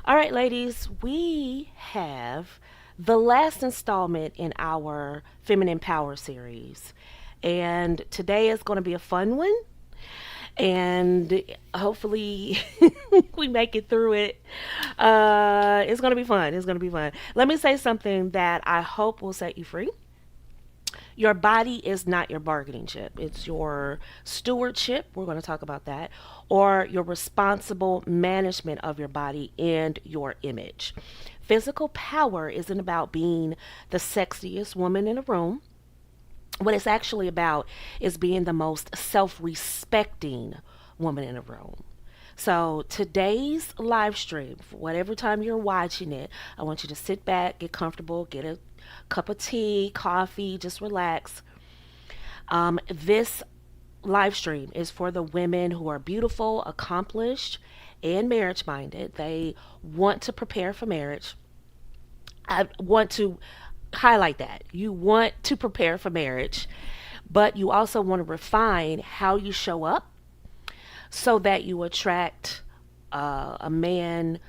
All right, ladies, we have the last installment in our Feminine Power series. And today is going to be a fun one. And hopefully we make it through it. It's going to be fun. It's going to be fun. Let me say something that I hope will set you free. Your body is not your bargaining chip. It's your stewardship. We're going to talk about that. Or your responsible management of your body and your image. Physical power isn't about being the sexiest woman in a room. What it's actually about is being the most self respecting woman in a room. So, today's live stream, for whatever time you're watching it, I want you to sit back, get comfortable, get a cup of tea, coffee, just relax. This live stream is for the women who are beautiful, accomplished, and marriage minded. They want to prepare for marriage. I want to highlight that. You want to prepare for marriage, but you also want to refine how you show up so that you attract a man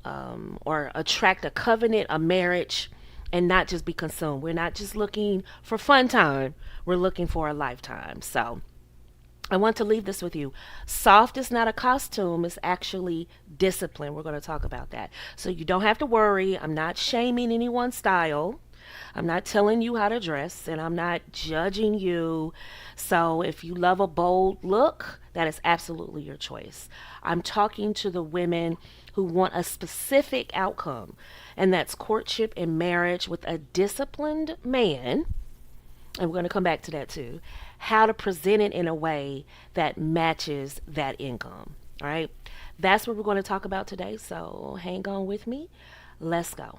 or attract a covenant, a marriage, and not just be consumed. We're not just looking for fun time, we're looking for a lifetime. So, I want to leave this with you. Soft is not a costume, it's actually discipline. We're going to talk about that. So you don't have to worry. I'm not shaming anyone's style. I'm not telling you how to dress and I'm not judging you. So if you love a bold look, that is absolutely your choice. I'm talking to the women who want a specific outcome, and that's courtship and marriage with a disciplined man, and we're going to come back to that too, how to present it in a way that matches that income. All right. That's what we're going to talk about today. So hang on with me. Let's go.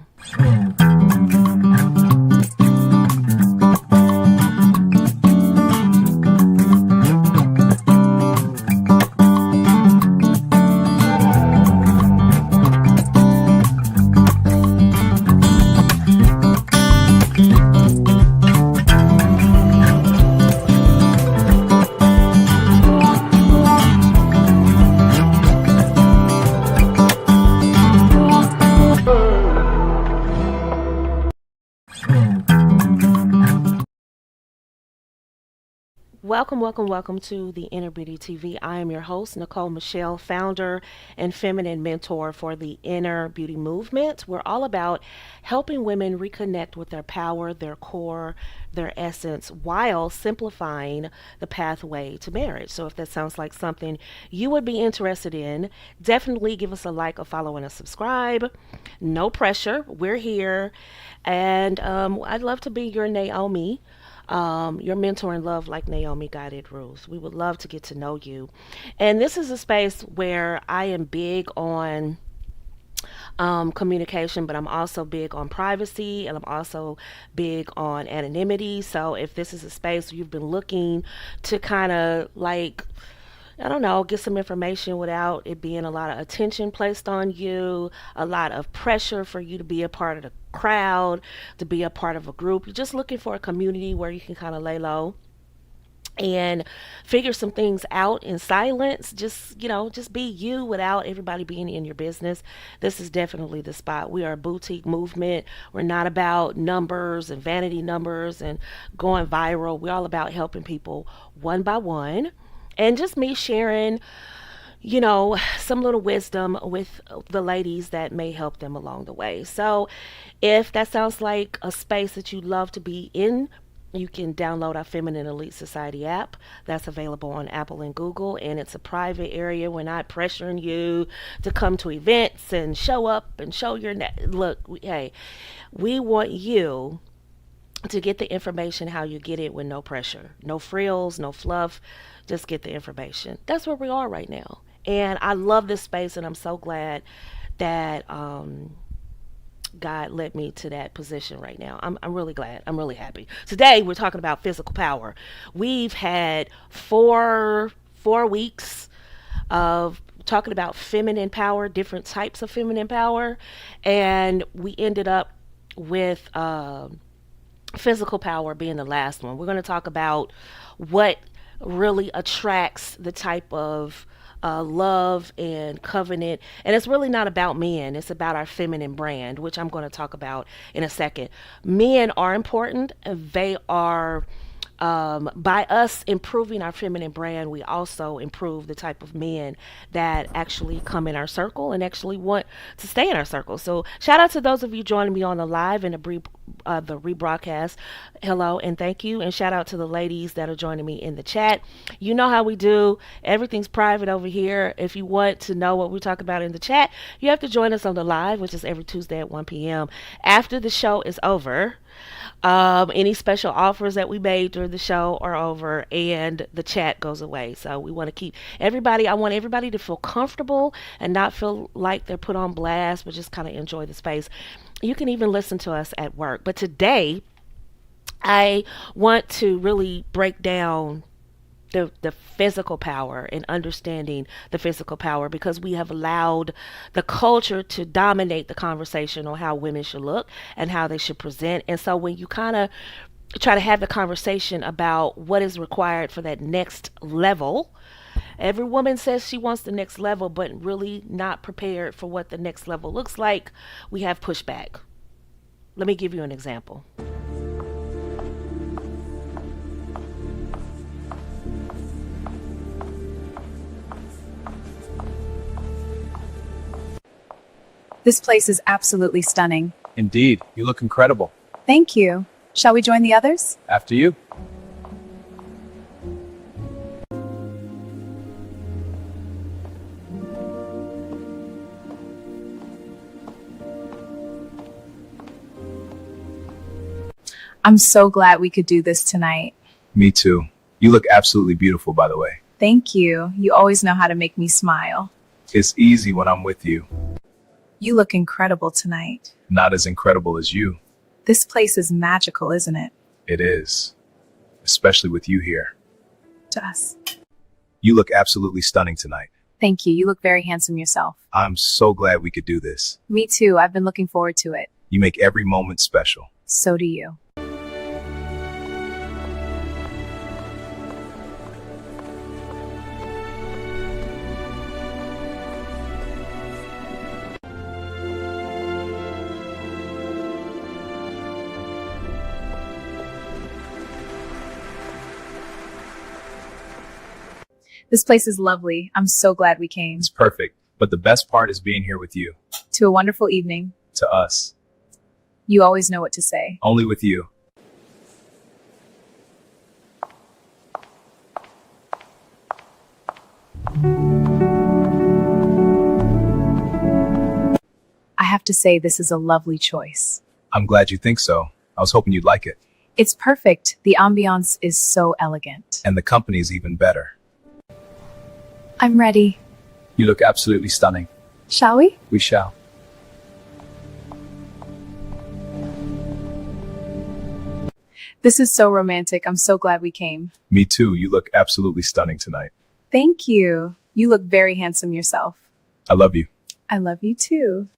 Welcome, welcome, welcome to the Inner Beauty TV. I am your host, Nicole Michelle, founder and feminine mentor for the Inner Beauty Movement. We're all about helping women reconnect with their power, their core, their essence, while simplifying the pathway to marriage. So if that sounds like something you would be interested in, definitely give us a like, a follow, and a subscribe. No pressure. We're here. And I'd love to be your Naomi, your mentor in love, like Naomi guided Ruth. We would love to get to know you. And this is a space where I am big on communication, but I'm also big on privacy and I'm also big on anonymity. So if this is a space you've been looking to kind of like, I don't know, get some information without it being a lot of attention placed on you, a lot of pressure for you to be a part of the crowd, to be a part of a group. You're just looking for a community where you can kind of lay low and figure some things out in silence. Just, just be you without everybody being in your business. This is definitely the spot. We are a boutique movement. We're not about numbers and vanity numbers and going viral. We're all about helping people one by one, and just me sharing, some little wisdom with the ladies that may help them along the way. So, if that sounds like a space that you'd love to be in, you can download our Feminine Elite Society app. That's available on Apple and Google, and it's a private area. We're not pressuring you to come to events and show up and show your look. Hey, we want you to get the information how you get it with no pressure, no frills, no fluff. Just get the information. That's where we are right now. And I love this space, and I'm so glad that God led me to that position right now. I'm really glad. I'm really happy. Today, we're talking about physical power. We've had four weeks of talking about feminine power, different types of feminine power, and we ended up with physical power being the last one. We're going to talk about what really attracts the type of love and covenant. And it's really not about men, it's about our feminine brand, which I'm going to talk about in a second. Men are important, they are. By us improving our feminine brand, we also improve the type of men that actually come in our circle and actually want to stay in our circle. So, shout out to those of you joining me on the live and the rebroadcast. Hello and thank you. And shout out to the ladies that are joining me in the chat. You know how we do. Everything's private over here. If you want to know what we talk about in the chat, you have to join us on the live, which is every Tuesday at 1 p.m. After the show is over, any special offers that we made during the show are over and the chat goes away. So we want to keep everybody, I want everybody to feel comfortable and not feel like they're put on blast, but just kind of enjoy the space. You can even listen to us at work. But today, I want to really break down the physical power and understanding the physical power, because we have allowed the culture to dominate the conversation on how women should look and how they should present. And so when you kind of try to have the conversation about what is required for that next level, every woman says she wants the next level, but really not prepared for what the next level looks like, we have pushback. Let me give you an example. This place is absolutely stunning. Indeed, you look incredible. Thank you. Shall we join the others? After you. I'm so glad we could do this tonight. Me too. You look absolutely beautiful, by the way. Thank you. You always know how to make me smile. It's easy when I'm with you. You look incredible tonight. Not as incredible as you. This place is magical, isn't it? It is. Especially with you here. To us. You look absolutely stunning tonight. Thank you. You look very handsome yourself. I'm so glad we could do this. Me too. I've been looking forward to it. You make every moment special. So do you. This place is lovely. I'm so glad we came. It's perfect. But the best part is being here with you. To a wonderful evening. To us. You always know what to say. Only with you. I have to say this is a lovely choice. I'm glad you think so. I was hoping you'd like it. It's perfect. The ambiance is so elegant. And the company's even better. I'm ready. You look absolutely stunning. Shall we? We shall. This is so romantic. I'm so glad we came. Me too. You look absolutely stunning tonight. Thank you. You look very handsome yourself. I love you. I love you too.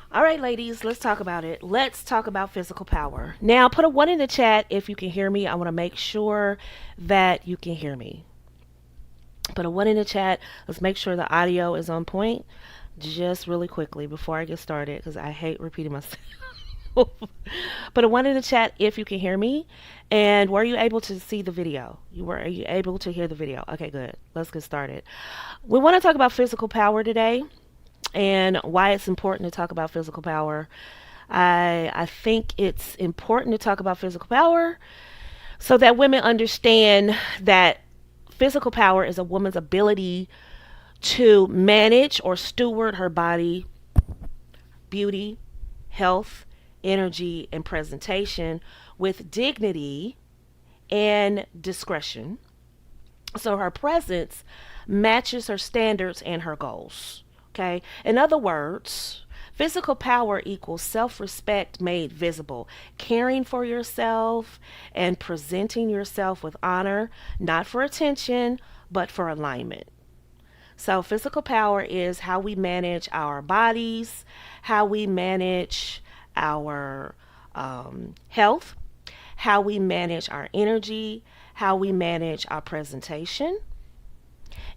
All right, ladies, let's talk about it. Let's talk about physical power. Now, put a 1 in the chat if you can hear me. I want to make sure that you can hear me. Put a 1 in the chat. Let's make sure the audio is on point. Just really quickly before I get started, because I hate repeating myself. Put a 1 in the chat if you can hear me. And were you able to see the video? Are you able to hear the video? Okay, good. Let's get started. We want to talk about physical power today, and why it's important to talk about physical power. I think it's important to talk about physical power so that women understand that physical power is a woman's ability to manage or steward her body, beauty, health, energy, and presentation with dignity and discretion. So her presence matches her standards and her goals. Okay. In other words, physical power equals self-respect made visible, caring for yourself and presenting yourself with honor, not for attention, but for alignment. So, physical power is how we manage our bodies, how we manage our health, how we manage our energy, how we manage our presentation,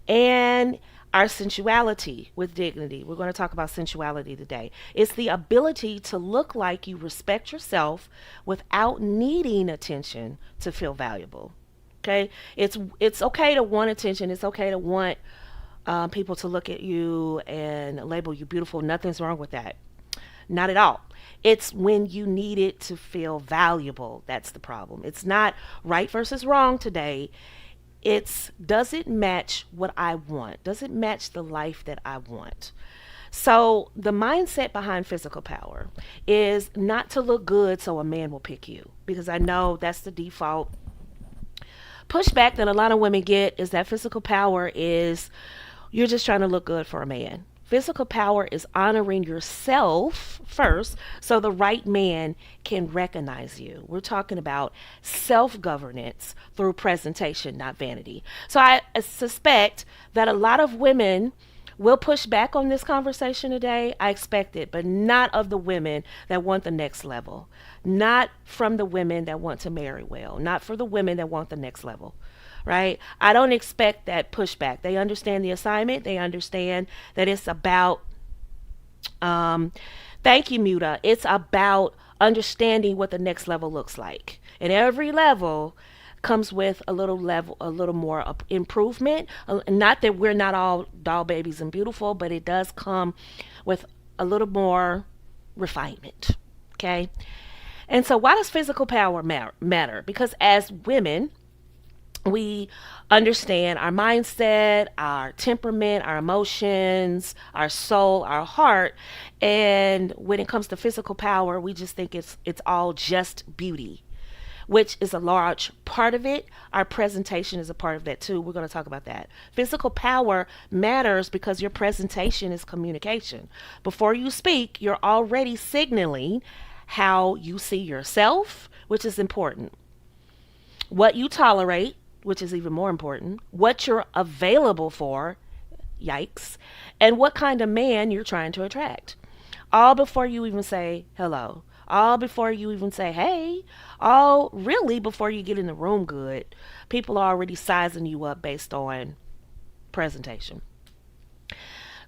and our sensuality with dignity. We're going to talk about sensuality today. It's the ability to look like you respect yourself without needing attention to feel valuable. Okay, it's okay to want attention. It's okay to want people to look at you and label you beautiful. Nothing's wrong with that. Not at all. It's when you need it to feel valuable. That's the problem. It's not right versus wrong today. It's, does it match what I want? Does it match the life that I want? So, the mindset behind physical power is not to look good so a man will pick you, because I know that's the default pushback that a lot of women get, is that physical power is you're just trying to look good for a man. Physical power is honoring yourself first so the right man can recognize you. We're talking about self governance through presentation, not vanity. So I suspect that a lot of women will push back on this conversation today. I expect it, but not of the women that want the next level, not from the women that want to marry well, not for the women that want the next level. Right? I don't expect that pushback. They understand the assignment. They understand that it's about, thank you, Muta. It's about understanding what the next level looks like. And every level comes with a little more improvement. Not that we're not all doll babies and beautiful, but it does come with a little more refinement. Okay? And so why does physical power matter? Because as women, we understand our mindset, our temperament, our emotions, our soul, our heart. And when it comes to physical power, we just think it's all just beauty, which is a large part of it. Our presentation is a part of that too. We're going to talk about that. Physical power matters because your presentation is communication. Before you speak, you're already signaling how you see yourself, which is important. What you tolerate, which is even more important, what you're available for, yikes, and what kind of man you're trying to attract. All before you even say hello. All before you even say hey. All really before you get in the room good. People are already sizing you up based on presentation.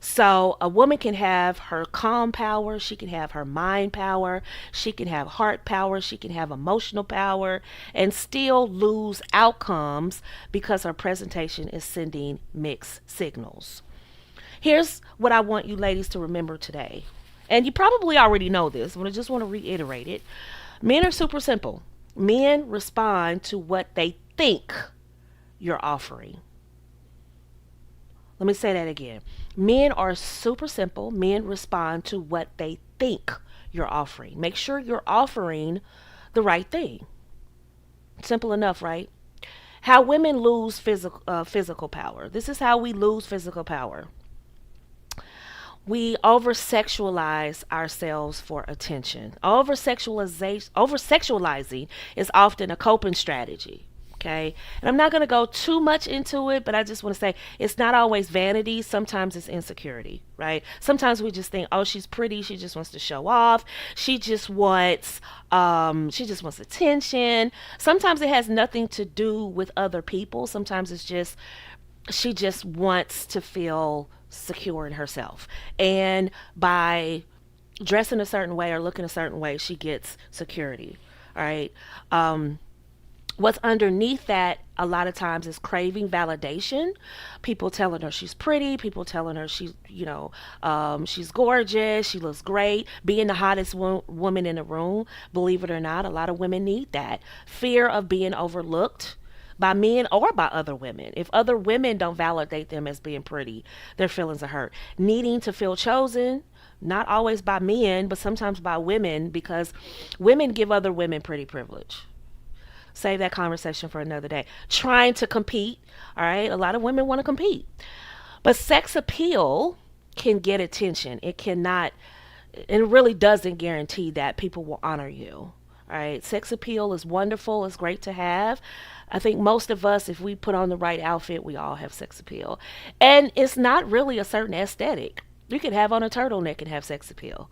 So a woman can have her calm power, she can have her mind power, she can have heart power, she can have emotional power, and still lose outcomes because her presentation is sending mixed signals. Here's what I want you ladies to remember today. And you probably already know this, but I just want to reiterate it. Men are super simple. Men respond to what they think you're offering. Let me say that again. Men are super simple. Men respond to what they think you're offering. Make sure you're offering the right thing. Simple enough, right? How women lose physical power. This is how we lose physical power. We over sexualize ourselves for attention. Over sexualizing is often a coping strategy. Okay. And I'm not going to go too much into it, but I just want to say it's not always vanity. Sometimes it's insecurity, right? Sometimes we just think, oh, she's pretty. She just wants to show off. She just wants attention. Sometimes it has nothing to do with other people. Sometimes it's just, she just wants to feel secure in herself. And by dressing a certain way or looking a certain way, she gets security. All right. What's underneath that a lot of times is craving validation. People telling her she's pretty, people telling her she's gorgeous, she looks great, being the hottest woman in the room. Believe it or not, a lot of women need that. Fear of being overlooked by men or by other women. If other women don't validate them as being pretty, their feelings are hurt. Needing to feel chosen, not always by men, but sometimes by women, because women give other women pretty privilege. Save that conversation for another day. Trying to compete. All right. A lot of women want to compete. But sex appeal can get attention. It cannot, it really doesn't guarantee that people will honor you. All right, sex appeal is wonderful, it's great to have. I think most of us, if we put on the right outfit, we all have sex appeal. And it's not really a certain aesthetic. You could have on a turtleneck and have sex appeal.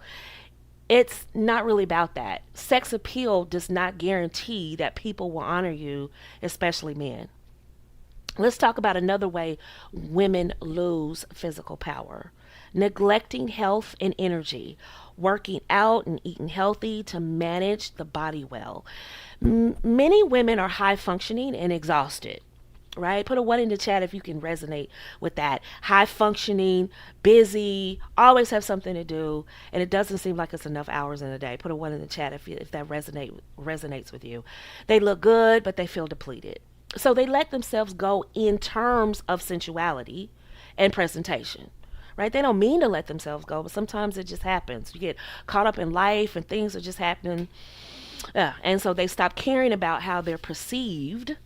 It's not really about that. Sex appeal does not guarantee that people will honor you, especially men. Let's talk about another way women lose physical power: neglecting health and energy, working out and eating healthy to manage the body well. Many women are high functioning and exhausted. Right? Put a one in the chat if you can resonate with that. High functioning, busy, always have something to do, and it doesn't seem like it's enough hours in a day. Put a one in the chat if that resonates with you. They look good, but they feel depleted. So they let themselves go in terms of sensuality and presentation. Right? They don't mean to let themselves go, but sometimes it just happens. You get caught up in life and things are just happening. And so they stop caring about how they're perceived,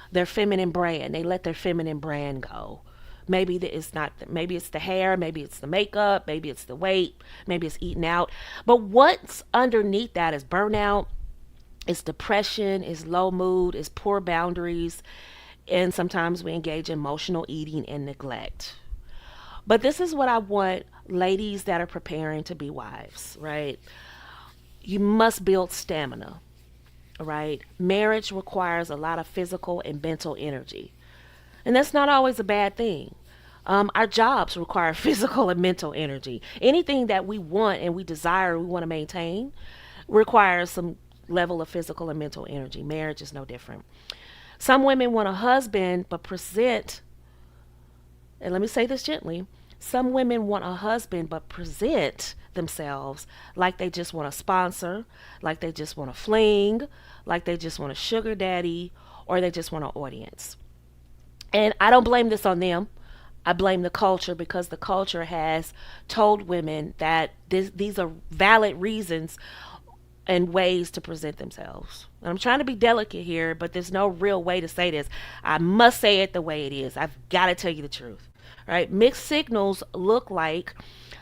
their feminine brand. They let their feminine brand go. Maybe it's not. Maybe it's the hair. Maybe it's the makeup. Maybe it's the weight. Maybe it's eating out. But what's underneath that is burnout. It's depression. It's low mood. It's poor boundaries. And sometimes we engage in emotional eating and neglect. But this is what I want ladies that are preparing to be wives, right? You must build stamina. Right? Marriage requires a lot of physical and mental energy. And that's not always a bad thing. Our jobs require physical and mental energy. Anything that we want and we desire, we want to maintain, requires some level of physical and mental energy. Marriage is no different. Some women want a husband, but present, and let me say this gently, some women want a husband, but present themselves like they just want a sponsor, like they just want a fling, like they just want a sugar daddy, or they just want an audience. And I don't blame this on them. I blame the culture, because the culture has told women that these are valid reasons and ways to present themselves. And I'm trying to be delicate here, but there's no real way to say this. I must say it the way it is. I've got to tell you the truth. Right? Mixed signals look like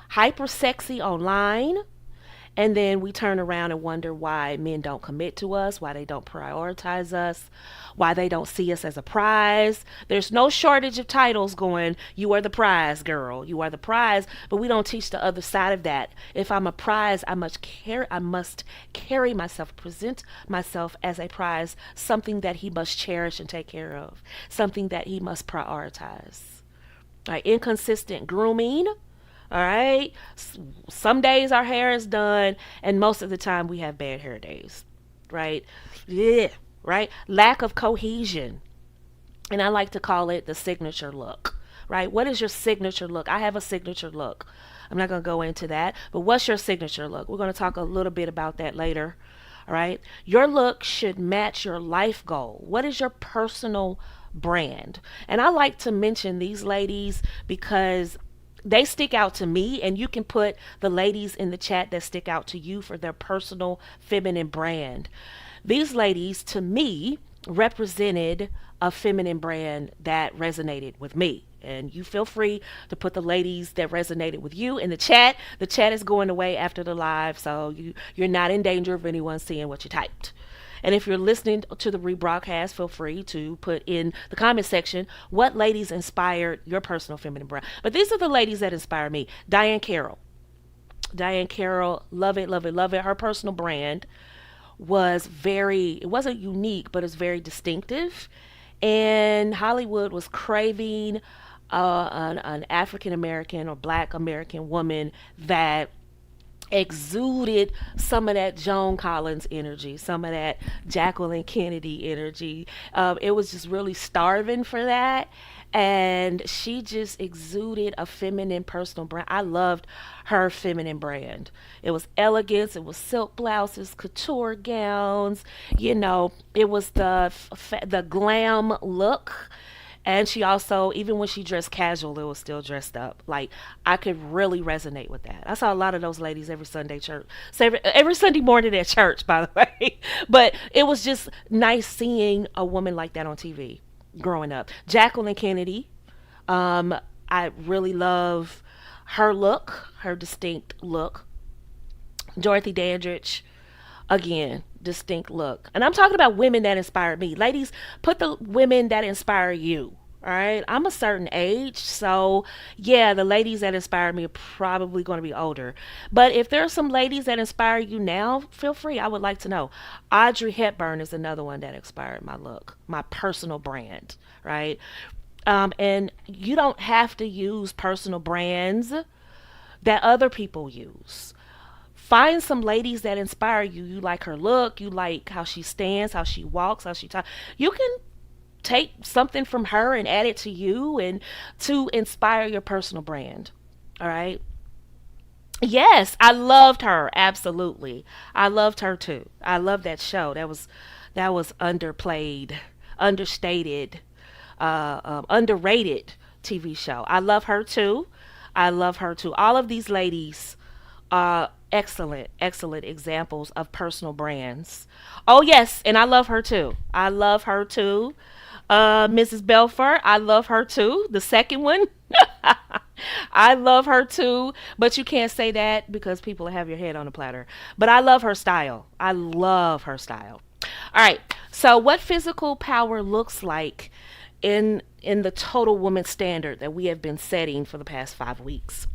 hyper sexy online, and then we turn around and wonder why men don't commit to us, why they don't prioritize us, why they don't see us as a prize. There's no shortage of titles going, you are the prize, girl, you are the prize, but we don't teach the other side of that. If I'm a prize, I must carry myself, present myself as a prize, something that he must cherish and take care of, something that he must prioritize. Right? Inconsistent grooming. All right. Some days our hair is done, and most of the time we have bad hair days. Right? Yeah. Right? Lack of cohesion. And I like to call it the signature look. Right? What is your signature look? I have a signature look. I'm not going to go into that, but what's your signature look? We're going to talk a little bit about that later. All right. Your look should match your life goal. What is your personal brand? And I like to mention these ladies because they stick out to me, and you can put the ladies in the chat that stick out to you for their personal feminine brand. These ladies, to me, represented a feminine brand that resonated with me. And you feel free to put the ladies that resonated with you in the chat. The chat is going away after the live, so you're not in danger of anyone seeing what you typed. And if you're listening to the rebroadcast, feel free to put in the comment section what ladies inspired your personal feminine brand. But these are the ladies that inspire me. Diane Carroll. Diane Carroll, love it, love it, love it. Her personal brand it wasn't unique, but it's very distinctive. And Hollywood was craving an African American or Black American woman that exuded some of that Joan Collins energy, some of that Jacqueline Kennedy energy. It was just really starving for that. And she just exuded a feminine personal brand. I loved her feminine brand. It was elegance. It was silk blouses, couture gowns. It was the glam look. And she also, even when she dressed casual, it was still dressed up. Like, I could really resonate with that. I saw a lot of those ladies every Sunday church. So every Sunday morning at church, by the way. But it was just nice seeing a woman like that on TV growing up. Jacqueline Kennedy, I really love her look, her distinct look. Dorothy Dandridge, again, distinct look. And I'm talking about women that inspired me. Ladies, put the women that inspire you. All right. I'm a certain age. So, yeah, the ladies that inspire me are probably going to be older. But if there are some ladies that inspire you now, feel free. I would like to know. Audrey Hepburn is another one that inspired my look, my personal brand. Right. And you don't have to use personal brands that other people use. Find some ladies that inspire you. You like her look, you like how she stands, how she walks, how she talks. You can take something from her and add it to you and to inspire your personal brand. All right. Yes, I loved her. Absolutely. I loved her too. I loved that show. That was underplayed, understated, underrated TV show. I love her too. I love her too. All of these ladies are excellent, excellent examples of personal brands. Oh yes, and I love her too. I love her too. Mrs. Belfort, I love her too. The second one, I love her too. But you can't say that because people have your head on a platter. But I love her style. I love her style. All right. So, what physical power looks like in the total woman standard that we have been setting for the past 5 weeks?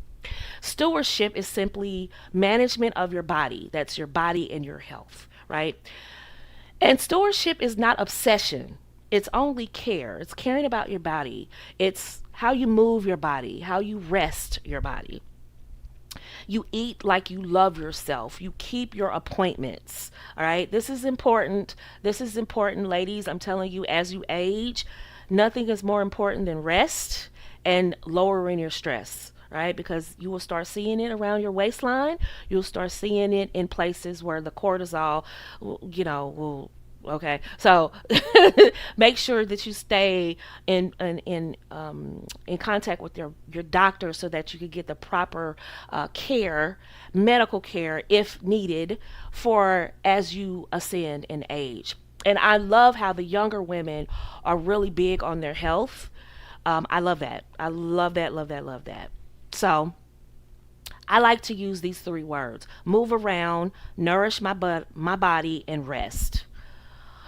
Stewardship is simply management of your body. That's your body and your health, right? And stewardship is not obsession. It's only care. It's caring about your body. It's how you move your body, how you rest your body. You eat like you love yourself. You keep your appointments. All right. This is important. This is important, ladies. I'm telling you, as you age, nothing is more important than rest and lowering your stress, right? Because you will start seeing it around your waistline. You'll start seeing it in places where the cortisol, will. Okay, so make sure that you stay in contact with your doctor so that you can get the proper care, medical care, if needed, for as you ascend in age. And I love how the younger women are really big on their health. I love that. I love that. Love that. Love that. So I like to use these three words: move around, nourish my body, and rest.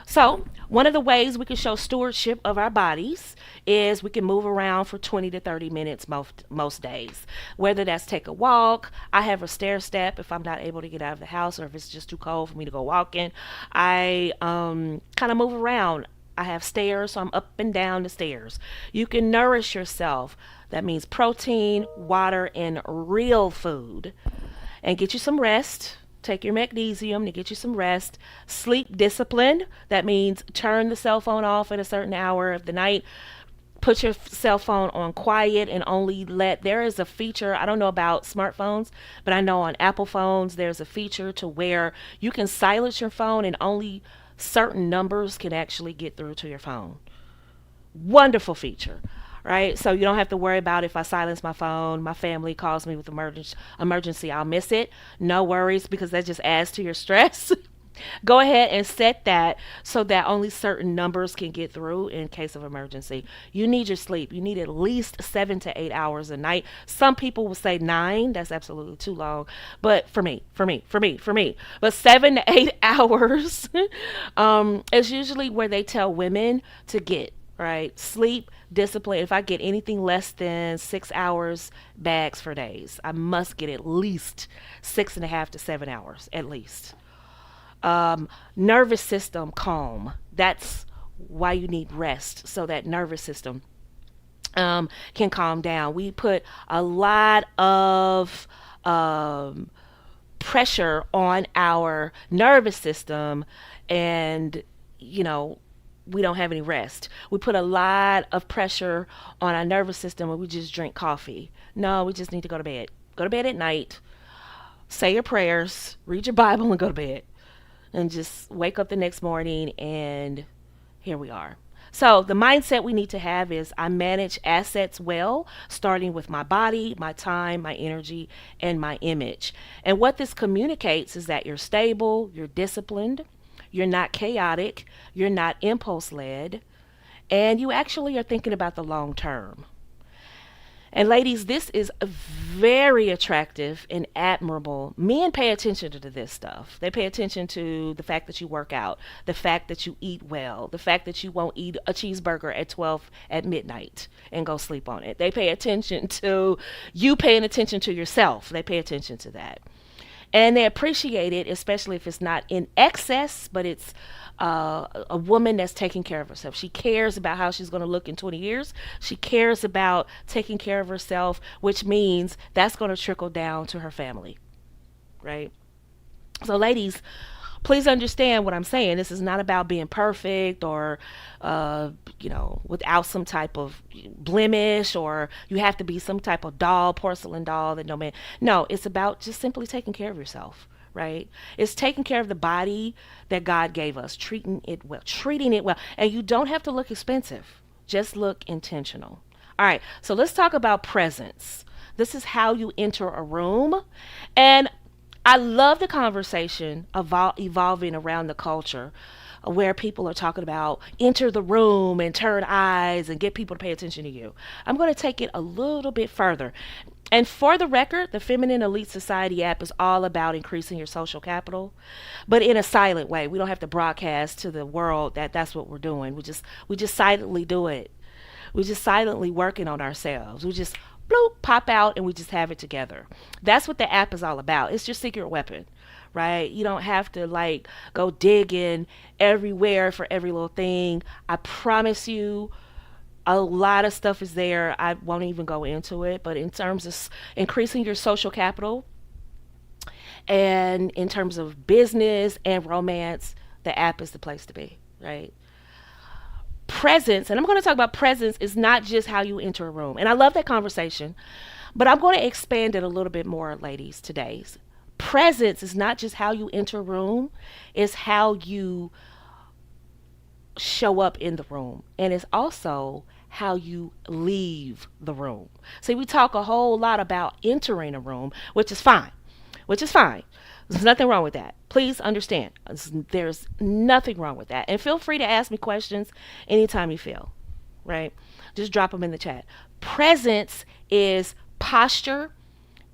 So, one of the ways we can show stewardship of our bodies is we can move around for 20 to 30 minutes most days. Whether that's take a walk, I have a stair step if I'm not able to get out of the house, or if it's just too cold for me to go walking. I kind of move around. I have stairs, so I'm up and down the stairs. You can nourish yourself. That means protein, water, and real food. And get you some rest. Take your magnesium to get you some rest. Sleep discipline. That means turn the cell phone off at a certain hour of the night. Put your cell phone on quiet and only there is a feature. I don't know about smartphones, but I know on Apple phones, there's a feature to where you can silence your phone and only certain numbers can actually get through to your phone. Wonderful feature, right? So you don't have to worry about if I silence my phone, my family calls me with emergency, I'll miss it. No worries, because that just adds to your stress. Go ahead and set that so that only certain numbers can get through in case of emergency. You need your sleep. You need at least 7 to 8 hours a night. Some people will say 9. That's absolutely too long. But for me. But 7 to 8 hours is usually where they tell women to get. Right? Sleep, discipline. If I get anything less than 6 hours, bags for days. I must get at least 6.5 to 7 hours, at least. Nervous system calm. That's why you need rest, so that nervous system can calm down. We put a lot of pressure on our nervous system, and we don't have any rest. We put a lot of pressure on our nervous system when we just drink coffee. No, we just need to go to bed. Go to bed at night, say your prayers, read your Bible, and go to bed. And just wake up the next morning, and here we are. So the mindset we need to have is I manage assets well, starting with my body, my time, my energy, and my image. And what this communicates is that you're stable, you're disciplined, you're not chaotic, you're not impulse led, and you actually are thinking about the long term. And ladies, this is very attractive and admirable. Men pay attention to this stuff. They pay attention to the fact that you work out, the fact that you eat well, the fact that you won't eat a cheeseburger at 12 at midnight and go sleep on it. They pay attention to you paying attention to yourself. They pay attention to that. And they appreciate it, especially if it's not in excess, but it's a woman that's taking care of herself. She cares about how she's going to look in 20 years. She cares about taking care of herself, which means that's going to trickle down to her family, right? So, ladies, please understand what I'm saying. This is not about being perfect or, without some type of blemish, or you have to be some type of doll, porcelain doll that no man. No, it's about just simply taking care of yourself, right? It's taking care of the body that God gave us, treating it well. And you don't have to look expensive, just look intentional. All right, so let's talk about presence. This is how you enter a room. And I love the conversation evolving around the culture where people are talking about enter the room and turn eyes and get people to pay attention to you. I'm going to take it a little bit further. And for the record, the Feminine Elite Society app is all about increasing your social capital, but in a silent way. We don't have to broadcast to the world that that's what we're doing. We just silently do it. We just silently working on ourselves. We just bloop, pop out, and we just have it together. That's what the app is all about. It's your secret weapon, right? You don't have to like go digging everywhere for every little thing. I promise you, a lot of stuff is there. I won't even go into it, but in terms of increasing your social capital and in terms of business and romance, the app is the place to be, right? Presence, and I'm going to talk about presence, is not just how you enter a room. And I love that conversation, but I'm going to expand it a little bit more, ladies, today. Presence is not just how you enter a room, it's how you show up in the room. And it's also how you leave the room. See, we talk a whole lot about entering a room, which is fine, which is fine. There's nothing wrong with that. Please understand. There's nothing wrong with that. And feel free to ask me questions anytime you feel, right? Just drop them in the chat. Presence is posture,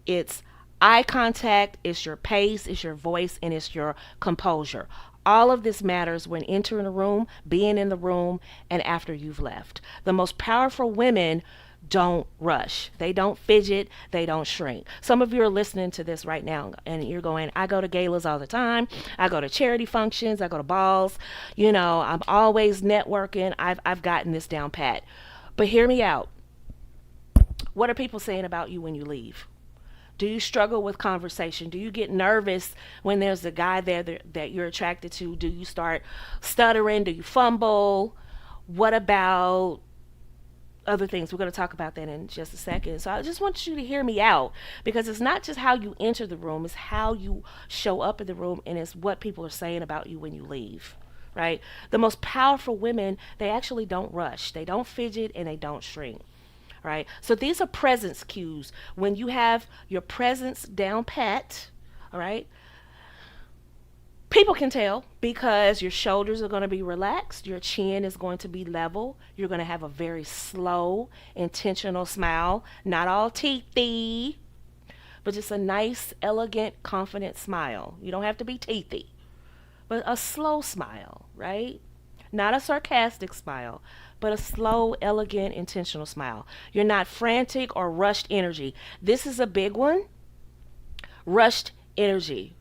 it's eye contact, it's your pace, it's your voice, and it's your composure. All of this matters when entering a room, being in the room, and after you've left. The most powerful women don't rush. They don't fidget. They don't shrink. Some of you are listening to this right now and you're going, I go to galas all the time. I go to charity functions. I go to balls. I'm always networking. I've gotten this down pat. But hear me out. What are people saying about you when you leave? Do you struggle with conversation? Do you get nervous when there's a guy there that you're attracted to? Do you start stuttering? Do you fumble? What about other things? We're going to talk about that in just a second. So I just want you to hear me out, because it's not just how you enter the room, it's how you show up in the room, and it's what people are saying about you when you leave, right? The most powerful women, they actually don't rush. They don't fidget and they don't shrink. Right? So these are presence cues. When you have your presence down pat, all right, people can tell because your shoulders are going to be relaxed, your chin is going to be level, you're going to have a very slow, intentional smile, not all teethy, but just a nice, elegant, confident smile. You don't have to be teethy, but a slow smile, right? Not a sarcastic smile, but a slow, elegant, intentional smile. You're not frantic or rushed energy. This is a big one. Rushed energy.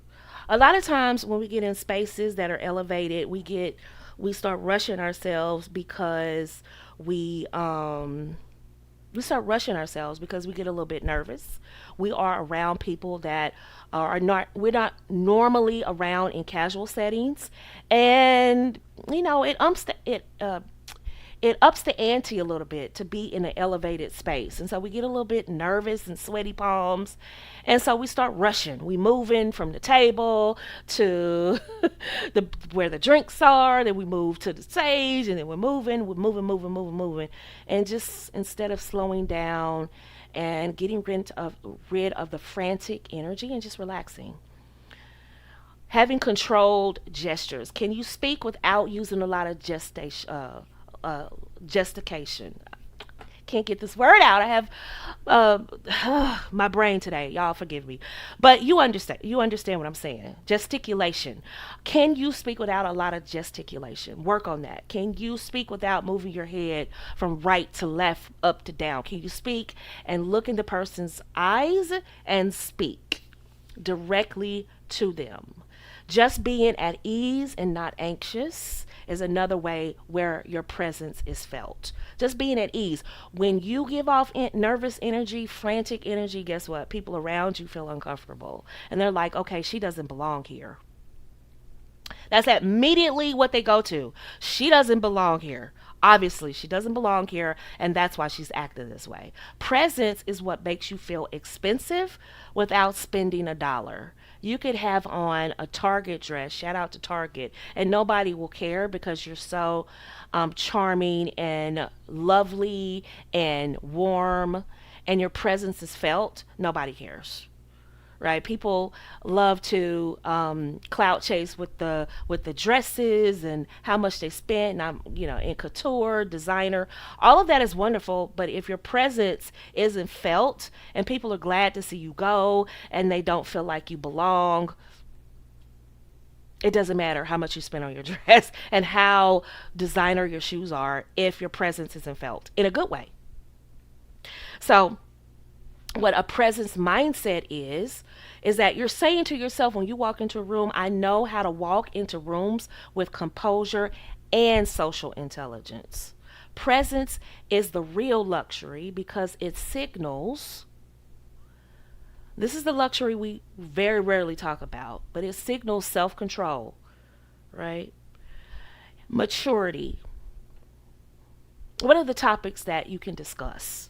A lot of times when we get in spaces that are elevated, we start rushing ourselves because we start rushing ourselves because we get a little bit nervous. We are around people that we're not normally around in casual settings, and it ups the ante a little bit to be in an elevated space. And so we get a little bit nervous and sweaty palms. And so we start rushing. We moving from the table to where the drinks are. Then we move to the stage, and then we're moving. And just instead of slowing down and getting rid of the frantic energy and just relaxing. Having controlled gestures. Can you speak without using a lot of gestication? can't get this word out. I have my brain today. Y'all forgive me. But you understand. You understand what I'm saying. Gesticulation. Can you speak without a lot of gesticulation? Work on that. Can you speak without moving your head from right to left, up to down? Can you speak and look in the person's eyes and speak directly to them? Just being at ease and not anxious is another way where your presence is felt. Just being at ease. When you give off nervous energy, frantic energy, guess what? People around you feel uncomfortable. And they're like, okay, she doesn't belong here. That's immediately what they go to. She doesn't belong here. Obviously, she doesn't belong here, and that's why she's acting this way. Presence is what makes you feel expensive without spending a dollar. You could have on a Target dress, shout out to Target, and nobody will care because you're so charming and lovely and warm, and your presence is felt. Nobody cares, right? People love to clout chase with the dresses and how much they spent. And I'm, in couture, designer, all of that is wonderful. But if your presence isn't felt and people are glad to see you go and they don't feel like you belong, it doesn't matter how much you spend on your dress and how designer your shoes are if your presence isn't felt in a good way. So what a presence mindset is that you're saying to yourself when you walk into a room, I know how to walk into rooms with composure and social intelligence. Presence is the real luxury because it signals, this is the luxury we very rarely talk about, but it signals self-control, right? Maturity. What are the topics that you can discuss?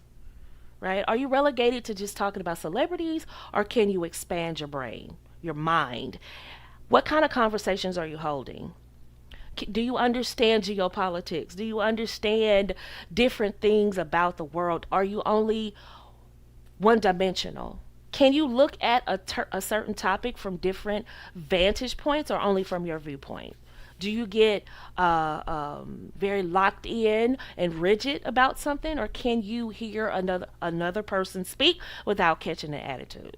Right? Are you relegated to just talking about celebrities, or can you expand your brain, your mind? What kind of conversations are you holding? Do you understand geopolitics? Do you understand different things about the world? Are you only one dimensional? Can you look at a certain topic from different vantage points or only from your viewpoint? Do you get very locked in and rigid about something, or can you hear another person speak without catching the attitude?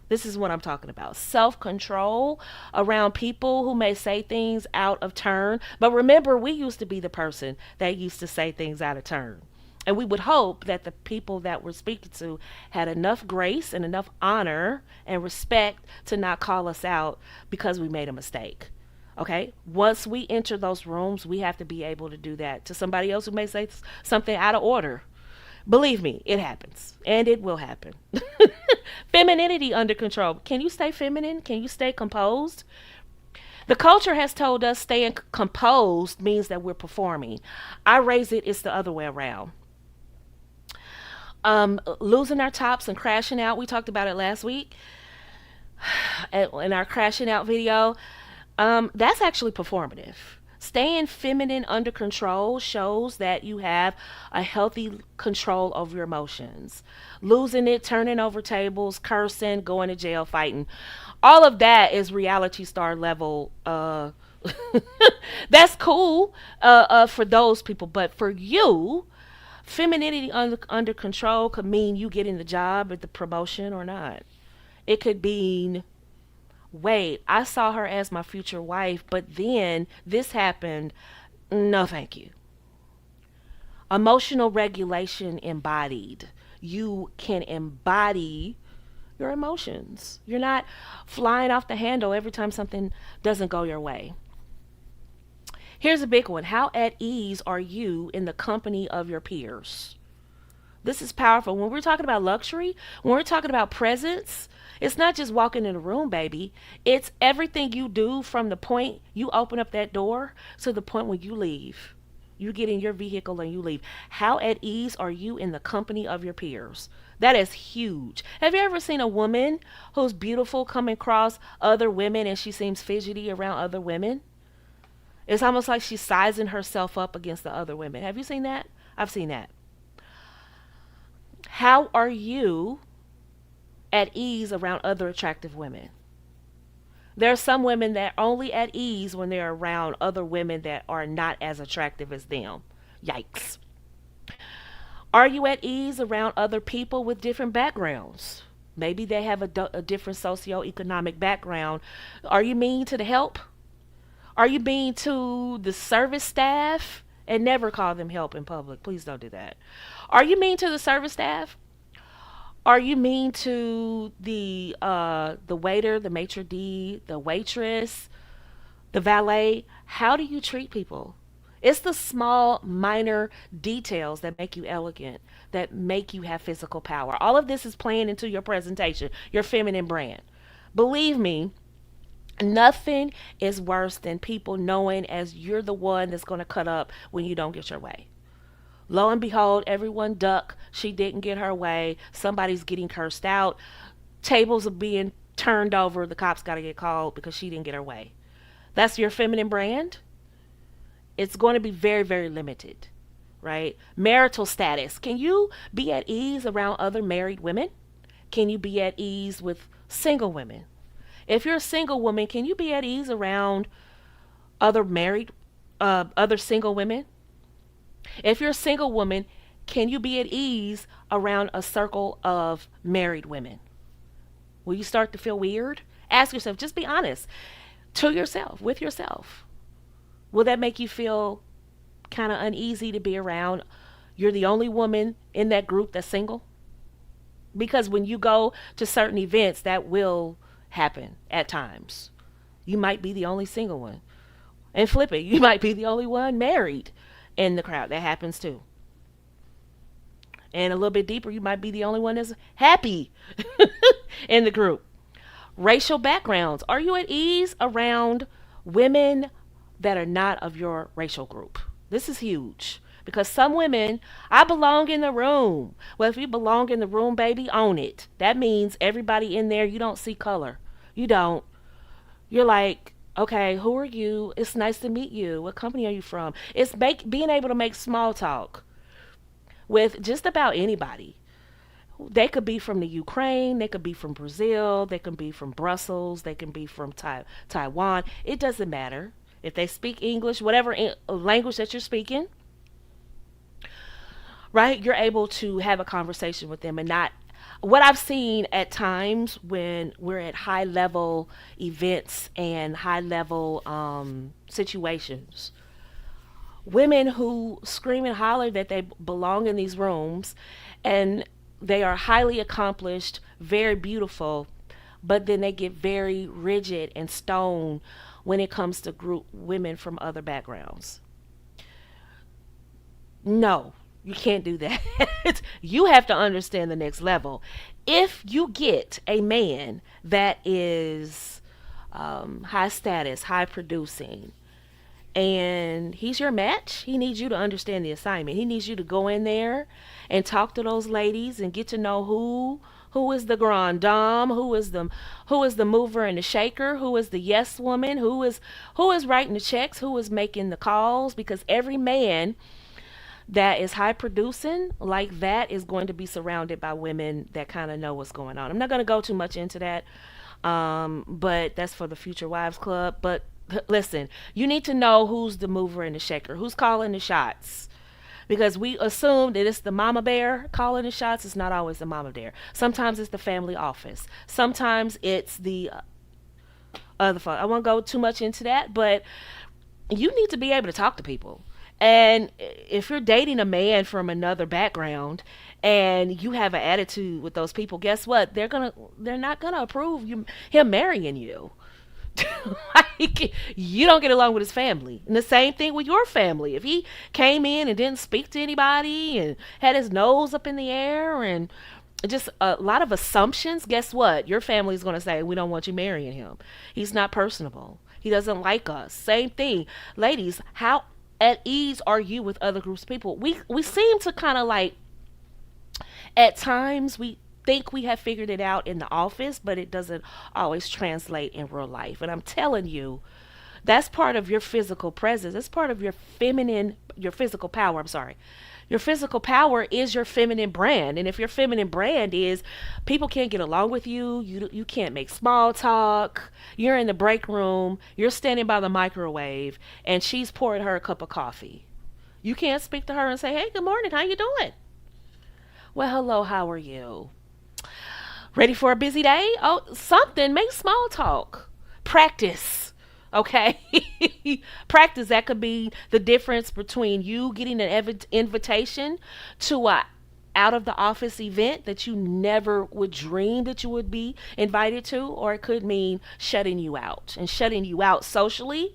This is what I'm talking about. Self-control around people who may say things out of turn. But remember, we used to be the person that used to say things out of turn. And we would hope that the people that we're speaking to had enough grace and enough honor and respect to not call us out because we made a mistake. Okay, once we enter those rooms, we have to be able to do that to somebody else who may say something out of order. Believe me, it happens, and it will happen. Femininity under control. Can you stay feminine? Can you stay composed? The culture has told us staying composed means that we're performing. I raise it's the other way around. Losing our tops and crashing out. We talked about it last week in our crashing out video. That's actually performative. Staying feminine under control shows that you have a healthy control over your emotions. Losing it, turning over tables, cursing, going to jail, fighting. All of that is reality star level. That's cool for those people. But for you, femininity under control could mean you getting the job at the promotion or not. It could mean, wait, I saw her as my future wife, but then this happened. No, thank you. Emotional regulation embodied. You can embody your emotions. You're not flying off the handle every time something doesn't go your way. Here's a big one. How at ease are you in the company of your peers? This is powerful. When we're talking about luxury, when we're talking about presence, it's not just walking in a room, baby. It's everything you do from the point you open up that door to the point when you leave. You get in your vehicle and you leave. How at ease are you in the company of your peers? That is huge. Have you ever seen a woman who's beautiful come across other women and she seems fidgety around other women? It's almost like she's sizing herself up against the other women. Have you seen that? I've seen that. How are you at ease around other attractive women? There are some women that are only at ease when they're around other women that are not as attractive as them. Yikes. Are you at ease around other people with different backgrounds? Maybe they have a different socioeconomic background. Are you mean to the help? Are you mean to the service staff? And never call them help in public. Please don't do that. Are you mean to the service staff? Are you mean to the waiter, the maitre d', the waitress, the valet? How do you treat people? It's the small, minor details that make you elegant, that make you have physical power. All of this is playing into your presentation, your feminine brand. Believe me, nothing is worse than people knowing as you're the one that's going to cut up when you don't get your way. Lo and behold, everyone duck. She didn't get her way. Somebody's getting cursed out. Tables are being turned over. The cops got to get called because she didn't get her way. That's your feminine brand. It's going to be very, very limited, right? Marital status. Can you be at ease around other married women? Can you be at ease with single women? If you're a single woman, can you be at ease around other single women? If you're a single woman, can you be at ease around a circle of married women? Will you start to feel weird? Ask yourself, just be honest to yourself, with yourself. Will that make you feel kind of uneasy to be around? You're the only woman in that group that's single? Because when you go to certain events, that will happen at times. You might be the only single one. And flip it, you might be the only one married in the crowd. That happens too. And a little bit deeper, you might be the only one that's happy in the group. Racial backgrounds. Are you at ease around women that are not of your racial group? This is huge because some women, I belong in the room. Well, if you belong in the room, baby, own it. That means everybody in there, you don't see color. You don't. You're like, okay, who are you? It's nice to meet you. What company are you from? It's being able to make small talk with just about anybody. They could be from the Ukraine, they could be from Brazil, they can be from Brussels, they can be from Taiwan. It doesn't matter. If they speak English, whatever language that you're speaking, right? You're able to have a conversation with them and not what I've seen at times when we're at high level events and high level situations. Women who scream and holler that they belong in these rooms and they are highly accomplished, very beautiful, but then they get very rigid and stone when it comes to group women from other backgrounds. No, you can't do that. You have to understand the next level. If you get a man that is high status, high producing, and he's your match, he needs you to understand the assignment. He needs you to go in there and talk to those ladies and get to know who is the grand dame, who is the mover and the shaker, who is the yes woman, who is writing the checks, who is making the calls, because every man that is high producing like that is going to be surrounded by women that kind of know what's going on. I'm not going to go too much into that, but that's for the Future Wives Club. But listen, you need to know who's the mover and the shaker, who's calling the shots. Because we assume that it's the mama bear calling the shots. It's not always the mama bear. Sometimes it's the family office. Sometimes it's the other phone. I won't go too much into that, but you need to be able to talk to people. And if you're dating a man from another background and you have an attitude with those people, guess what? They're not gonna approve him marrying you. Like, you don't get along with his family. And the same thing with your family. If he came in and didn't speak to anybody and had his nose up in the air and just a lot of assumptions, guess what? Your family's going to say, we don't want you marrying him. He's not personable. He doesn't like us. Same thing. Ladies, how at ease are you with other groups of people? We seem to kind of like, at times, we think we have figured it out in the office, but it doesn't always translate in real life. And I'm telling you, that's part of your physical presence. That's part of your physical power. I'm sorry. Your physical power is your feminine brand. And if your feminine brand is people can't get along with you, you can't make small talk, you're in the break room, you're standing by the microwave, and she's pouring her a cup of coffee. You can't speak to her and say, hey, good morning, how you doing? Well, hello, how are you? Ready for a busy day? Oh, something. Make small talk. Practice. Okay? Practice. That could be the difference between you getting an invitation to a out of the office event that you never would dream that you would be invited to, or it could mean shutting you out. And shutting you out socially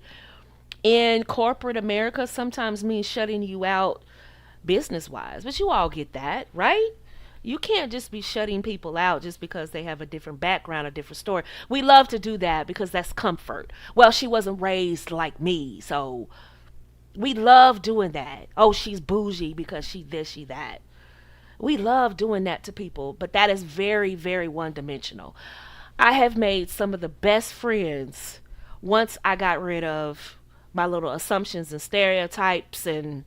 in corporate America sometimes means shutting you out business wise. But you all get that, right? You can't just be shutting people out just because they have a different background, a different story. We love to do that because that's comfort. Well, she wasn't raised like me, so we love doing that. Oh, she's bougie because she this, she that. We love doing that to people, but that is very, very one dimensional. I have made some of the best friends once I got rid of my little assumptions and stereotypes, and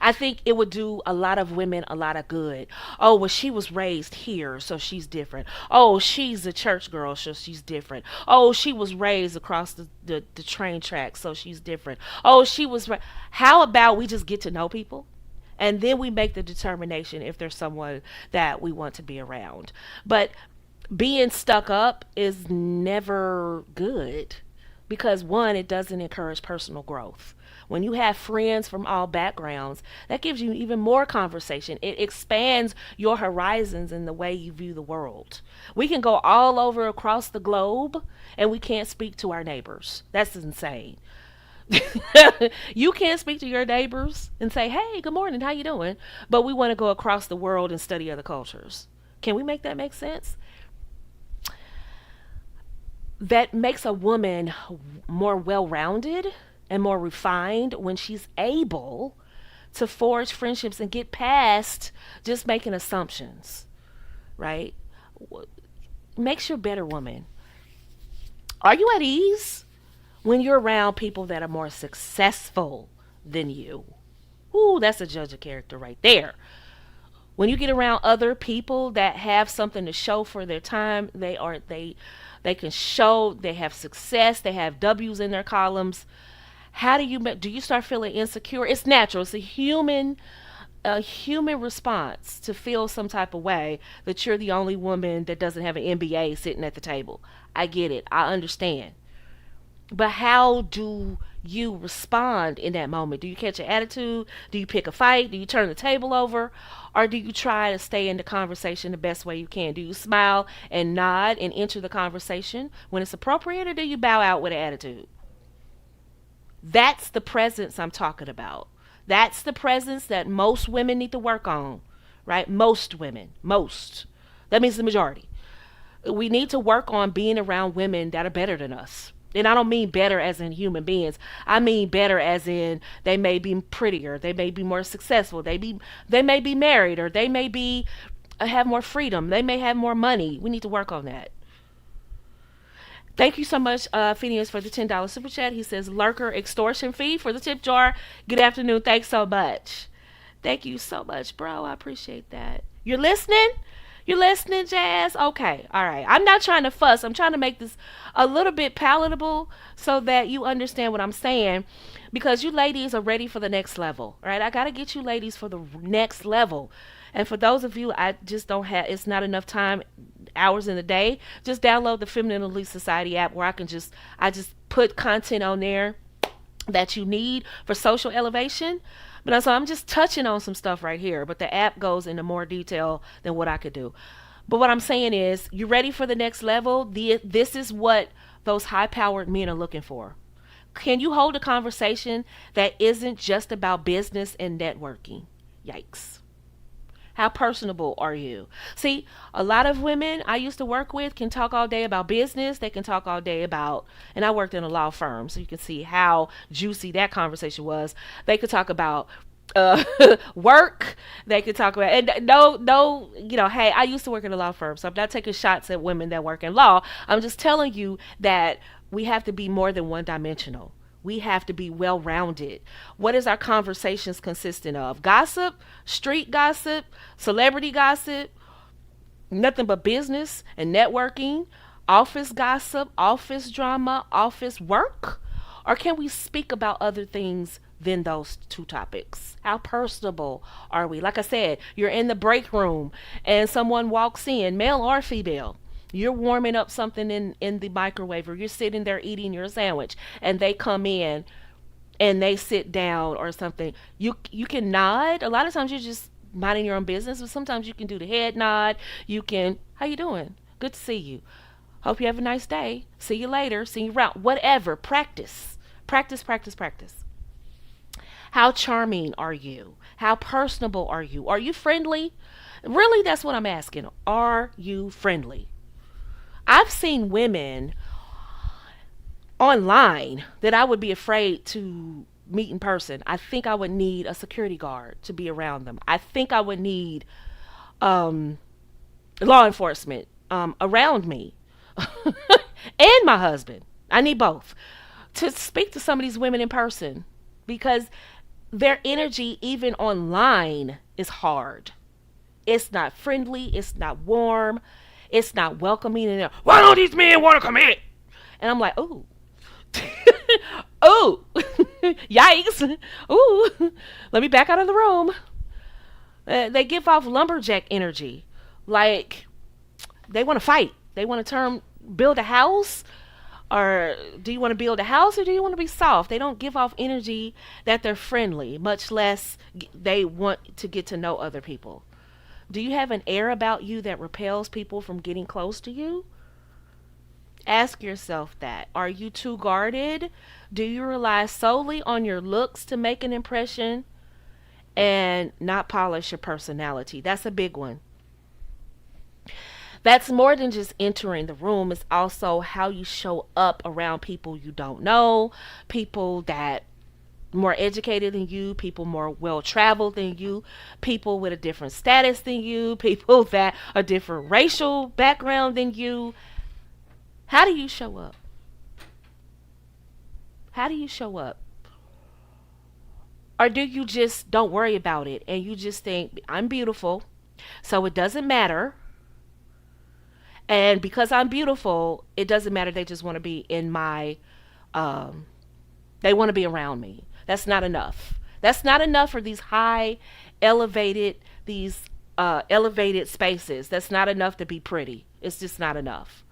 I think it would do a lot of women a lot of good. Oh, well, she was raised here, so she's different. Oh, she's a church girl, so she's different. Oh, she was raised across the train track, so she's different. Oh, she was. How about we just get to know people? And then we make the determination if there's someone that we want to be around. But being stuck up is never good because, one, it doesn't encourage personal growth. When you have friends from all backgrounds, that gives you even more conversation. It expands your horizons in the way you view the world. We can go all over across the globe and we can't speak to our neighbors. That's insane. You can't speak to your neighbors and say, "Hey, good morning, how you doing?" But we want to go across the world and study other cultures. Can we make that make sense? That makes a woman more well-rounded and more refined when she's able to forge friendships and get past just making assumptions, right? Makes you a better woman. Are you at ease when you're around people that are more successful than you? Ooh, that's a judge of character right there. When you get around other people that have something to show for their time, they can show they have success, they have W's in their columns. How do you start feeling insecure? It's natural. It's a human response to feel some type of way that you're the only woman that doesn't have an MBA sitting at the table. I get it. I understand. But how do you respond in that moment? Do you catch an attitude? Do you pick a fight? Do you turn the table over? Or do you try to stay in the conversation the best way you can? Do you smile and nod and enter the conversation when it's appropriate, or do you bow out with an attitude? That's the presence I'm talking about. That's the presence that most women need to work on, right? Most women. Most. That means the majority. We need to work on being around women that are better than us. And I don't mean better as in human beings. I mean better as in they may be prettier, they may be more successful, they may be married, or they may be have more freedom, they may have more money. We need to work on that. Thank you so much, Phineas, for the $10 super chat. He says lurker extortion fee for the tip jar. Good afternoon. Thanks so much. Thank you so much, bro. I appreciate that. You're listening? You listening, Jazz? Okay. All right. I'm not trying to fuss. I'm trying to make this a little bit palatable so that you understand what I'm saying, because you ladies are ready for the next level. All right. I got to get you ladies for the next level. And for those of you, I just don't have, it's not enough time, hours in the day. Just download the Feminine Elite Society app where I just put content on there that you need for social elevation. But so I'm just touching on some stuff right here, but the app goes into more detail than what I could do. But what I'm saying is, you ready for the next level? This is what those high-powered men are looking for. Can you hold a conversation that isn't just about business and networking? Yikes. How personable are you? See, a lot of women I used to work with can talk all day about business. They can talk all day about, and I worked in a law firm, so you can see how juicy that conversation was. They could talk about uh, work. They could talk about, and no, hey, I used to work in a law firm, so I'm not taking shots at women that work in law. I'm just telling you that we have to be more than one dimensional. We have to be well rounded. What is our conversations consistent of? Gossip, street gossip, celebrity gossip, nothing but business and networking, office gossip, office drama, office work? Or can we speak about other things than those two topics? How personable are we? Like I said, you're in the break room and someone walks in, male or female. You're warming up something in the microwave, or you're sitting there eating your sandwich, and they come in and they sit down or something. You can nod. A lot of times you're just minding your own business, but sometimes you can do the head nod. You can, how you doing? Good to see you. Hope you have a nice day. See you later. See you around. Whatever. Practice. Practice, practice, practice. How charming are you? How personable are you? Are you friendly? Really, that's what I'm asking. Are you friendly? I've seen women online that I would be afraid to meet in person. I think I would need a security guard to be around them. I think I would need um, law enforcement around me and my husband. I need both to speak to some of these women in person, because their energy, even online, is hard. It's not friendly. It's not warm. It's not welcoming. And why don't these men want to commit? And I'm like, ooh. Oh, yikes. Ooh, let me back out of the room. They give off lumberjack energy. Like, they want to fight. They want to build a house. Or do you want to build a house, or do you want to be soft? They don't give off energy that they're friendly, much less they want to get to know other people. Do you have an air about you that repels people from getting close to you? Ask yourself that. Are you too guarded? Do you rely solely on your looks to make an impression and not polish your personality? That's a big one. That's more than just entering the room. It's also how you show up around people you don't know, people that more educated than you, people more well traveled than you, people with a different status than you, people that are different racial background than you. How do you show up? How do you show up? Or do you just don't worry about it and you just think, I'm beautiful, so it doesn't matter. And because I'm beautiful, it doesn't matter. They just want to be in my, they want to be around me. That's not enough. That's not enough for these high, elevated, these elevated spaces. That's not enough to be pretty. It's just not enough.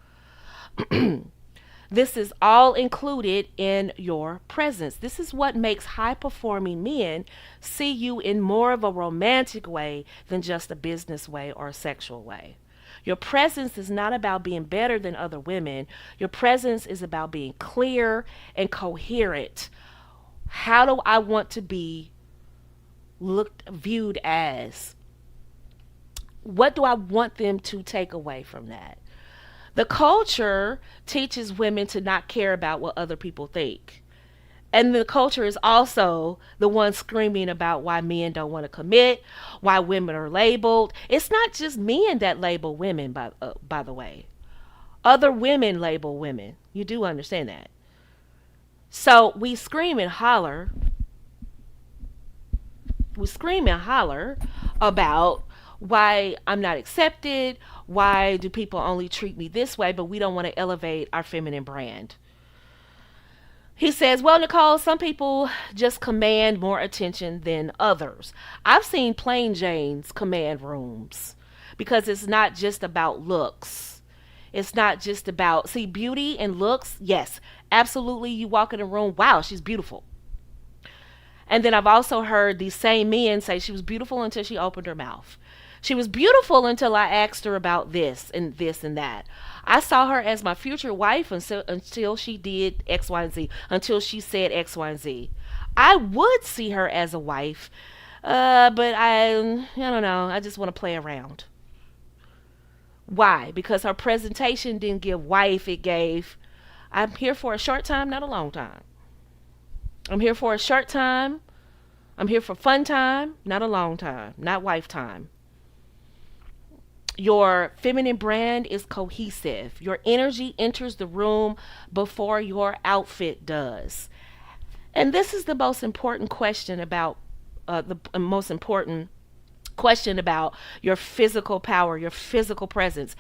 This is all included in your presence. This is what makes high performing men see you in more of a romantic way than just a business way or a sexual way. Your presence is not about being better than other women. Your presence is about being clear and coherent. How do I want to be viewed as? What do I want them to take away from that? The culture teaches women to not care about what other people think. And the culture is also the one screaming about why men don't want to commit, why women are labeled. It's not just men that label women, by the way. Other women label women. You do understand that. So we scream and holler. We scream and holler about why I'm not accepted. Why do people only treat me this way? But we don't want to elevate our feminine brand. He says, well, Nicole, some people just command more attention than others. I've seen plain Janes command rooms because it's not just about looks. It's not just about, see, beauty and looks. Yes, absolutely. You walk in a room, wow, she's beautiful. And then I've also heard these same men say she was beautiful until she opened her mouth. She was beautiful until I asked her about this and this and that. I saw her as my future wife until she did X, Y, and Z, until she said X, Y, and Z. I would see her as a wife, but I don't know. I just want to play around. Why? Because her presentation didn't give wife. It gave, I'm here for a short time, not a long time. I'm here for a short time. I'm here for fun time, not a long time, not wife time. Your feminine brand is cohesive. Your energy enters the room before your outfit does. And this is the most important question about your physical power, your physical presence.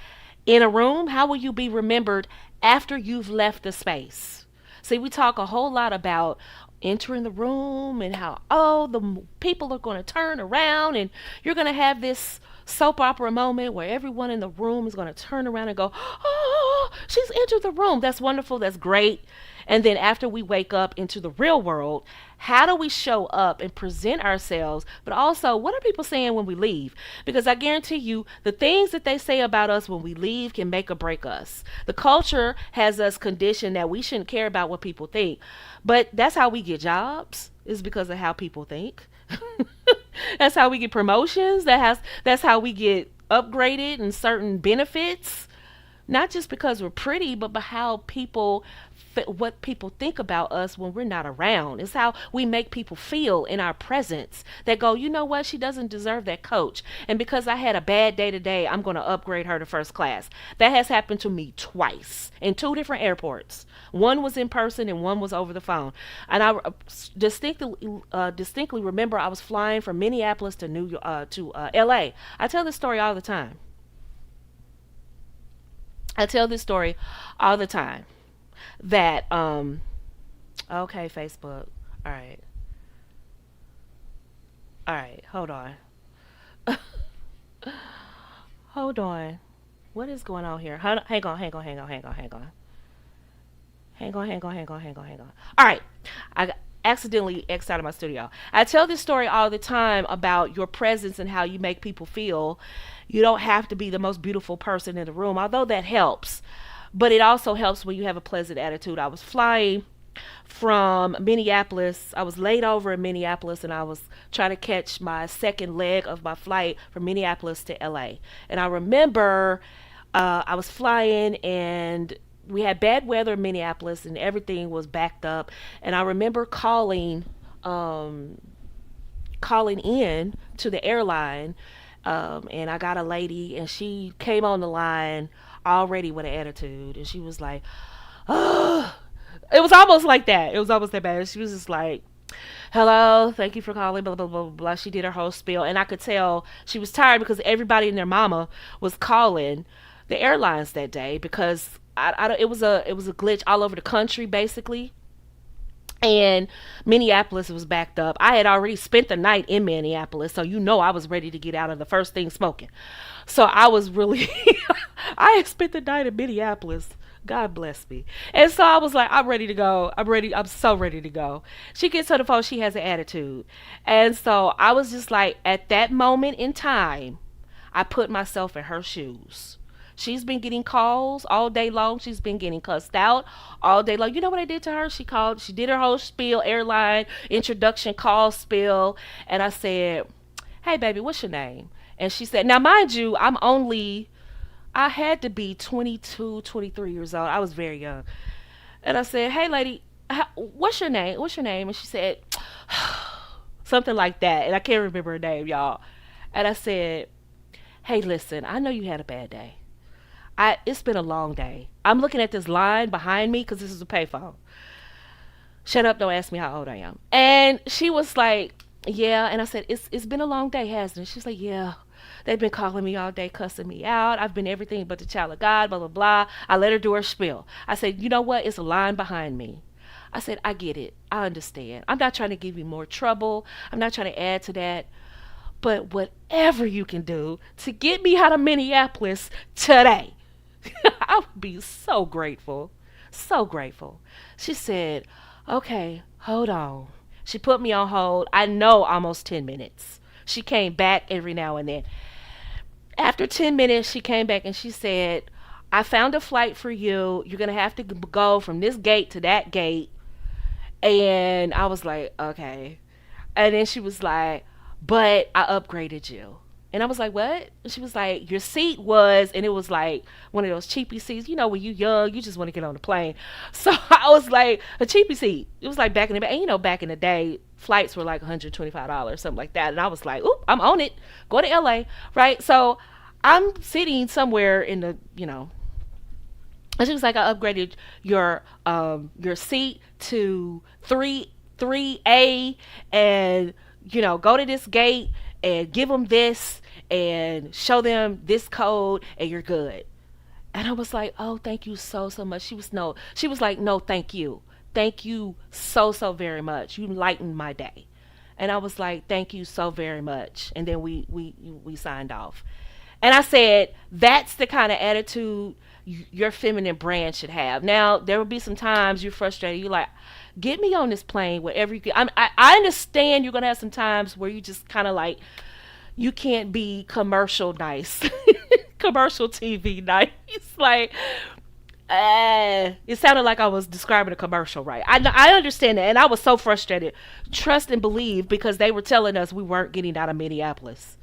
In a room, how will you be remembered after you've left the space? See, we talk a whole lot about entering the room and how, oh, people are going to turn around and you're going to have this soap opera moment where everyone in the room is going to turn around and go, oh, she's entered the room. That's wonderful. That's great. And then after we wake up into the real world, how do we show up and present ourselves? But also, what are people saying when we leave? Because I guarantee you, the things that they say about us when we leave can make or break us. The culture has us conditioned that we shouldn't care about what people think. But that's how we get jobs, is because of how people think. That's how we get promotions. That's how we get upgraded and certain benefits, not just because we're pretty, but by how people, what people think about us when we're not around. It's how we make people feel in our presence. That go, you know what, she doesn't deserve that coach, and because I had a bad day today, I'm going to upgrade her to first class. That has happened to me twice in two different airports. One was in person and one was over the phone. And I distinctly remember I was flying from Minneapolis to New York, to LA. I tell this story all the time. I tell this story all the time. That okay, Facebook. All right. All right, hold on. Hold on. What is going on here? Hang on, hang on, hang on, hang on, hang on. Hang on, hang on, hang on, hang on, hang on. All right. Accidentally X'd out of my studio. I tell this story all the time about your presence and how you make people feel. You don't have to be the most beautiful person in the room, although that helps. But it also helps when you have a pleasant attitude. I was flying from Minneapolis. I was laid over in Minneapolis and I was trying to catch my second leg of my flight from Minneapolis to LA. And I remember I was flying and we had bad weather in Minneapolis and everything was backed up. And I remember calling in to the airline, and I got a lady and she came on the line already with an attitude, and she was like, oh, it was almost like that. It was almost that bad. She was just like, hello, thank you for calling, blah, blah, blah, blah, blah. She did her whole spiel, and I could tell she was tired because everybody and their mama was calling the airlines that day because it was a glitch all over the country basically, and Minneapolis was backed up. I had already spent the night in Minneapolis, so I was ready to get out of the first thing smoking. So I was really, I had spent the night in Minneapolis. God bless me. And so I was like, I'm ready to go. I'm ready. I'm so ready to go. She gets on the phone. She has an attitude. And so I was just like, at that moment in time, I put myself in her shoes. She's been getting calls all day long. She's been getting cussed out all day long. You know what I did to her? She did her whole spiel, airline introduction call spiel. And I said, hey, baby, what's your name? And she said, now, mind you, I had to be 22, 23 years old. I was very young. And I said, hey, lady, what's your name? What's your name? And she said, something like that. And I can't remember her name, y'all. And I said, hey, listen, I know you had a bad day. It's been a long day. I'm looking at this line behind me because this is a payphone. Shut up, don't ask me how old I am. And she was like, yeah. And I said, it's been a long day, hasn't it? She's like, yeah. They've been calling me all day, cussing me out. I've been everything but the child of God, blah, blah, blah. I let her do her spiel. I said, you know what? It's a line behind me. I said, I get it. I understand. I'm not trying to give you more trouble. I'm not trying to add to that. But whatever you can do to get me out of Minneapolis today, I would be so grateful. So grateful. She said, okay, hold on. She put me on hold. I know almost 10 minutes. She came back every now and then. After 10 minutes, she came back and she said, I found a flight for you. You're going to have to go from this gate to that gate. And I was like, okay. And then she was like, but I upgraded you. And I was like, what? And she was like, your seat was, and it was like one of those cheapy seats. You know, when you young, you just want to get on the plane. So I was like, a cheapy seat. It was like back in the, and back in the day, flights were like $125, something like that. And I was like, oop, I'm on it. Go to LA, right? So I'm sitting somewhere in the, and she was like, I upgraded your seat to 3A, and go to this gate and give them this and show them this code and you're good. And I was like, oh, thank you so much. She was like, no, thank you. thank you so, so very much. You lightened my day. And I was like, thank you so very much. And then we signed off. And I said, that's the kind of attitude your feminine brand should have. Now, there will be some times you're frustrated. You're like, get me on this plane wherever you get. I understand you're going to have some times where you just kind of like, you can't be commercial nice, commercial TV nice. Like, it sounded like I was describing a commercial, right? I understand that, and I was so frustrated. Trust and believe, because they were telling us we weren't getting out of Minneapolis,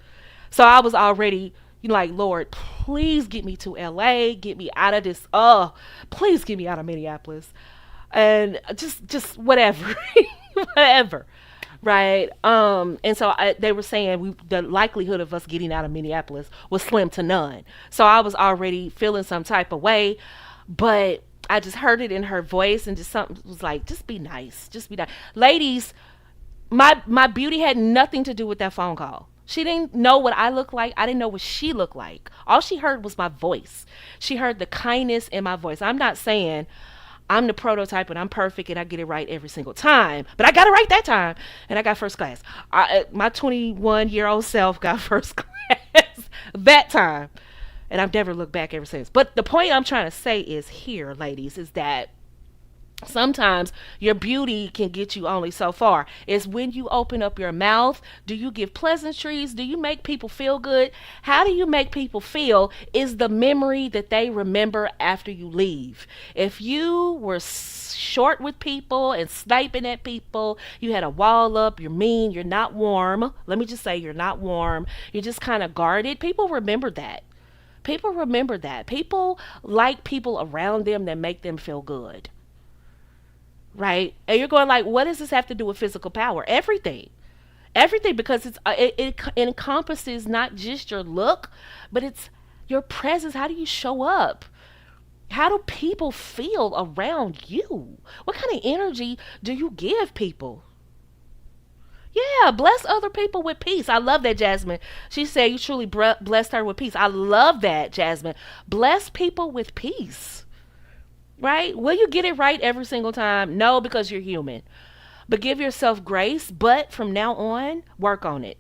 so I was already like, Lord, please get me to LA, get me out of this. Oh, please get me out of Minneapolis, and just whatever, whatever. Right. And so they were saying the likelihood of us getting out of Minneapolis was slim to none. So I was already feeling some type of way, but I just heard it in her voice, and just something was like, just be nice. Just be nice. Ladies, my beauty had nothing to do with that phone call. She didn't know what I looked like. I didn't know what she looked like. All she heard was my voice. She heard the kindness in my voice. I'm not saying I'm the prototype and I'm perfect and I get it right every single time, but I got it right that time, and I got first class. My 21-year-old self got first class that time, and I've never looked back ever since. But the point I'm trying to say is here, ladies, is that sometimes your beauty can get you only so far. It's when you open up your mouth. Do you give pleasantries? Do you make people feel good? How do you make people feel is the memory that they remember after you leave. If you were short with people and sniping at people, you had a wall up, you're mean, you're not warm. Let me just say, you're not warm. You're just kind of guarded. People remember that. People remember that. People like people around them that make them feel good. Right? And you're going like, what does this have to do with physical power? Everything, because it encompasses not just your look, but it's your presence. How do you show up? How do people feel around you? What kind of energy do you give people? Yeah, bless other people with peace. I love that, Jasmine. She said you truly blessed her with peace. I love that, Jasmine. Bless people with peace. Right? Will you get it right every single time? No, because you're human. But give yourself grace. But from now on, work on it.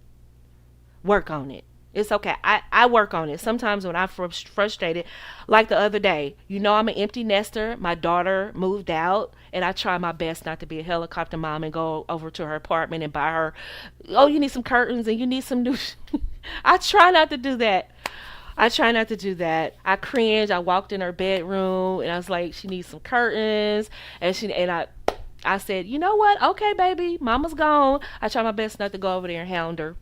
Work on it. It's okay. I work on it. Sometimes when I'm frustrated, like the other day, I'm an empty nester. My daughter moved out, and I try my best not to be a helicopter mom and go over to her apartment and buy her, oh, you need some curtains and you need some new. I try not to do that. I cringed. I walked in her bedroom and I was like, she needs some curtains. I said, you know what? Okay, baby, mama's gone. I try my best not to go over there and hound her.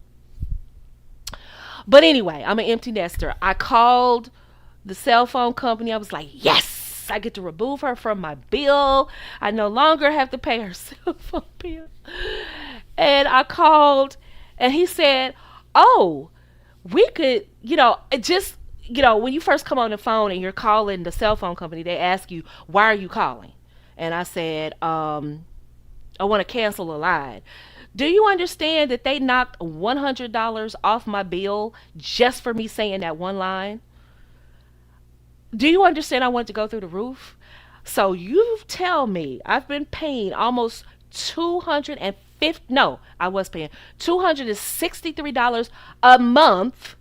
But anyway, I'm an empty nester. I called the cell phone company. I was like, yes, I get to remove her from my bill. I no longer have to pay her cell phone bill. And I called, and he said, oh, we could, when you first come on the phone and you're calling the cell phone company, they ask you, why are you calling? And I said, I want to cancel a line. Do you understand that they knocked $100 off my bill just for me saying that one line? Do you understand I want to go through the roof? So you tell me I've been paying almost I was paying $263 a month,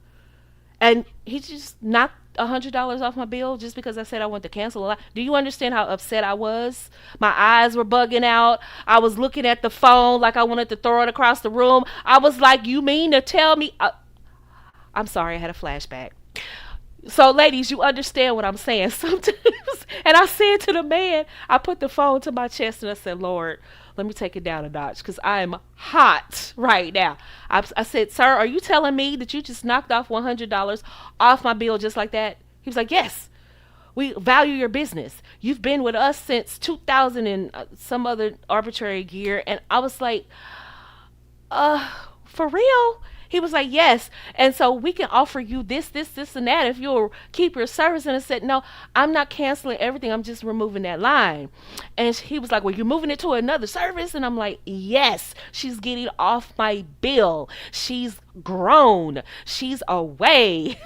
and he just knocked $100 off my bill just because I said I want to cancel a lot. Do you understand how upset I was? My eyes were bugging out. I was looking at the phone like I wanted to throw it across the room. I was like, you mean to tell me? I'm sorry, I had a flashback. So, ladies, you understand what I'm saying sometimes. And I said to the man, I put the phone to my chest and I said, Lord, let me take it down a notch because I am hot right now. I said, sir, are you telling me that you just knocked off $100 off my bill just like that? He was like, yes. We value your business. You've been with us since 2000 and some other arbitrary year. And I was like, for real? He was like, yes. And so we can offer you this, and that if you'll keep your service. And I said, no, I'm not canceling everything. I'm just removing that line. And he was like, well, you're moving it to another service. And I'm like, yes, she's getting off my bill. She's grown. She's away.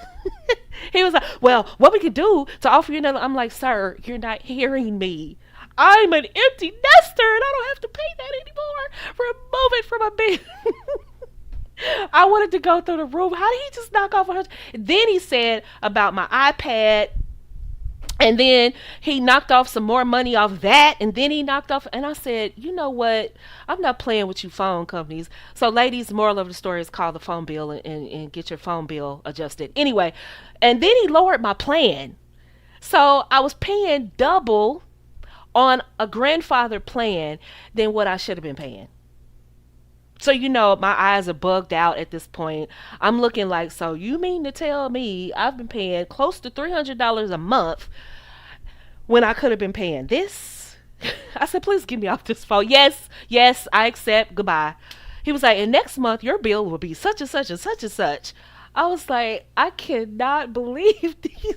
He was like, well, what we could do to offer you another. I'm like, sir, you're not hearing me. I'm an empty nester and I don't have to pay that anymore. Remove it from my bed. I wanted to go through the room. How did he just knock off 100? Then he said about my iPad. And then he knocked off some more money off that. And then he knocked off. And I said, you know what? I'm not playing with you phone companies. So, ladies, moral of the story is call the phone bill and get your phone bill adjusted. Anyway, and then he lowered my plan. So I was paying double on a grandfather plan than what I should have been paying. So, my eyes are bugged out at this point. I'm looking like, so you mean to tell me I've been paying close to $300 a month when I could have been paying this? I said, please get me off this phone. Yes, yes, I accept. Goodbye. He was like, and next month your bill will be such and such and such and such. I was like, I cannot believe these.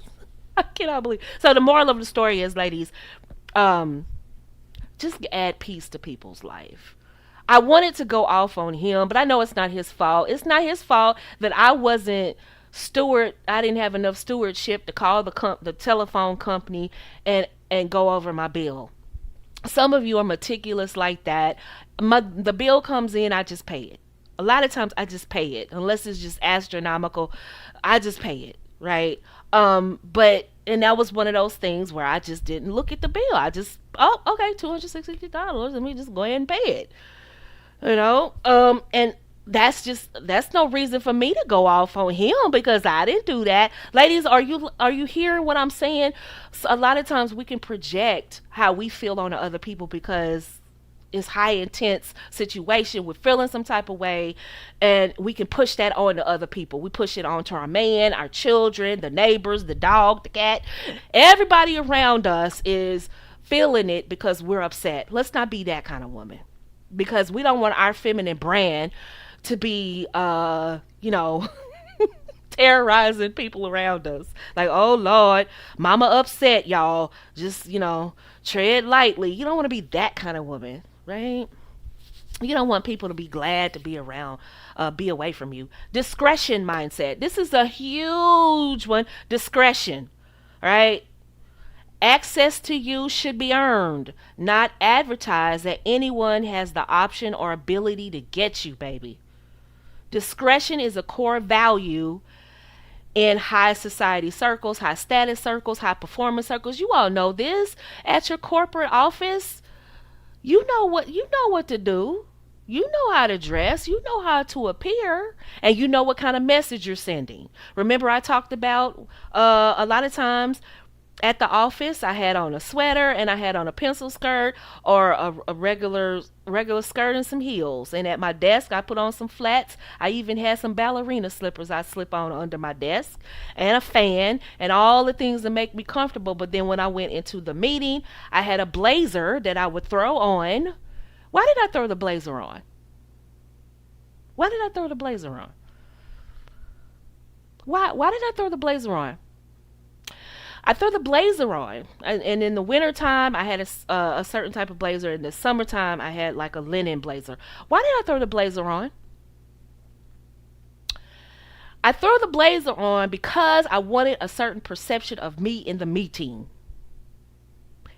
I cannot believe. So the moral of the story is, ladies, just add peace to people's life. I wanted to go off on him, but I know it's not his fault. It's not his fault that I wasn't steward. I didn't have enough stewardship to call the telephone company and go over my bill. Some of you are meticulous like that. The bill comes in, I just pay it. A lot of times I just pay it, unless it's just astronomical. I just pay it, right? But and that was one of those things where I just didn't look at the bill. I just, oh, okay, $260. Let me just go ahead and pay it. And that's no reason for me to go off on him because I didn't do that. Ladies, are you hearing what I'm saying? So a lot of times we can project how we feel on other people because it's high intense situation. We're feeling some type of way and we can push that on to other people. We push it on to our man, our children, the neighbors, the dog, the cat. Everybody around us is feeling it because we're upset. Let's not be that kind of woman. Because we don't want our feminine brand to be, terrorizing people around us. Like, oh, Lord, mama upset, y'all. Just, tread lightly. You don't want to be that kind of woman, right? You don't want people to be glad to be around, be away from you. Discretion mindset. This is a huge one. Discretion, right? Access to you should be earned, not advertised that anyone has the option or ability to get you, baby. Discretion is a core value in high society circles, high status circles, high performance circles. You all know this. At your corporate office, you know what to do. You know how to dress. You know how to appear. And you know what kind of message you're sending. Remember I talked about a lot of times at the office, I had on a sweater and I had on a pencil skirt or a regular skirt and some heels. And at my desk, I put on some flats. I even had some ballerina slippers I slip on under my desk and a fan and all the things that make me comfortable. But then when I went into the meeting, I had a blazer that I would throw on. Why did I throw the blazer on? Why did I throw the blazer on? Why did I throw the blazer on? I throw the blazer on, and in the wintertime, I had a certain type of blazer. In the summertime, I had like a linen blazer. Why did I throw the blazer on? I throw the blazer on because I wanted a certain perception of me in the meeting.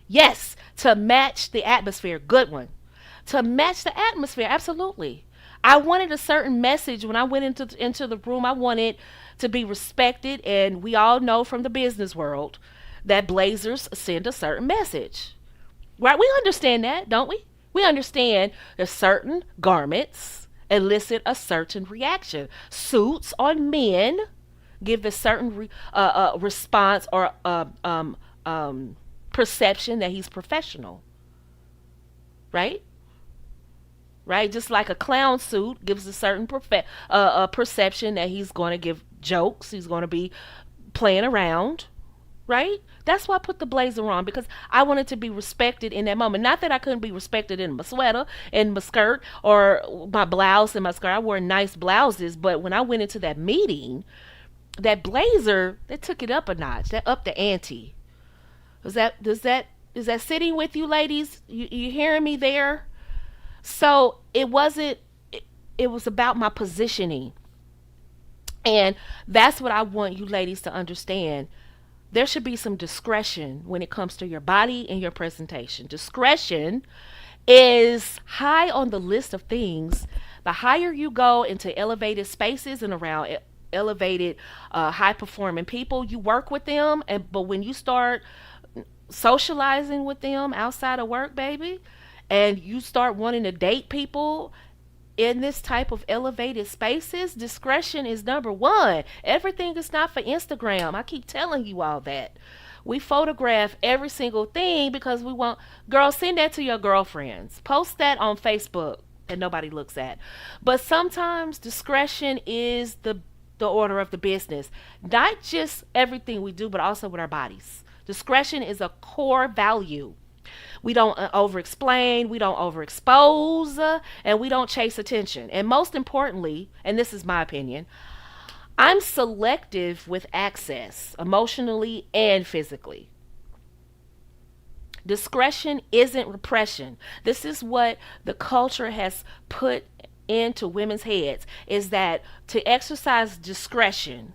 Yes, to match the atmosphere. Good one. To match the atmosphere, absolutely. I wanted a certain message when I went into the room. I wanted to be respected, and we all know from the business world that blazers send a certain message. Right? We understand that, don't we? We understand that certain garments elicit a certain reaction. Suits on men give a certain response or perception that he's professional. Right? Right? Just like a clown suit gives a certain perception that he's going to give jokes. He's going to be playing around. Right? That's why I put the blazer on, because I wanted to be respected in that moment. Not that I couldn't be respected in my sweater and my skirt or my blouse and my skirt. I wore nice blouses, but when I went into that meeting, that blazer, that took it up a notch. That upped the ante. Is that sitting with you, ladies? You hearing me there? So it wasn't, it was about my positioning. And that's what I want you ladies to understand. There should be some discretion when it comes to your body and your presentation. Discretion is high on the list of things. The higher you go into elevated spaces and around elevated, high performing people, you work with them. But when you start socializing with them outside of work, baby, and you start wanting to date people in this type of elevated spaces, discretion is number one. Everything is not for Instagram. I keep telling you all that. We photograph every single thing because we want, girls, send that to your girlfriends. Post that on Facebook that nobody looks at. But sometimes discretion is the order of the business. Not just everything we do, but also with our bodies. Discretion is a core value. We don't over explain, we don't overexpose, and we don't chase attention. And most importantly, and this is my opinion, I'm selective with access, emotionally and physically. Discretion isn't repression. This is what the culture has put into women's heads, is that to exercise discretion,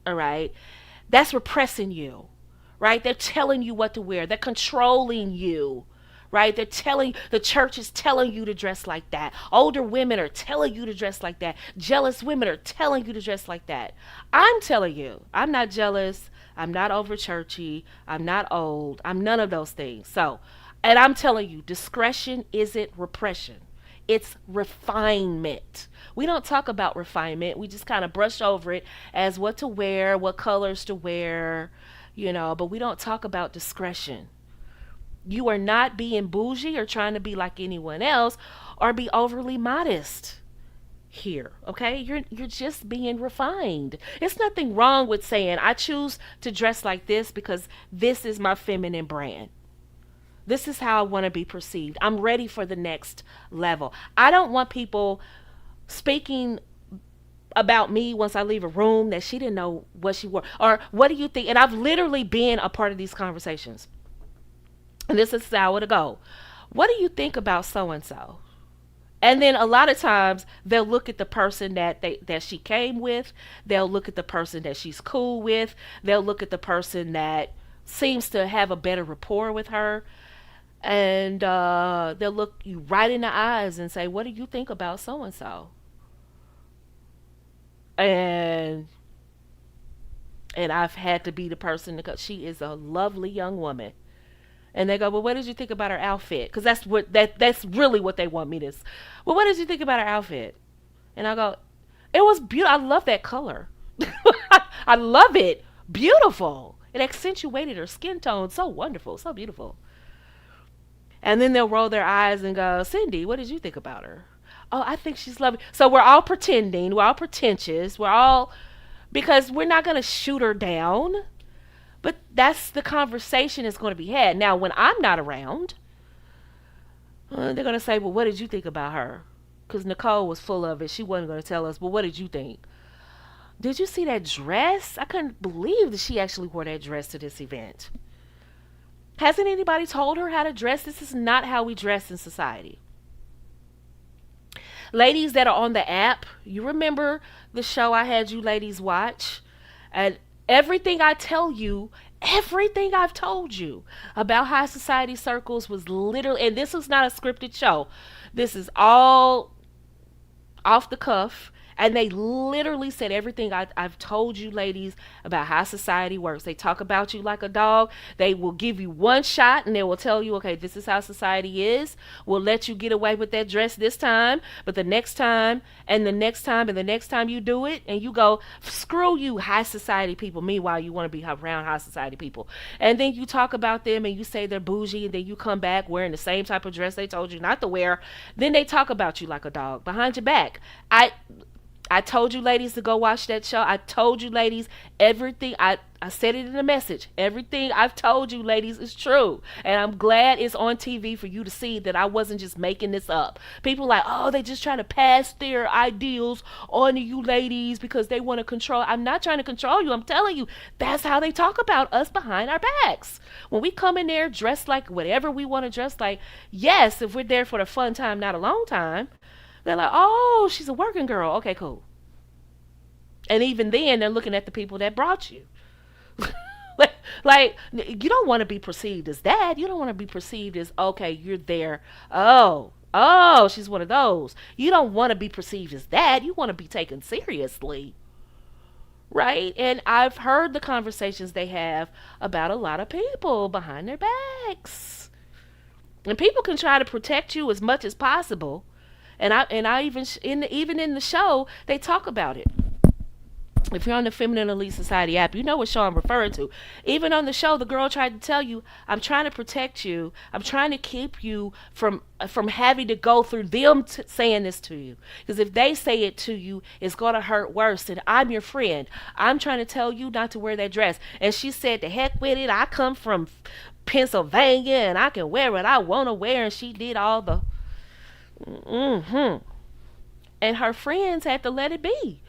all right, that's repressing you, right? They're telling you what to wear. They're controlling you, right? The church is telling you to dress like that. Older women are telling you to dress like that. Jealous women are telling you to dress like that. I'm telling you, I'm not jealous. I'm not over churchy. I'm not old. I'm none of those things. So, and I'm telling you, discretion isn't repression. It's refinement. We don't talk about refinement. We just kind of brush over it as what to wear, what colors to wear, but we don't talk about discretion. You are not being bougie or trying to be like anyone else or be overly modest here, okay? You're just being refined. It's nothing wrong with saying I choose to dress like this because this is my feminine brand. This is how I want to be perceived. I'm ready for the next level. I don't want people speaking about me once I leave a room that she didn't know what she wore. Or what do you think? And I've literally been a part of these conversations. And this is how it'll go. What do you think about so and so? And then a lot of times they'll look at the person that she came with. They'll look at the person that she's cool with. They'll look at the person that seems to have a better rapport with her. And they'll look you right in the eyes and say, what do you think about so and so? And I've had to be the person because she is a lovely young woman. And they go, well, what did you think about her outfit? Because that's really what they want me to. Well, what did you think about her outfit? And I go, it was beautiful. I love that color. I love it. Beautiful. It accentuated her skin tone. So wonderful. So beautiful. And then they'll roll their eyes and go, Cindy, what did you think about her? Oh, I think she's lovely. So we're all pretending. We're all pretentious. Because we're not going to shoot her down. But that's the conversation that's going to be had. Now, when I'm not around, they're going to say, well, what did you think about her? Because Nicole was full of it. She wasn't going to tell us, well, what did you think? Did you see that dress? I couldn't believe that she actually wore that dress to this event. Hasn't anybody told her how to dress? This is not how we dress in society. Ladies that are on the app, you remember the show I had you ladies watch? And everything I've told you about high society circles was literally, and this was not a scripted show. This is all off the cuff. And they literally said everything I've told you ladies about how society works. They talk about you like a dog. They will give you one shot and they will tell you, okay, this is how society is. We'll let you get away with that dress this time. But the next time and the next time and the next time you do it and you go, screw you, high society people. Meanwhile, you want to be around high society people. And then you talk about them and you say they're bougie and then you come back wearing the same type of dress they told you not to wear. Then they talk about you like a dog behind your back. I told you ladies to go watch that show. I told you ladies everything. I said it in the message. Everything I've told you ladies is true. And I'm glad it's on TV for you to see that I wasn't just making this up. People like, oh, they just trying to pass their ideals on to you ladies because they want to control. I'm not trying to control you. I'm telling you, that's how they talk about us behind our backs. When we come in there dressed like whatever we want to dress like, yes, if we're there for the fun time, not a long time, they're like, oh, she's a working girl. Okay, cool. And even then, they're looking at the people that brought you. Like, you don't want to be perceived as that. You don't want to be perceived as, okay, you're there. Oh, she's one of those. You don't want to be perceived as that. You want to be taken seriously. Right? And I've heard the conversations they have about a lot of people behind their backs. And people can try to protect you as much as possible. And I even in the show, they talk about it. If you're on the Feminine Elite Society app, you know what show I'm referring to. Even on the show, the girl tried to tell you, I'm trying to protect you. I'm trying to keep you from having to go through them saying this to you. Because if they say it to you, it's going to hurt worse. And I'm your friend. I'm trying to tell you not to wear that dress. And she said, the heck with it. I come from Pennsylvania and I can wear what I want to wear. And she did all the... Mm-hmm. And her friends had to let it be.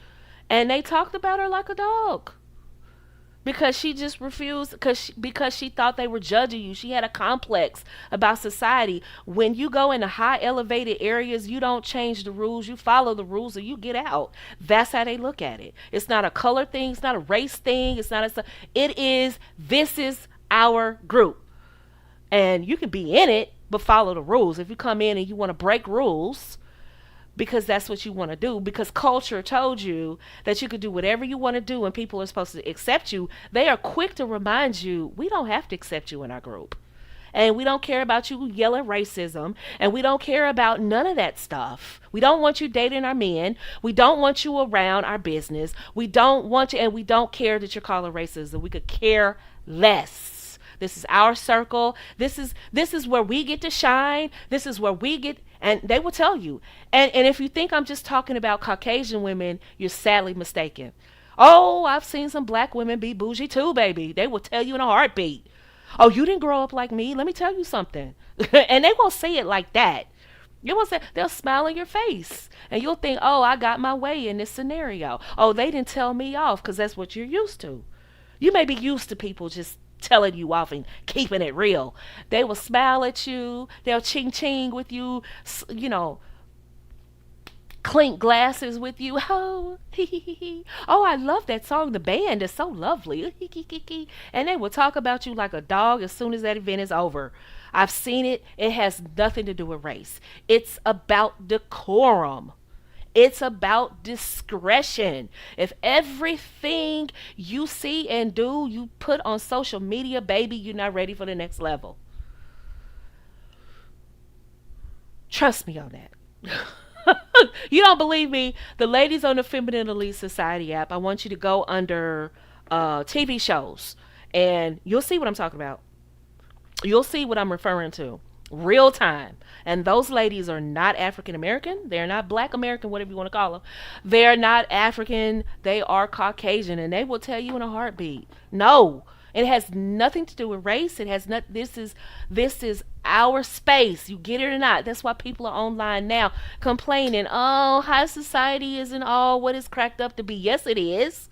And they talked about her like a dog because she just refused because she thought they were judging you. She had a complex about society. When you go into high elevated areas, you don't change the rules. You follow the rules or you get out. That's how they look at it. It's not a color thing. It's not a race thing. It's not a. It is. This is our group, and you can be in it, but follow the rules. If you come in and you want to break rules, because that's what you want to do, because culture told you that you could do whatever you want to do and people are supposed to accept you, they are quick to remind you, we don't have to accept you in our group. And we don't care about you yelling racism. And we don't care about none of that stuff. We don't want you dating our men. We don't want you around our business. We don't want you, and we don't care that you're calling racism. We could care less. This is our circle. This is where we get to shine. This is where we get, and they will tell you. And if you think I'm just talking about Caucasian women, you're sadly mistaken. Oh, I've seen some black women be bougie too, baby. They will tell you in a heartbeat. Oh, you didn't grow up like me. Let me tell you something. And they won't say it like that. You won't say, they'll smile in your face. And you'll think, oh, I got my way in this scenario. Oh, they didn't tell me off, because that's what you're used to. You may be used to people just telling you off and keeping it real. They will smile at you. They'll ching ching with you, clink glasses with you. Oh, oh, I love that song. The band is so lovely. And they will talk about you like a dog as soon as that event is over. I've seen it. It has nothing to do with race. It's about decorum. It's about discretion. If everything you see and do you put on social media, baby, you're not ready for the next level. Trust me on that. You don't believe me? The ladies on the Feminine Elite Society app, I want you to go under TV shows and you'll see what I'm talking about. You'll see what I'm referring to. Real time. And those ladies are not African American. They're not Black American, whatever you want to call them. They're not African. They are Caucasian, and they will tell you in a heartbeat. No, it has nothing to do with race. It has not. This is our space. You get it or not? That's why people are online now complaining. Oh, high society isn't all what it's cracked up to be. Yes, it is.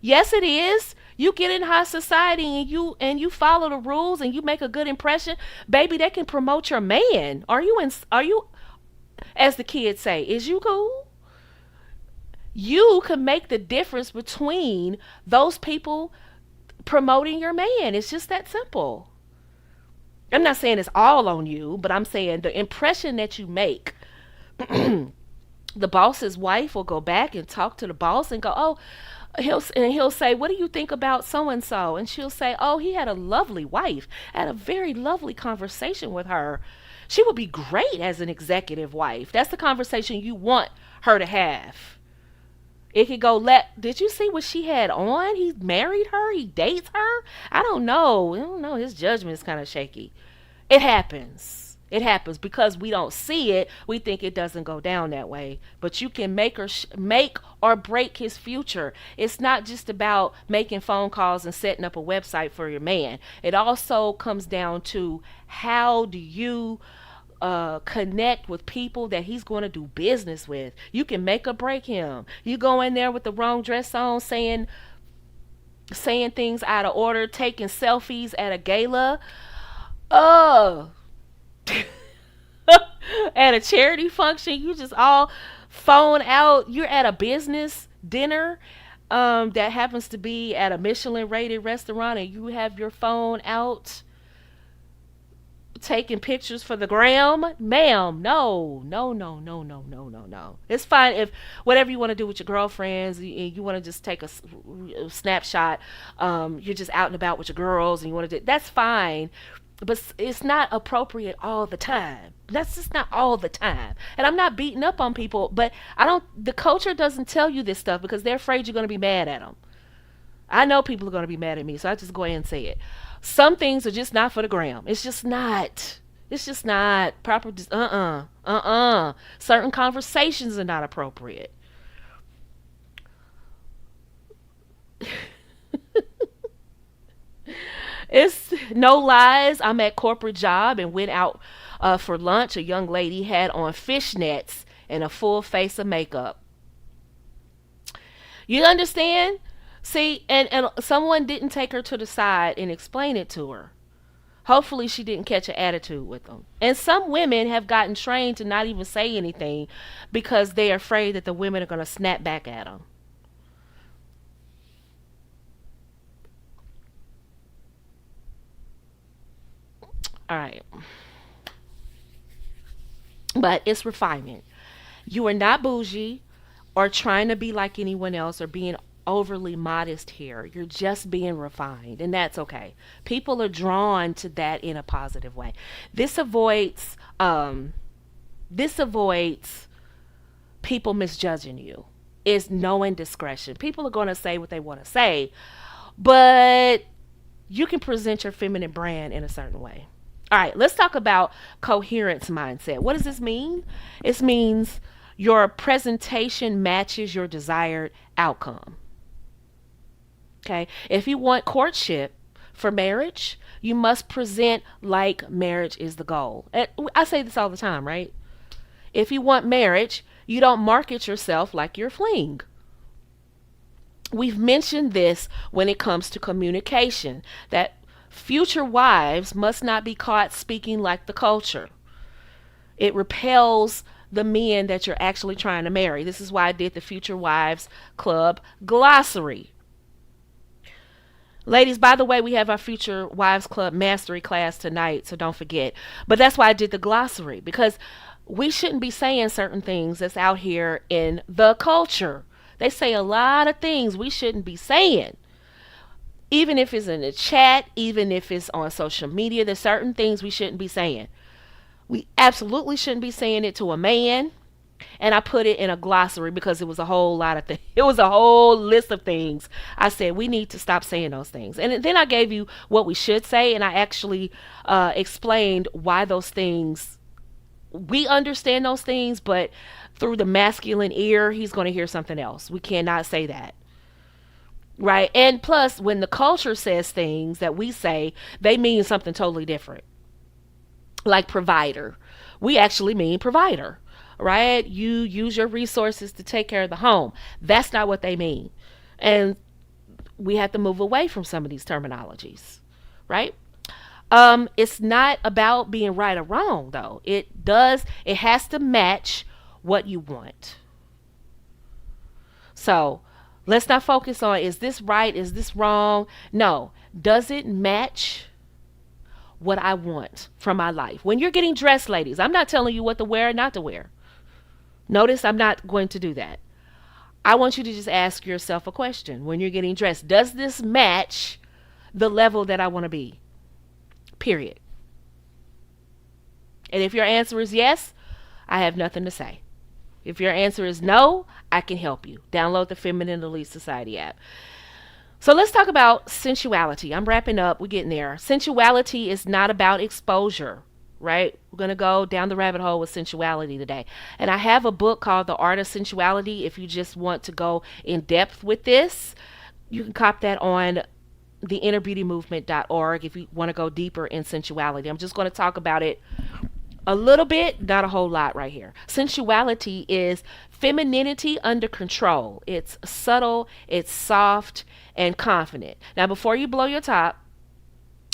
Yes, it is. You get in high society and you follow the rules and you make a good impression, baby, they can promote your man. Are you, as the kids say, is you cool? You can make the difference between those people promoting your man. It's just that simple. I'm not saying it's all on you, but I'm saying the impression that you make. The boss's wife will go back and talk to the boss and go, oh, he'll say, what do you think about so and so? And she'll say, oh, he had a lovely wife. I had a very lovely conversation with her. She would be great as an executive wife. That's the conversation you want her to have. It could go, did you see what she had on? He married her. He dates her. I don't know. His judgment is kind of shaky. It happens. It happens because we don't see it. We think it doesn't go down that way. But you can make or break his future. It's not just about making phone calls and setting up a website for your man. It also comes down to how do you connect with people that he's going to do business with. You can make or break him. You go in there with the wrong dress on, saying things out of order, taking selfies at a gala. At a charity function, you just all phone out. You're at a business dinner. that happens to be at a Michelin rated restaurant and you have your phone out taking pictures for the gram, ma'am, no, no, no, no, no, no, no, no. It's fine if whatever you want to do with your girlfriends, you want to just take a snapshot. You're just out and about with your girls, and you want to do that's fine, but it's not appropriate all the time. That's just not all the time. And I'm not beating up on people, but I don't. The culture doesn't tell you this stuff because they're afraid you're going to be mad at them. I know people are going to be mad at me, so I just go ahead and say it. Some things are just not for the gram. It's just not. It's just not proper. Just Certain conversations are not appropriate. It's no lies. I'm at corporate job and went out for lunch. A young lady had on fishnets and a full face of makeup. You understand? See, and someone didn't take her to the side and explain it to her. Hopefully, she didn't catch an attitude with them. And some women have gotten trained to not even say anything because they're afraid that the women are going to snap back at them. All right. But it's refinement. You are not bougie or trying to be like anyone else or being overly modest here. You're just being refined, and that's okay. People are drawn to that in a positive way. This avoids this avoids people misjudging you. Is knowing discretion. People are going to say what they want to say, but you can present your feminine brand in a certain way. All right, let's talk about coherence mindset. What does this mean? It means your presentation matches your desired outcome. Okay. If you want courtship for marriage, you must present like marriage is the goal. And I say this all the time, right? If you want marriage, you don't market yourself like you're fleeing. We've mentioned this when it comes to communication, that future wives must not be caught speaking like the culture. It repels the men that you're actually trying to marry. This is why I did the Future Wives Club glossary. Ladies, by the way, we have our Future Wives Club mastery class tonight, so don't forget. But that's why I did the glossary, because we shouldn't be saying certain things that's out here in the culture. They say a lot of things we shouldn't be saying. Even if it's in the chat, even if it's on social media, there's certain things we shouldn't be saying. We absolutely shouldn't be saying it to a man. And I put it in a glossary because it was a whole lot of things. It was a whole list of things. I said we need to stop saying those things. And then I gave you what we should say. And I actually explained why those things, we understand those things, but through the masculine ear, he's going to hear something else. We cannot say that. Right. And plus, when the culture says things that we say, they mean something totally different. Like provider. We actually mean provider. Right? You use your resources to take care of the home. That's not what they mean. And we have to move away from some of these terminologies. Right? It's not about being right or wrong, though. It has to match what you want. So let's not focus on, is this right? Is this wrong? No. Does it match what I want from my life? When you're getting dressed, ladies, I'm not telling you what to wear or not to wear. Notice I'm not going to do that. I want you to just ask yourself a question when you're getting dressed. Does this match the level that I want to be? Period. And if your answer is yes, I have nothing to say. If your answer is no, I can help you. Download the Feminine Elite Society app. So let's talk about sensuality. I'm wrapping up. We're getting there. Sensuality is not about exposure, right? We're going to go down the rabbit hole with sensuality today. And I have a book called The Art of Sensuality. If you just want to go in depth with this, you can cop that on theinnerbeautymovement.org if you want to go deeper in sensuality. I'm just going to talk about it a little bit, not a whole lot right here. Sensuality is femininity under control. It's subtle, it's soft, and confident. Now, before you blow your top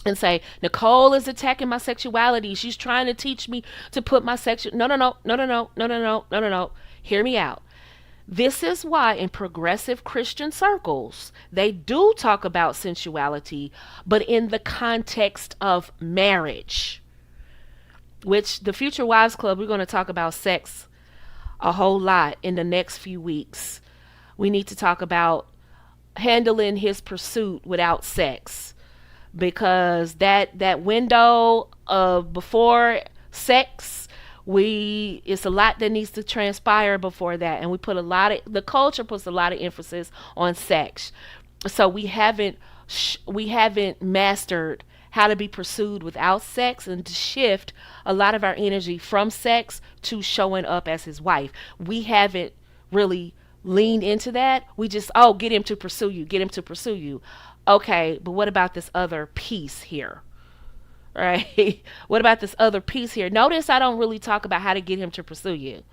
and say, Nicole is attacking my sexuality, she's trying to teach me to put my sexual... No. Hear me out. This is why in progressive Christian circles, they do talk about sensuality, but in the context of marriage, which the Future Wives Club, we're going to talk about sex a whole lot in the next few weeks. We need to talk about handling his pursuit without sex, because that window of before sex, we it's a lot that needs to transpire before that, and the culture puts a lot of emphasis on sex. So we haven't mastered how to be pursued without sex, and to shift a lot of our energy from sex to showing up as his wife. We haven't really leaned into that. We just, oh, get him to pursue you, get him to pursue you. Okay, but what about this other piece here? Right? What about this other piece here? Notice I don't really talk about how to get him to pursue you,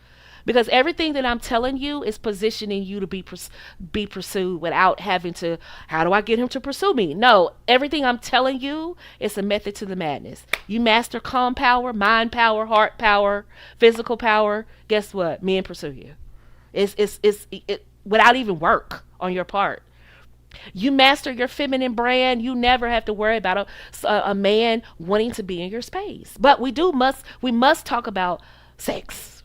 because everything that I'm telling you is positioning you to be pursued without having to, how do I get him to pursue me? No, everything I'm telling you is a method to the madness. You master calm power, mind power, heart power, physical power. Guess what? Men pursue you. It without even work on your part. You master your feminine brand, you never have to worry about a man wanting to be in your space. But we must talk about sex.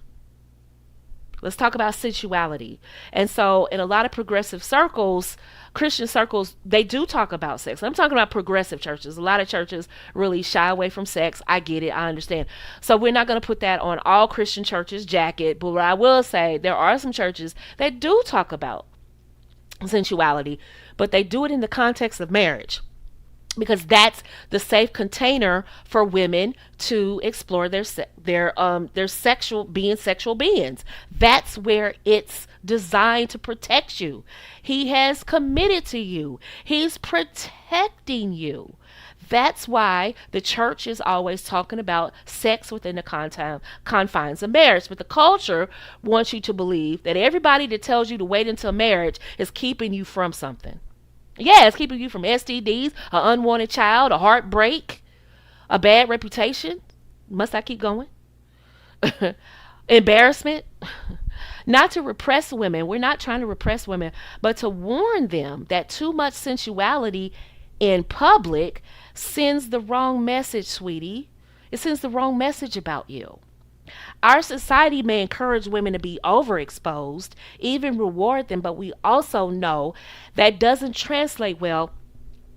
Let's talk about sensuality. And so in a lot of progressive circles, Christian circles, they do talk about sex. I'm talking about progressive churches. A lot of churches really shy away from sex. I get it. I understand. So we're not going to put that on all Christian churches' jacket. But what I will say, there are some churches that do talk about sensuality, but they do it in the context of marriage, because that's the safe container for women to explore their sexual beings. That's where it's designed to protect you. He has committed to you. He's protecting you. That's why the church is always talking about sex within the confines of marriage. But the culture wants you to believe that everybody that tells you to wait until marriage is keeping you from something. Yeah, it's keeping you from STDs, an unwanted child, a heartbreak, a bad reputation. Must I keep going? Embarrassment. Not to repress women. We're not trying to repress women, but to warn them that too much sensuality in public sends the wrong message, sweetie. It sends the wrong message about you. Our society may encourage women to be overexposed, even reward them, but we also know that doesn't translate well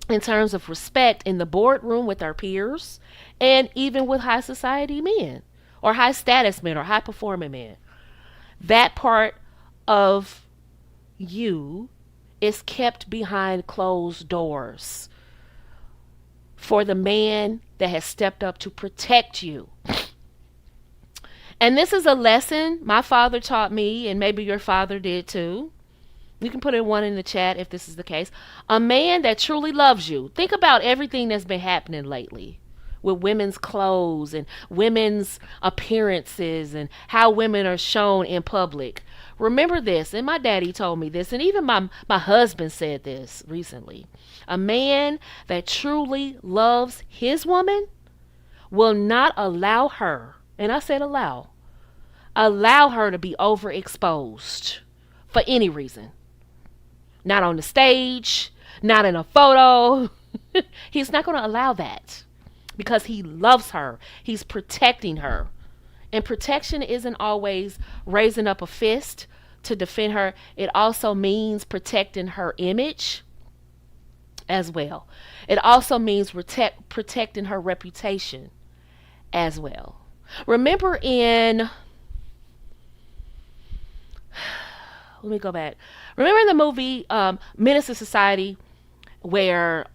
in terms of respect in the boardroom with our peers, and even with high society men, or high status men, or high performing men. That part of you is kept behind closed doors for the man that has stepped up to protect you. And this is a lesson my father taught me, and maybe your father did too. You can put in one in the chat if this is the case. A man that truly loves you. Think about everything that's been happening lately with women's clothes and women's appearances and how women are shown in public. Remember this, and my daddy told me this, and even my husband said this recently. A man that truly loves his woman will not allow her, and I said allow her to be overexposed for any reason. Not on the stage, not in a photo. He's not going to allow that, because he loves her. He's protecting her. And protection isn't always raising up a fist to defend her. It also means protecting her image as well. It also means protecting her reputation as well. Remember let me go back. Remember in the movie Menace to Society, where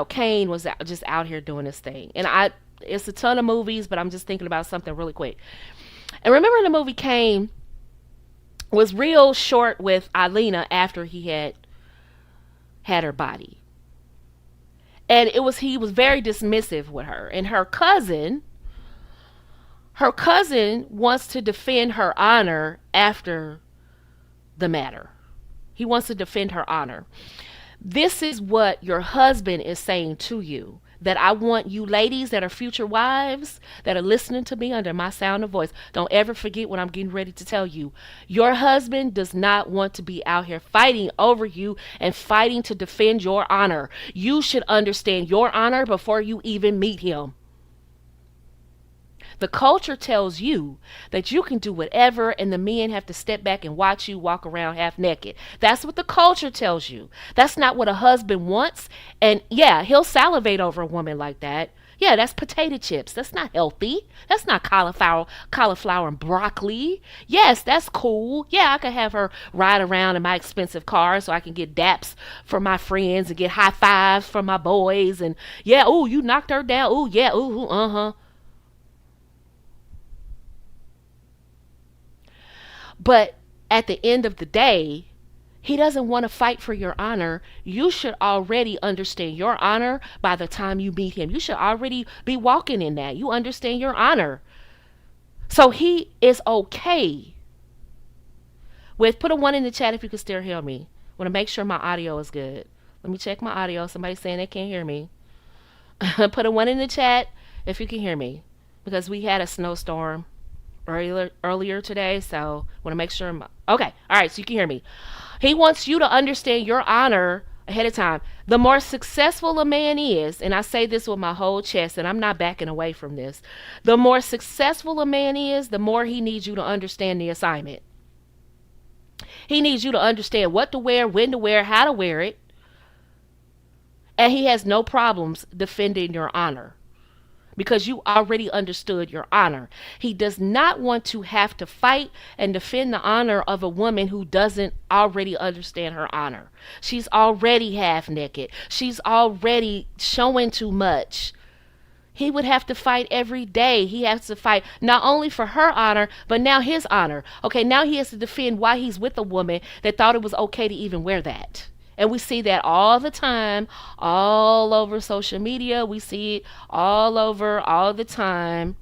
Kane was just out here doing his thing. And it's a ton of movies, but I'm just thinking about something really quick. And remember in the movie, Kane was real short with Alina after he had her body. And he was very dismissive with her. And her cousin wants to defend her honor after the matter. He wants to defend her honor. This is what your husband is saying to you. that I want you ladies that are future wives that are listening to me under my sound of voice, don't ever forget what I'm getting ready to tell you. Your husband does not want to be out here fighting over you and fighting to defend your honor. You should understand your honor before you even meet him. The culture tells you that you can do whatever and the men have to step back and watch you walk around half naked. That's what the culture tells you. That's not what a husband wants. And yeah, he'll salivate over a woman like that. Yeah, that's potato chips. That's not healthy. That's not cauliflower and broccoli. Yes, that's cool. Yeah, I could have her ride around in my expensive car so I can get daps for my friends and get high fives from my boys. And yeah, ooh, you knocked her down. Ooh, yeah, ooh, uh-huh. But at the end of the day, he doesn't want to fight for your honor. You should already understand your honor by the time you meet him. You should already be walking in that. You understand your honor. So he is okay with, put a 1 in the chat if you can still hear me. Want to make sure my audio is good. Let me check my audio. Somebody's saying they can't hear me. Put a 1 in the chat if you can hear me, because we had a snowstorm earlier today, so want to make sure okay. All right, so you can hear me. He wants you to understand your honor ahead of time. The more successful a man is, and I say this with my whole chest, and I'm not backing away from this, the more successful a man is, the more he needs you to understand the assignment. He needs you to understand what to wear, when to wear, how to wear it, and he has no problems defending your honor, because you already understood your honor. He does not want to have to fight and defend the honor of a woman who doesn't already understand her honor. She's already half naked. She's already showing too much. He would have to fight every day. He has to fight not only for her honor, but now his honor. Okay, now he has to defend why he's with a woman that thought it was okay to even wear that. And we see that all the time, all over social media. We see it all over, all the time.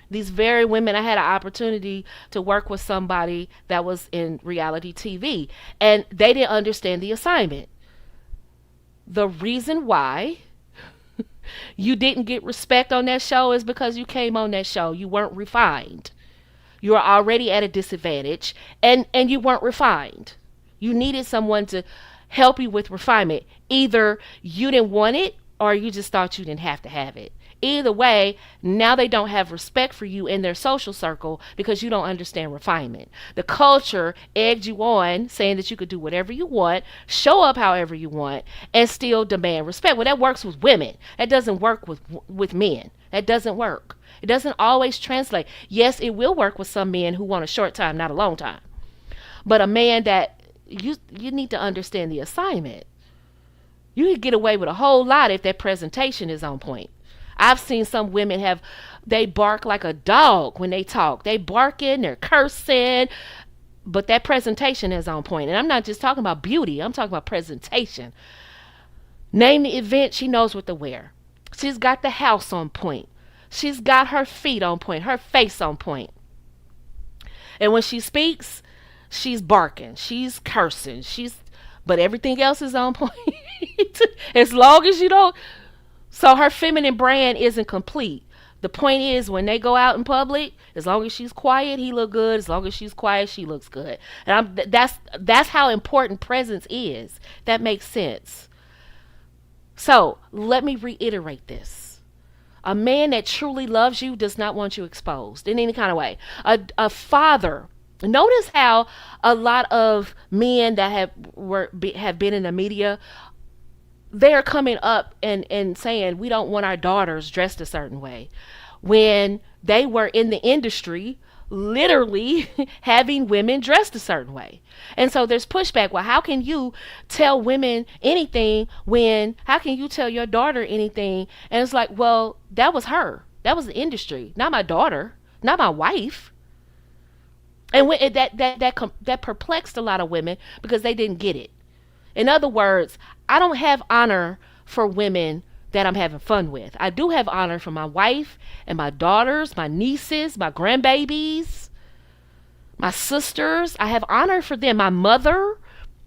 These very women, I had an opportunity to work with somebody that was in reality TV, and they didn't understand the assignment. The reason why you didn't get respect on that show is because you came on that show. You weren't refined. You were already at a disadvantage, and you weren't refined. You needed someone to help you with refinement. Either you didn't want it or you just thought you didn't have to have it. Either way, now they don't have respect for you in their social circle because you don't understand refinement. The culture egged you on, saying that you could do whatever you want, show up however you want, and still demand respect. Well, that works with women. That doesn't work with men. That doesn't work. It doesn't always translate. Yes, it will work with some men who want a short time, not a long time. But a man that you need to understand the assignment. You can get away with a whole lot if that presentation is on point. I've seen some women they bark like a dog when they talk. They barking, they're cursing, but that presentation is on point. And I'm not just talking about beauty. I'm talking about presentation. Name the event, she knows what to wear. She's got the house on point. She's got her feet on point, her face on point. And when she speaks, she's barking, she's cursing, but everything else is on point. As long as you don't. So her feminine brand isn't complete. The point is, when they go out in public, as long as she's quiet, he look good. As long as she's quiet, she looks good. And that's how important presence is. That makes sense. So let me reiterate this. A man that truly loves you does not want you exposed in any kind of way. A father. Notice how a lot of men that have been in the media, they're coming up and saying we don't want our daughters dressed a certain way, when they were in the industry literally having women dressed a certain way. And so there's pushback. Well, how can you tell women anything how can you tell your daughter anything? And it's like, well, that was her. That was the industry, not my daughter, not my wife. And that perplexed a lot of women because they didn't get it. In other words, I don't have honor for women that I'm having fun with. I do have honor for my wife and my daughters, my nieces, my grandbabies, my sisters. I have honor for them. My mother.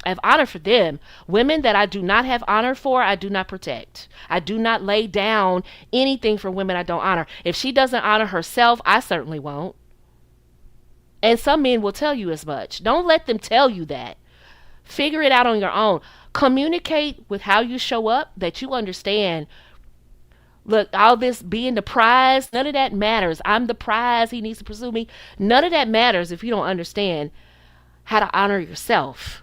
have honor for them. Women that I do not have honor for, I do not protect. I do not lay down anything for women I don't honor. If she doesn't honor herself, I certainly won't. And some men will tell you as much. Don't let them tell you that. Figure it out on your own. Communicate with how you show up, that you understand. Look, all this being the prize, none of that matters. I'm the prize. He needs to pursue me. None of that matters if you don't understand how to honor yourself.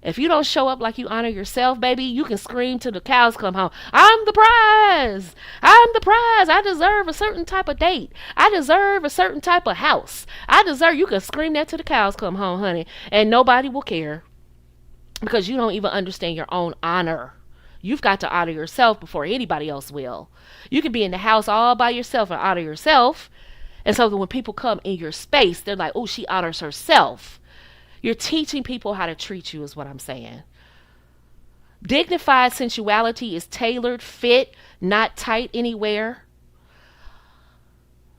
If you don't show up like you honor yourself, baby, you can scream till the cows come home. I'm the prize. I'm the prize. I deserve a certain type of date. I deserve a certain type of house. You can scream that till the cows come home, honey, and nobody will care because you don't even understand your own honor. You've got to honor yourself before anybody else will. You can be in the house all by yourself and honor yourself. And so that when people come in your space, they're like, oh, she honors herself. You're teaching people how to treat you is what I'm saying. Dignified sensuality is tailored, fit, not tight anywhere.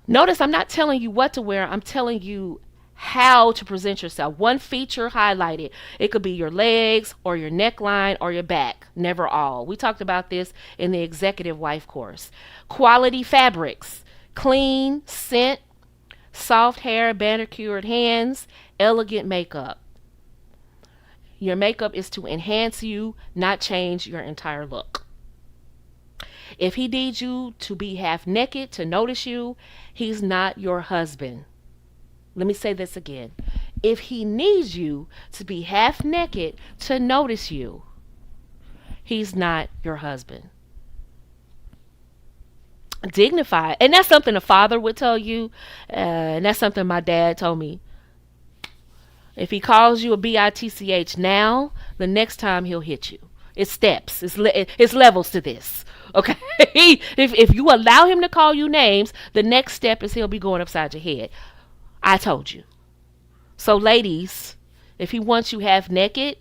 Notice I'm not telling you what to wear. I'm telling you how to present yourself. One feature highlighted. It could be your legs or your neckline or your back. Never all. We talked about this in the Executive Wife course. Quality fabrics. Clean, scent, soft hair, manicured hands, elegant makeup. Your makeup is to enhance you, not change your entire look. If he needs you to be half naked to notice you, he's not your husband. Let me say this again. If he needs you to be half naked to notice you, he's not your husband. Dignified. And that's something a father would tell you. And that's something my dad told me. If he calls you a bitch now, the next time he'll hit you. It's steps. It's levels to this. Okay? if you allow him to call you names, the next step is he'll be going upside your head. I told you. So ladies, if he wants you half naked,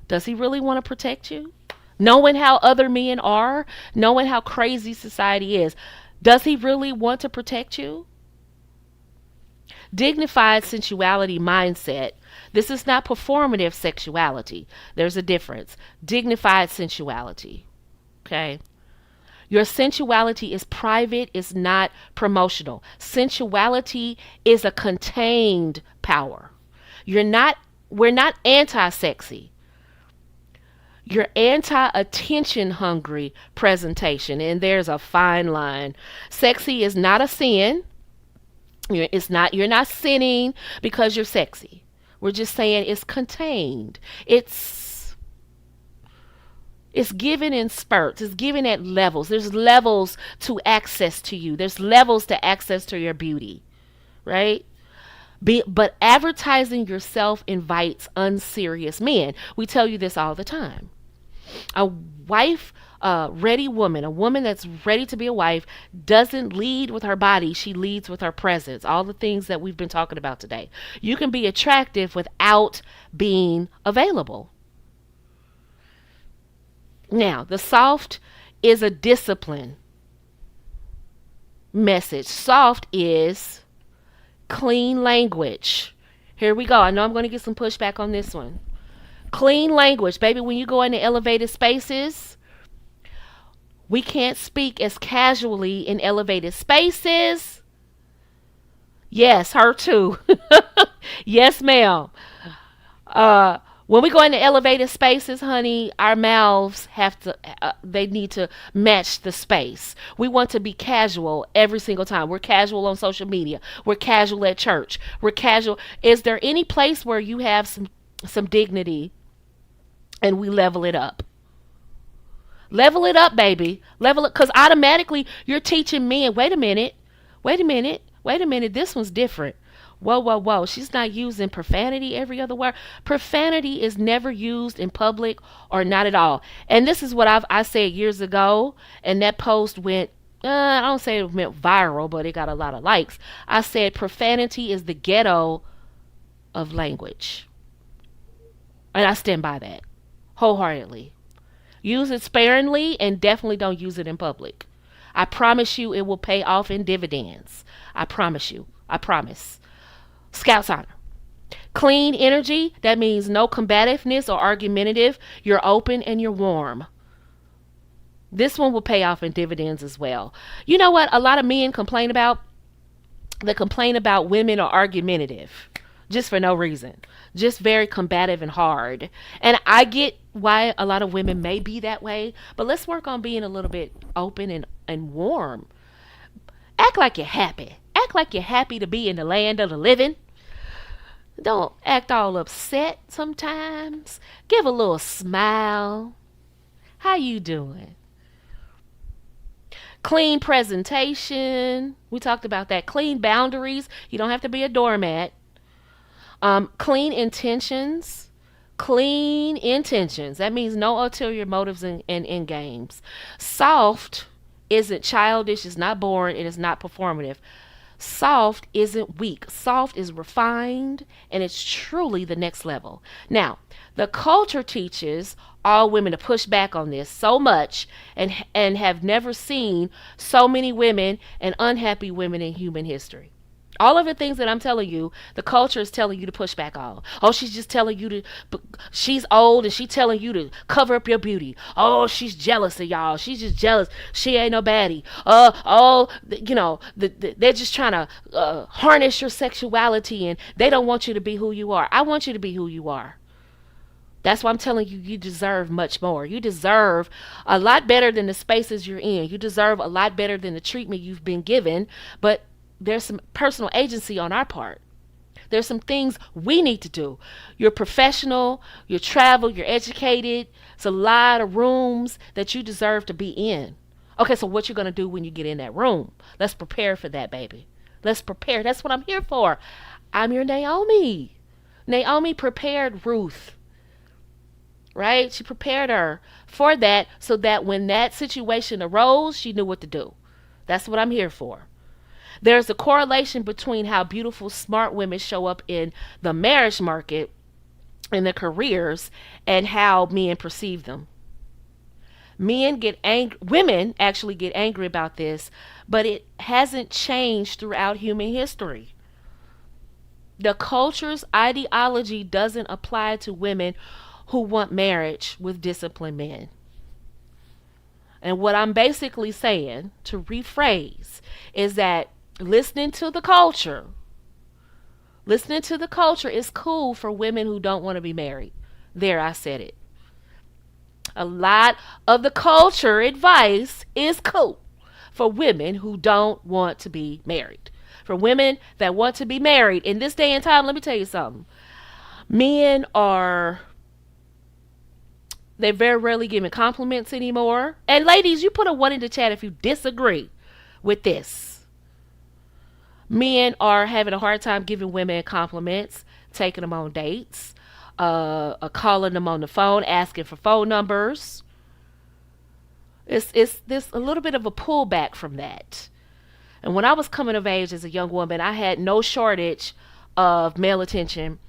does he really want to protect you? Knowing how other men are, knowing how crazy society is, does he really want to protect you? Dignified sensuality mindset. This is not performative sexuality. There's a difference. Dignified sensuality. Okay? Your sensuality is private, it's not promotional. Sensuality is a contained power. We're not anti-sexy. You're anti-attention hungry presentation, and there's a fine line. Sexy is not a sin. You're not sinning because you're sexy. We're just saying it's contained. It's given in spurts. It's given at levels. There's levels to access to you. There's levels to access to your beauty, right? But advertising yourself invites unserious men. We tell you this all the time. A wife, ready woman, a woman that's ready to be a wife, doesn't lead with her body. She leads with her presence. All the things that we've been talking about today. You can be attractive without being available. Now, the soft is a discipline message. Soft is clean language. Here we go. I know I'm going to get some pushback on this one. Clean language. Baby, when you go into elevated spaces, we can't speak as casually in elevated spaces. Yes, her too. Yes, ma'am. When we go into elevated spaces, honey, our mouths they need to match the space. We want to be casual every single time. We're casual on social media. We're casual at church. We're casual. Is there any place where you have some dignity and we level it up? Level it up, baby. Level it, because automatically you're teaching men, wait a minute, this one's different. Whoa. She's not using profanity every other word. Profanity is never used in public or not at all. And this is what I said years ago, and that post went, I don't say it went viral, but it got a lot of likes. I said profanity is the ghetto of language. And I stand by that wholeheartedly. Use it sparingly and definitely don't use it in public. I promise you it will pay off in dividends. I promise you. I promise. Scout's honor. Clean energy, that means no combativeness or argumentative. You're open and you're warm. This one will pay off in dividends as well. You know what? A lot of men complain about? They complain about women are argumentative just for no reason, just very combative and hard. And I get why a lot of women may be that way, but let's work on being a little bit open and warm. Act like you're happy. Act like you're happy to be in the land of the living. Don't act all upset sometimes. Give a little smile. How you doing? Clean presentation. We talked about that. Clean boundaries. You don't have to be a doormat. Clean intentions. Clean intentions. That means no ulterior motives in games. Soft isn't childish, it's not boring, it is not performative. Soft isn't weak. Soft is refined and it's truly the next level. Now, the culture teaches all women to push back on this so much and have never seen so many women and unhappy women in human history. All of the things that I'm telling you, the culture is telling you to push back on. Oh, she's just telling you to, she's old and she's telling you to cover up your beauty. Oh, she's jealous of y'all. She's just jealous. She ain't no baddie. They're just trying to harness your sexuality and they don't want you to be who you are. I want you to be who you are. That's why I'm telling you, you deserve much more. You deserve a lot better than the spaces you're in. You deserve a lot better than the treatment you've been given. But there's some personal agency on our part. There's some things we need to do. You're professional, you're traveled, you're educated. It's a lot of rooms that you deserve to be in. Okay, so what you're going to do when you get in that room? Let's prepare for that, baby. Let's prepare. That's what I'm here for. I'm your Naomi. Naomi prepared Ruth. Right? She prepared her for that so that when that situation arose, she knew what to do. That's what I'm here for. There's a correlation between how beautiful, smart women show up in the marriage market, in their careers, and how men perceive them. Men get angry, women actually get angry about this, but it hasn't changed throughout human history. The culture's ideology doesn't apply to women who want marriage with disciplined men. And what I'm basically saying, to rephrase, is that listening to the culture is cool for women who don't want to be married. There, I said it. A lot of the culture advice is cool for women who don't want to be married. For women that want to be married in this day and time, let me tell you something. They're very rarely giving compliments anymore. And ladies, you put a 1 in the chat if you disagree with this. Men are having a hard time giving women compliments, taking them on dates, calling them on the phone, asking for phone numbers. There's a little bit of a pullback from that. And when I was coming of age as a young woman, I had no shortage of male attention,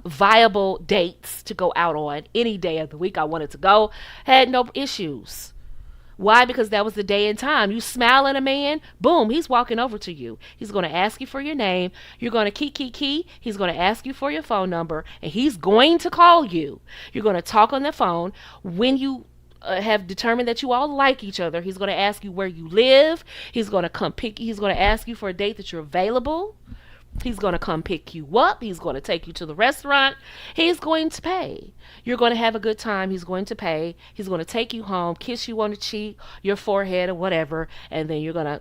viable dates to go out on any day of the week I wanted to go. Had no issues. Why? Because that was the day and time. You smile at a man, boom, he's walking over to you. He's going to ask you for your name. You're going to key. He's going to ask you for your phone number, and he's going to call you. You're going to talk on the phone. When you have determined that you all like each other, he's going to ask you where you live. He's going to come pick you. He's going to ask you for a date that you're available. He's going to come pick you up. He's going to take you to the restaurant. He's going to pay. You're going to have a good time. He's going to pay. He's going to take you home, kiss you on the cheek, your forehead, or whatever, and then you're going to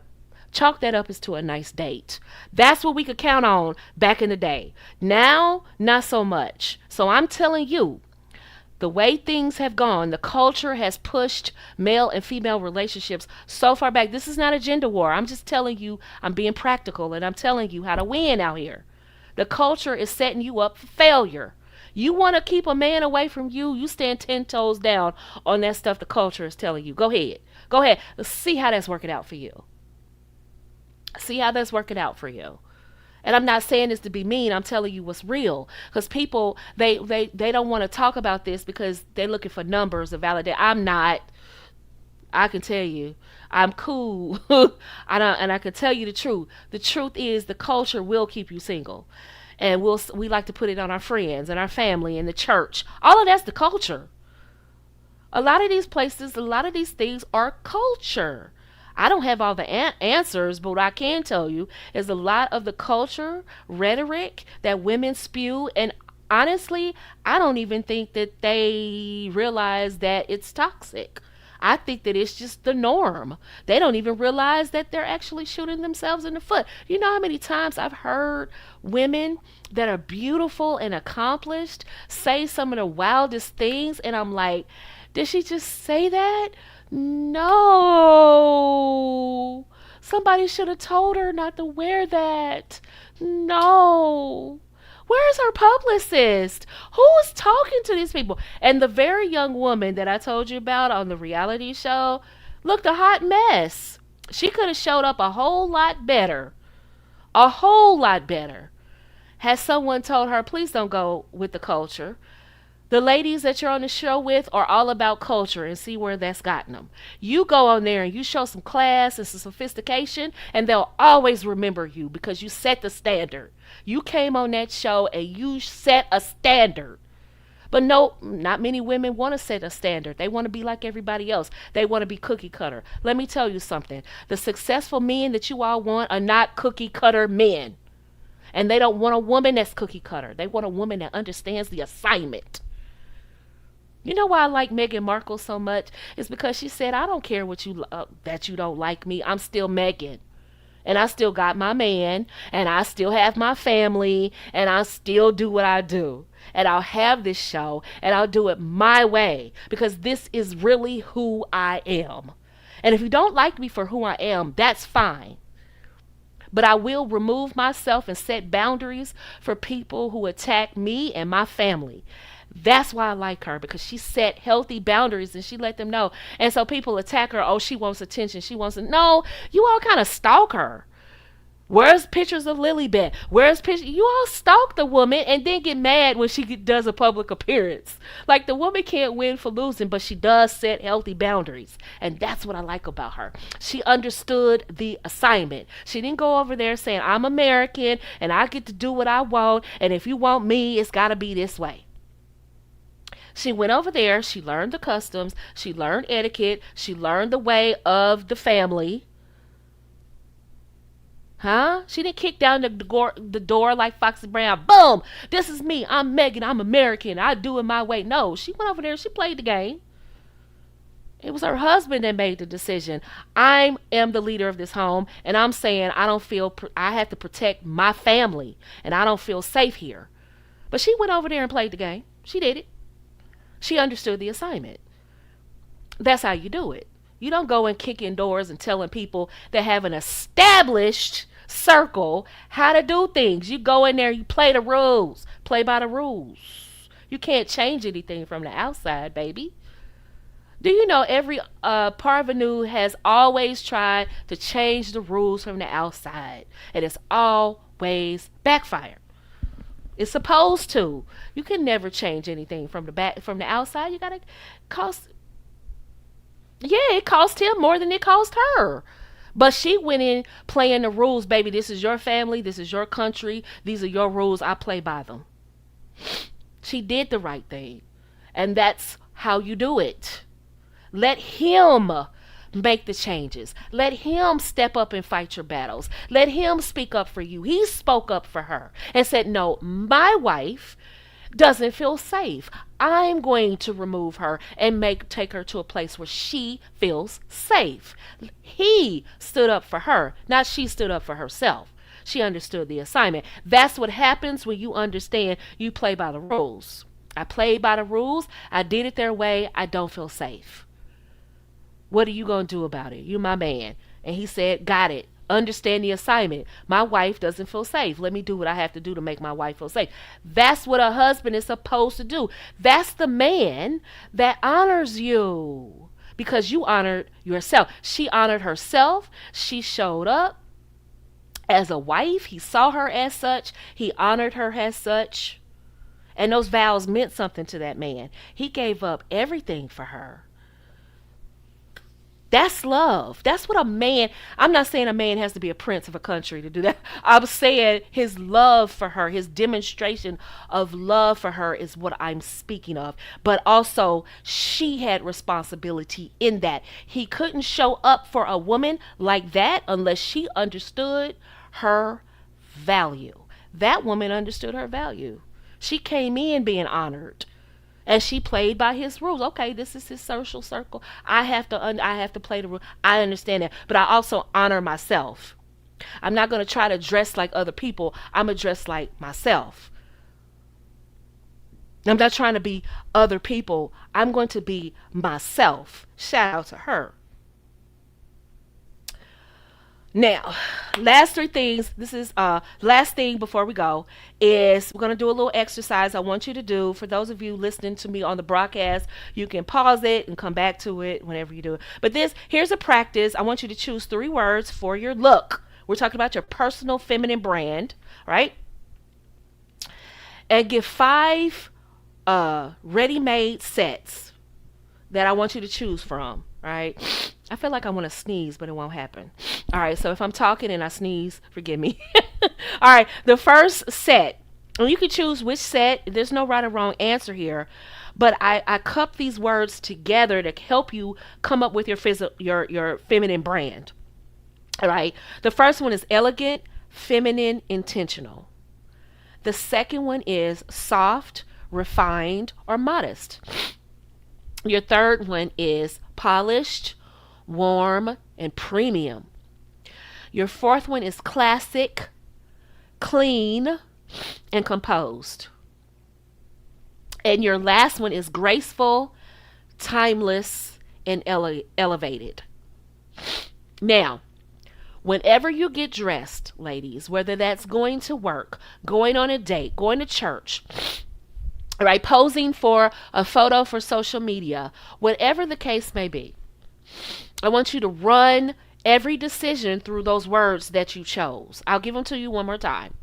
chalk that up as to a nice date. That's what we could count on back in the day. Now, not so much. So I'm telling you, the way things have gone, the culture has pushed male and female relationships so far back. This is not a gender war. I'm just telling you, I'm being practical, and I'm telling you how to win out here. The culture is setting you up for failure. You want to keep a man away from you, you stand 10 toes down on that stuff the culture is telling you. Go ahead. Go ahead. Let's see how that's working out for you. See how that's working out for you. And I'm not saying this to be mean. I'm telling you what's real. Because people, they don't want to talk about this because they're looking for numbers to validate. I'm not. I can tell you. I'm cool. And I can tell you the truth. The truth is the culture will keep you single. And we like to put it on our friends and our family and the church. All of that's the culture. A lot of these places, a lot of these things are culture. I don't have all the answers, but what I can tell you is a lot of the culture, rhetoric that women spew, and honestly, I don't even think that they realize that it's toxic. I think that it's just the norm. They don't even realize that they're actually shooting themselves in the foot. You know how many times I've heard women that are beautiful and accomplished say some of the wildest things, and I'm like, did she just say that? No. Somebody should have told her not to wear that. No. Where's her publicist? Who is talking to these people? And the very young woman that I told you about on the reality show looked a hot mess. She could have showed up a whole lot better. A whole lot better. Has someone told her, please don't go with the culture. The ladies that you're on the show with are all about culture, and see where that's gotten them. You go on there and you show some class and some sophistication, and they'll always remember you because you set the standard. You came on that show and you set a standard. But no, not many women want to set a standard. They want to be like everybody else. They want to be cookie cutter. Let me tell you something. The successful men that you all want are not cookie cutter men. And they don't want a woman that's cookie cutter. They want a woman that understands the assignment. You know why I like Meghan Markle so much? It's because she said, I don't care what that you don't like me. I'm still Meghan. And I still got my man. And I still have my family. And I still do what I do. And I'll have this show. And I'll do it my way. Because this is really who I am. And if you don't like me for who I am, that's fine. But I will remove myself and set boundaries for people who attack me and my family. That's why I like her, because she set healthy boundaries and she let them know. And so people attack her. Oh, she wants attention. She wants to. No, you all kind of stalk her. Where's pictures of Lilybeth? Where's pictures? You all stalk the woman and then get mad when she does a public appearance. Like, the woman can't win for losing, but she does set healthy boundaries. And that's what I like about her. She understood the assignment. She didn't go over there saying, I'm American and I get to do what I want. And if you want me, it's got to be this way. She went over there, she learned the customs, she learned etiquette, she learned the way of the family. Huh? She didn't kick down the door like Foxy Brown. Boom! This is me. I'm Megan. I'm American. I do it my way. No, she went over there, she played the game. It was her husband that made the decision. I am the leader of this home, and I'm saying I have to protect my family, and I don't feel safe here. But she went over there and played the game. She did it. She understood the assignment. That's how you do it. You don't go and kick in doors and telling people that have an established circle how to do things. You go in there, you play the rules. Play by the rules. You can't change anything from the outside, baby. Do you know every parvenu has always tried to change the rules from the outside, and it's always backfired. It's supposed to. You can never change anything from the outside. You gotta cost. Yeah, it cost him more than it cost her. But she went in playing the rules, baby. This is your family. This is your country. These are your rules. I play by them. She did the right thing, and that's how you do it. Let him make the changes. Let him step up and fight your battles. Let him speak up for you. He spoke up for her and said, no, my wife doesn't feel safe. I'm going to remove her and take her to a place where she feels safe. He stood up for her, not she stood up for herself. She understood the assignment. That's what happens when you understand you play by the rules. I played by the rules. I did it their way. I don't feel safe. What are you going to do about it? You my man. And he said, got it. Understand the assignment. My wife doesn't feel safe. Let me do what I have to do to make my wife feel safe. That's what a husband is supposed to do. That's the man that honors you because you honored yourself. She honored herself. She showed up as a wife. He saw her as such. He honored her as such. And those vows meant something to that man. He gave up everything for her. That's love. That's what a man, I'm not saying a man has to be a prince of a country to do that. I'm saying his love for her, his demonstration of love for her is what I'm speaking of. But also, she had responsibility in that. He couldn't show up for a woman like that unless she understood her value. That woman understood her value. She came in being honored and she played by his rules. Okay, this is his social circle. I have to play the rule. I understand that, but I also honor myself. I'm not going to try to dress like other people. I'm going to dress like myself. I'm not trying to be other people. I'm going to be myself. Shout out to her. Now, last three things. This is last thing before we go is we're gonna do a little exercise I want you to do. For those of you listening to me on the broadcast, you can pause it and come back to it whenever you do it. But here's a practice. I want you to choose 3 words for your look. We're talking about your personal feminine brand, right? And give 5 ready-made sets that I want you to choose from, right? I feel like I want to sneeze, but it won't happen. All right, so if I'm talking and I sneeze, forgive me. All right, the first set, and you can choose which set. There's no right or wrong answer here, but I cup these words together to help you come up with your feminine brand. All right, the first one is elegant, feminine, intentional. The second one is soft, refined, or modest. Your third one is polished, warm, and premium. Your fourth one is classic, clean, and composed. And your last one is graceful, timeless, and elevated. Now, whenever you get dressed, ladies, whether that's going to work, going on a date, going to church, right, posing for a photo for social media, whatever the case may be, I want you to run every decision through those words that you chose. I'll give them to you one more time.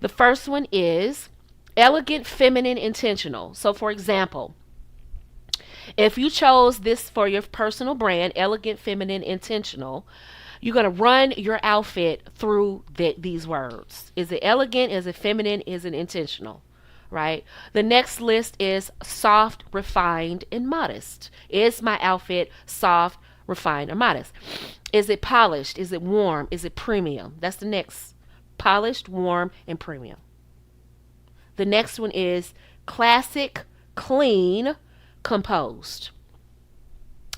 The first one is elegant, feminine, intentional. So, for example, if you chose this for your personal brand, elegant, feminine, intentional, you're going to run your outfit through these words. Is it elegant? Is it feminine? Is it intentional? Right? The next list is soft, refined, and modest. Is my outfit soft, refined, or modest? Is it polished? Is it warm? Is it premium? That's the next. Polished, warm, and premium. The next one is classic, clean, composed.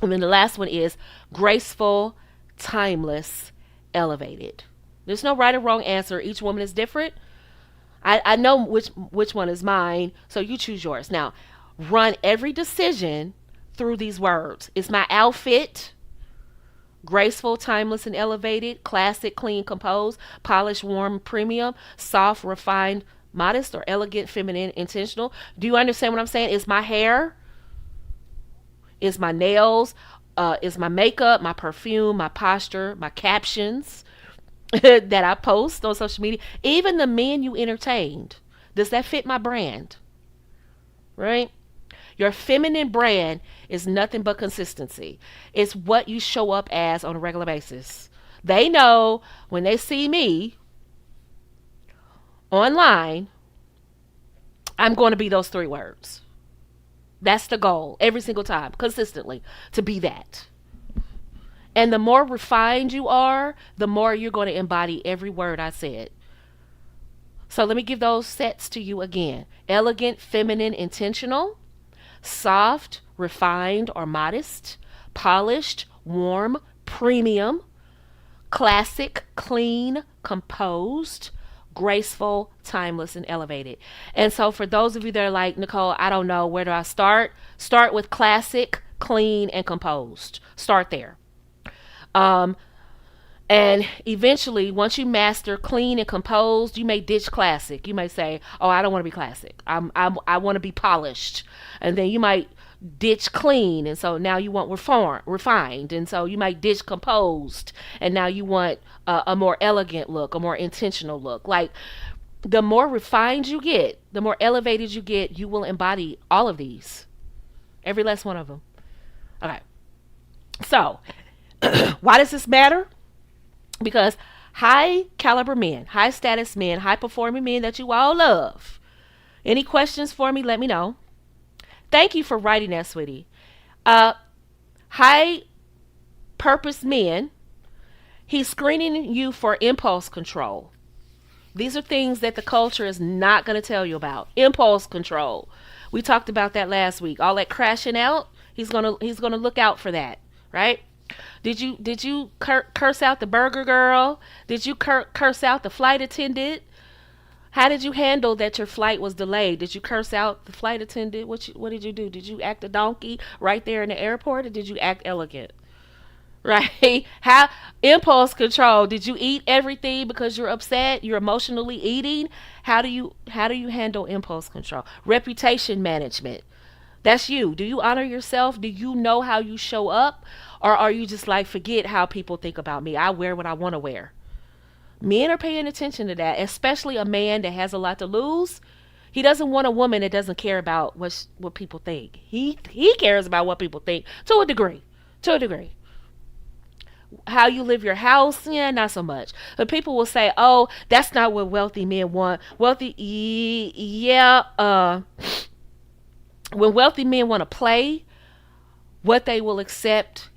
And then the last one is graceful, timeless, elevated. There's no right or wrong answer. Each woman is different. I know which one is mine, so you choose yours. Now, run every decision through these words. Is my outfit graceful, timeless, and elevated, classic, clean, composed, polished, warm, premium, soft, refined, modest, or elegant, feminine, intentional? Do you understand what I'm saying? Is my hair? Is my nails? Is my makeup, my perfume, my posture, my captions that I post on social media, even the men you entertained, does that fit my brand? Right? Your feminine brand is nothing but consistency. It's what you show up as on a regular basis. They know when they see me online, I'm going to be those 3 words. That's the goal every single time, consistently, to be that. And the more refined you are, the more you're going to embody every word I said. So let me give those sets to you again. Elegant, feminine, intentional. Soft, refined, or modest. Polished, warm, premium. Classic, clean, composed. Graceful, timeless, and elevated. And so for those of you that are like, Nicole, I don't know, where do I start? Start with classic, clean, and composed. Start there. And eventually, once you master clean and composed, you may ditch classic. You may say, "Oh, I don't want to be classic. I want to be polished." And then you might ditch clean, and so now you want refined, and so you might ditch composed, and now you want a more elegant look, a more intentional look. Like, the more refined you get, the more elevated you get, you will embody all of these, every last one of them. Okay. So, why does this matter? Because high caliber men, high status men, high performing men that you all love. Any questions for me? Let me know. Thank you for writing that, sweetie. Uh, High purpose men, he's screening you for impulse control. These are things that the culture is not going to tell you about. Impulse control. We talked about that last week. All that crashing out, he's gonna look out for that, right? Did you curse out the burger girl? Did you curse out the flight attendant? How did you handle that your flight was delayed? Did you curse out the flight attendant? What did you do? Did you act a donkey right there in the airport, or did you act elegant? Right? How impulse control? Did you eat everything because you're upset? You're emotionally eating? How do you handle impulse control? Reputation management. That's you. Do you honor yourself? Do you know how you show up? Or are you just like, forget how people think about me? I wear what I want to wear. Men are paying attention to that, especially a man that has a lot to lose. He doesn't want a woman that doesn't care about what people think. He cares about what people think to a degree. To a degree. How you live your house, yeah, not so much. But people will say, "Oh, that's not what wealthy men want." Yeah. When wealthy men want to play, what they will accept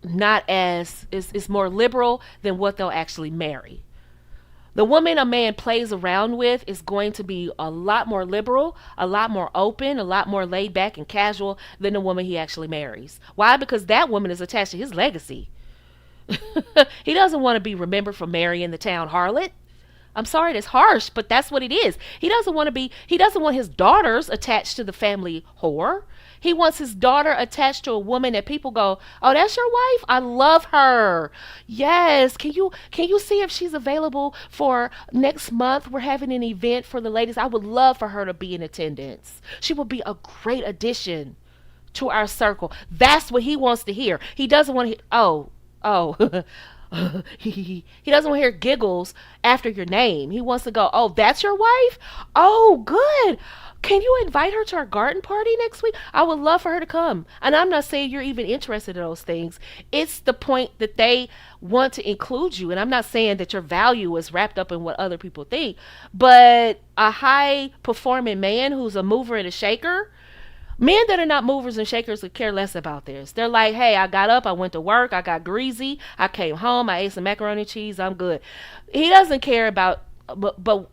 not as is more liberal than what they'll actually marry. The woman a man plays around with is going to be a lot more liberal, a lot more open, a lot more laid back and casual than the woman he actually marries. Why? Because that woman is attached to his legacy. He doesn't want to be remembered for marrying the town harlot. I'm sorry, that's harsh, but that's what it is. He doesn't want his daughters attached to the family whore. He wants his daughter attached to a woman that people go, "Oh, that's your wife? I love her. Yes. Can you see if she's available for next month? We're having an event for the ladies. I would love for her to be in attendance. She would be a great addition to our circle." That's what he wants to hear. He doesn't want to hear, oh. He doesn't want to hear giggles after your name. He wants to go, "Oh, that's your wife? Oh, good. Can you invite her to our garden party next week? I would love for her to come." And I'm not saying you're even interested in those things. It's the point that they want to include you. And I'm not saying that your value is wrapped up in what other people think. But a high performing man who's a mover and a shaker, men that are not movers and shakers could care less about this. They're like, "Hey, I got up, I went to work, I got greasy, I came home, I ate some macaroni and cheese, I'm good." He doesn't care about, but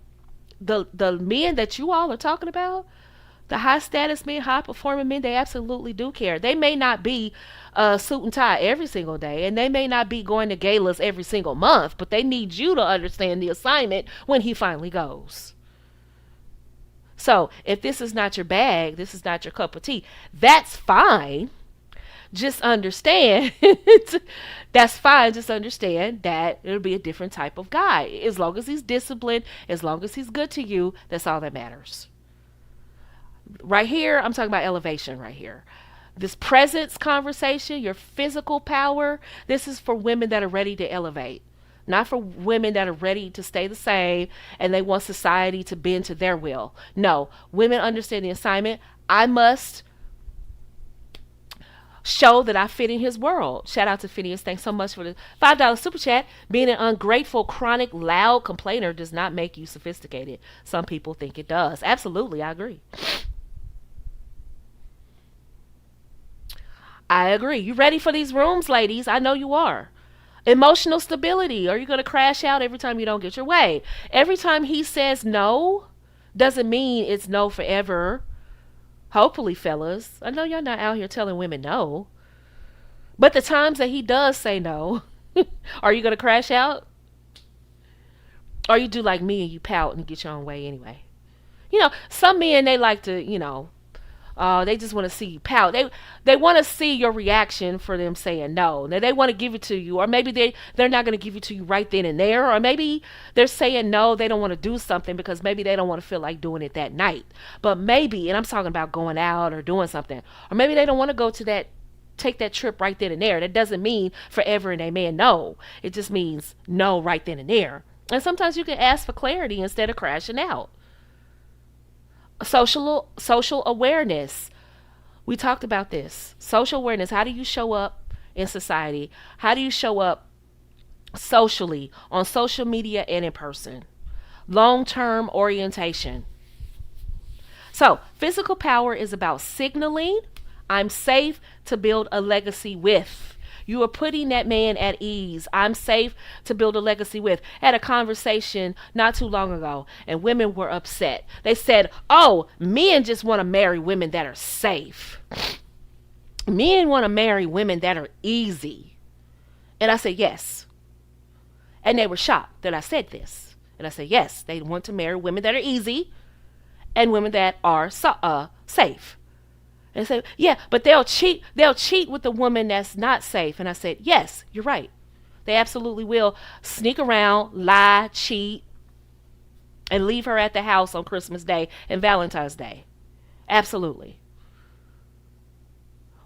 the men that you all are talking about, the high status men, high performing men, they absolutely do care. They may not be suit and tie every single day, and they may not be going to galas every single month, but they need you to understand the assignment when he finally goes. So if this is not your bag, this is not your cup of tea, that's fine. Just understand that's fine. Just understand that it'll be a different type of guy. As long as he's disciplined, as long as he's good to you, that's all that matters. Right here, I'm talking about elevation right here. This presence conversation, your physical power, this is for women that are ready to elevate. Not for women that are ready to stay the same and they want society to bend to their will. No, women understand the assignment. I must show that I fit in his world. Shout out to Phineas. Thanks so much for the $5 super chat. Being an ungrateful, chronic, loud complainer does not make you sophisticated. Some people think it does. Absolutely, I agree. I agree. You ready for these rooms, ladies? I know you are. Emotional stability. Are you going to crash out every time you don't get your way? Every time he says no, doesn't mean it's no forever. Hopefully, fellas. I know y'all not out here telling women no. But the times that he does say no, are you going to crash out? Or you do like me and you pout and get your own way anyway? Some men, they like to, they just want to see you pout. They want to see your reaction for them saying no. Now they want to give it to you, or maybe they're not going to give it to you right then and there, or maybe they're saying no. They don't want to do something because maybe they don't want to feel like doing it that night. But maybe, and I'm talking about going out or doing something, or maybe they don't want to take that trip right then and there. That doesn't mean forever and amen no. It just means no right then and there. And sometimes you can ask for clarity instead of crashing out. Social awareness. We talked about this. Social awareness. How do you show up in society? How do you show up socially, on social media and in person? Long term orientation. So, physical power is about signaling I'm safe to build a legacy with. You are putting that man at ease. I'm safe to build a legacy with. I had a conversation not too long ago, and women were upset. They said, oh, men just want to marry women that are safe. Men want to marry women that are easy. And I said, yes. And they were shocked that I said this. And I said, yes, they want to marry women that are easy and women that are safe. And they said, yeah, but they'll cheat with the woman that's not safe. And I said, yes, you're right. They absolutely will sneak around, lie, cheat, and leave her at the house on Christmas Day and Valentine's Day. Absolutely.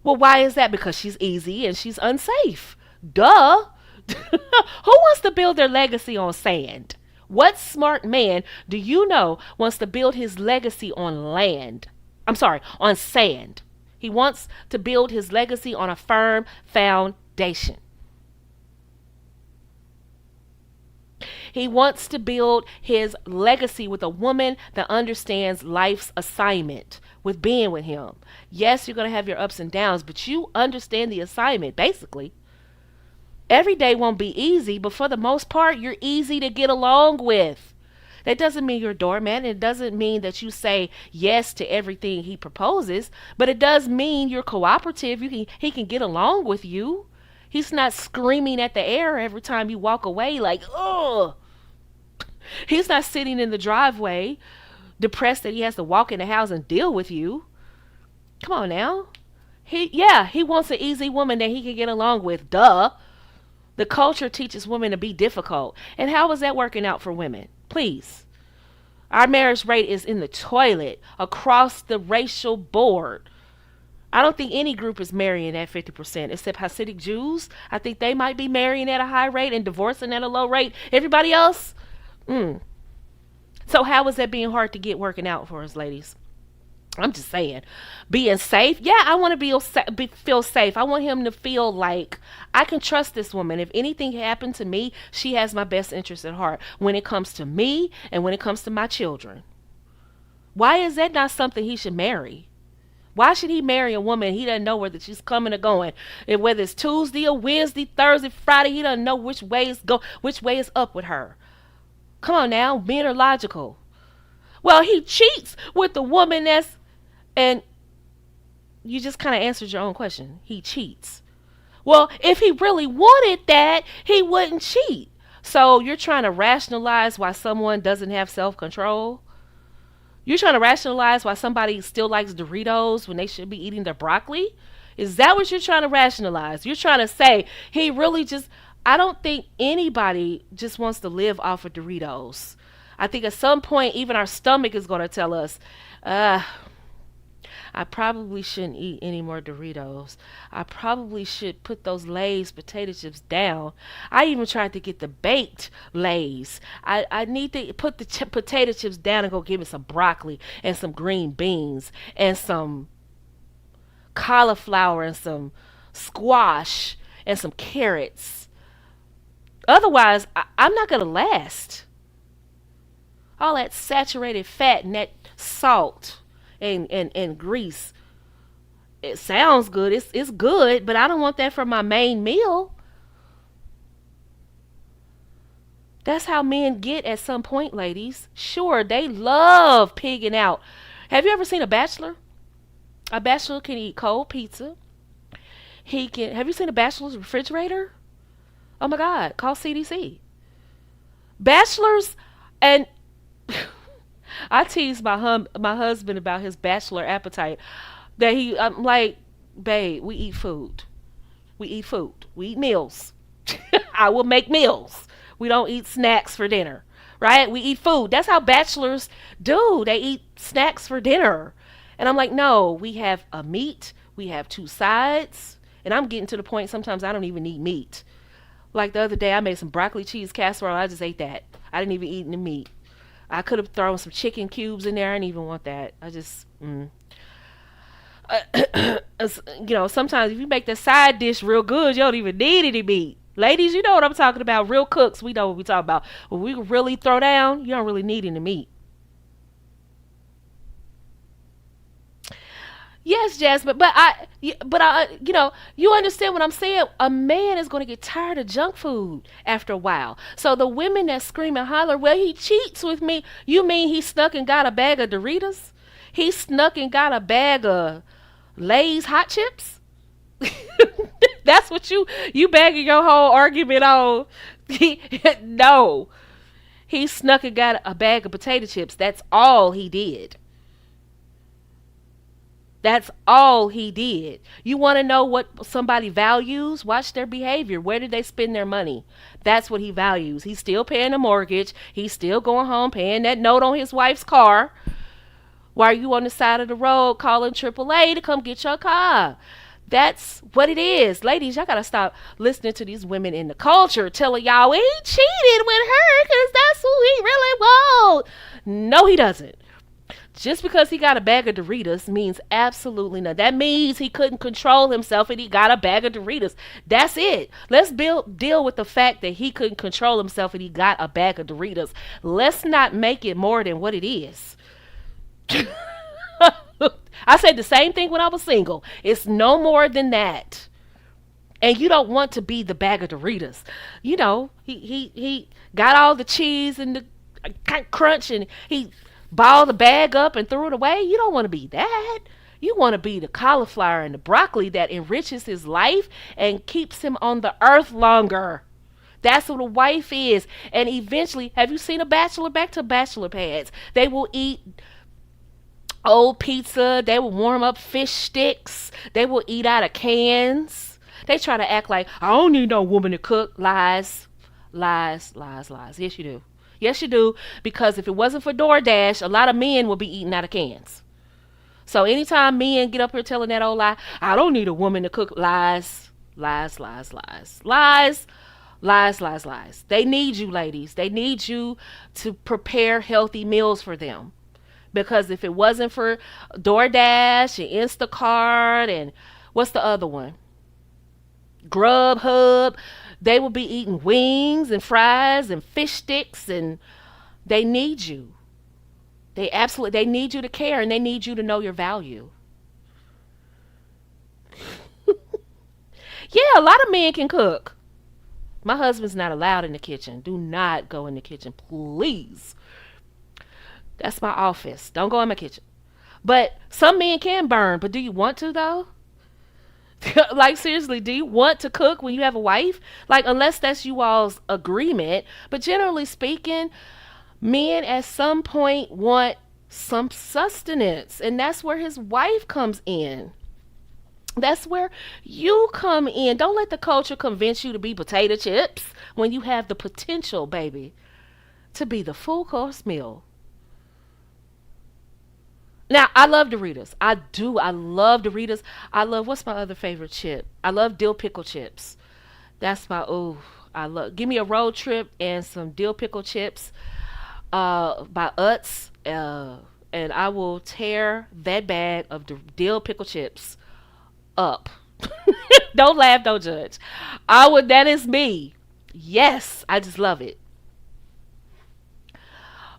Well, why is that? Because she's easy and she's unsafe. Duh. Who wants to build their legacy on sand? What smart man do you know wants to build his legacy on land? I'm sorry, on sand. He wants to build his legacy on a firm foundation. He wants to build his legacy with a woman that understands life's assignment with being with him. Yes, you're going to have your ups and downs, but you understand the assignment, basically. Every day won't be easy, but for the most part, you're easy to get along with. That doesn't mean you're a doormat. It doesn't mean that you say yes to everything he proposes, but it does mean you're cooperative. He can get along with you. He's not screaming at the air every time you walk away like, ugh. He's not sitting in the driveway depressed that he has to walk in the house and deal with you. Come on now. He wants an easy woman that he can get along with. Duh. The culture teaches women to be difficult. And how is that working out for women? Please. Our marriage rate is in the toilet across the racial board. I don't think any group is marrying at 50%, except Hasidic Jews. I think they might be marrying at a high rate and divorcing at a low rate. Everybody else? So how is that being hard to get working out for us, ladies? I'm just saying. Being safe? Yeah, I want to feel safe. I want him to feel like I can trust this woman. If anything happened to me, she has my best interest at heart when it comes to me and when it comes to my children. Why is that not something he should marry? Why should he marry a woman he doesn't know whether she's coming or going? And whether it's Tuesday or Wednesday, Thursday, Friday, he doesn't know which way is up with her. Come on now, men are logical. Well, he cheats with the woman and you just kind of answered your own question. He cheats. Well, if he really wanted that, he wouldn't cheat. So you're trying to rationalize why someone doesn't have self-control? You're trying to rationalize why somebody still likes Doritos when they should be eating their broccoli? Is that what you're trying to rationalize? You're trying to say he really just... I don't think anybody just wants to live off of Doritos. I think at some point even our stomach is going to tell us, I probably shouldn't eat any more Doritos. I probably should put those Lay's potato chips down. I even tried to get the baked Lay's. I need to put the potato chips down and go give me some broccoli and some green beans and some cauliflower and some squash and some carrots. Otherwise, I'm not going to last. All that saturated fat and that salt and grease. It sounds good. It's good, but I don't want that for my main meal. That's how men get at some point, ladies. Sure, they love pigging out. Have you ever seen a bachelor? A bachelor can eat cold pizza. Have you seen a bachelor's refrigerator? Oh my God, call CDC. Bachelors, and I tease my husband about his bachelor appetite. I'm like, babe, we eat food. We eat food. We eat meals. I will make meals. We don't eat snacks for dinner, right? We eat food. That's how bachelors do. They eat snacks for dinner. And I'm like, no, we have a meat. We have two sides. And I'm getting to the point sometimes I don't even need meat. Like the other day, I made some broccoli cheese casserole. I just ate that. I didn't even eat any meat. I could have thrown some chicken cubes in there. I didn't even want that. Sometimes if you make the side dish real good, you don't even need any meat. Ladies, you know what I'm talking about. Real cooks, we know what we talk about. When we really throw down, you don't really need any meat. Yes, Jasmine, you understand what I'm saying. A man is going to get tired of junk food after a while. So the women that scream and holler, "Well, he cheats with me." You mean he snuck and got a bag of Doritos? He snuck and got a bag of Lay's hot chips? That's what you bagging your whole argument on. No, he snuck and got a bag of potato chips. That's all he did. That's all he did. You want to know what somebody values? Watch their behavior. Where did they spend their money? That's what he values. He's still paying the mortgage. He's still going home paying that note on his wife's car. Why are you on the side of the road calling AAA to come get your car? That's what it is. Ladies, y'all got to stop listening to these women in the culture telling y'all he cheated with her because that's who he really wants. No, he doesn't. Just because he got a bag of Doritos means absolutely nothing. That means he couldn't control himself and he got a bag of Doritos. That's it. Let's deal with the fact that he couldn't control himself and he got a bag of Doritos. Let's not make it more than what it is. I said the same thing when I was single. It's no more than that. And you don't want to be the bag of Doritos. He got all the cheese and the crunch and he balled the bag up and threw it away. You don't want to be that. You want to be the cauliflower and the broccoli that enriches his life and keeps him on the earth longer. That's what a wife is. And eventually, have you seen a bachelor? Back to bachelor pads. They will eat old pizza. They will warm up fish sticks. They will eat out of cans. They try to act like, "I don't need no woman to cook." Lies. Lies, lies, lies. Yes, you do. Yes, you do. Because if it wasn't for DoorDash, a lot of men would be eating out of cans. So anytime men get up here telling that old lie, "I don't need a woman to cook," lies, lies, lies, lies, lies, lies, lies, lies. They need you, ladies. They need you to prepare healthy meals for them. Because if it wasn't for DoorDash and Instacart and what's the other one? Grubhub, they will be eating wings and fries and fish sticks, and they need you. They need you to care, and they need you to know your value. Yeah, a lot of men can cook. My husband's not allowed in the kitchen. Do not go in the kitchen, please. That's my office. Don't go in my kitchen. But some men can burn, but do you want to though? Like, seriously, do you want to cook when you have a wife? Like, unless that's you all's agreement. But generally speaking, men at some point want some sustenance. And that's where his wife comes in. That's where you come in. Don't let the culture convince you to be potato chips when you have the potential, baby, to be the full course meal. Now, I love Doritos. I do. I love Doritos. I love, what's my other favorite chip? I love dill pickle chips. That's my, oh, I love, give me a road trip and some dill pickle chips by Utz. And I will tear that bag of dill pickle chips up. Don't laugh, don't judge. That is me. Yes, I just love it.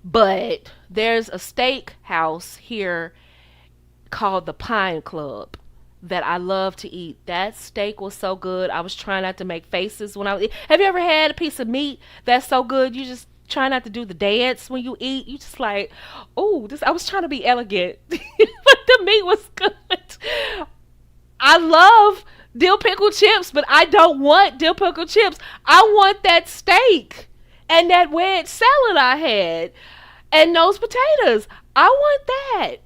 But there's a steak house here called the Pine Club that I love to eat. That steak was so good. I was trying not to make faces when I was eating. Have you ever had a piece of meat that's so good you just try not to do the dance when you eat? You just like, oh, this. I was trying to be elegant, but the meat was good. I love dill pickle chips, but I don't want dill pickle chips. I want that steak and that wedge salad I had and those potatoes. I want that.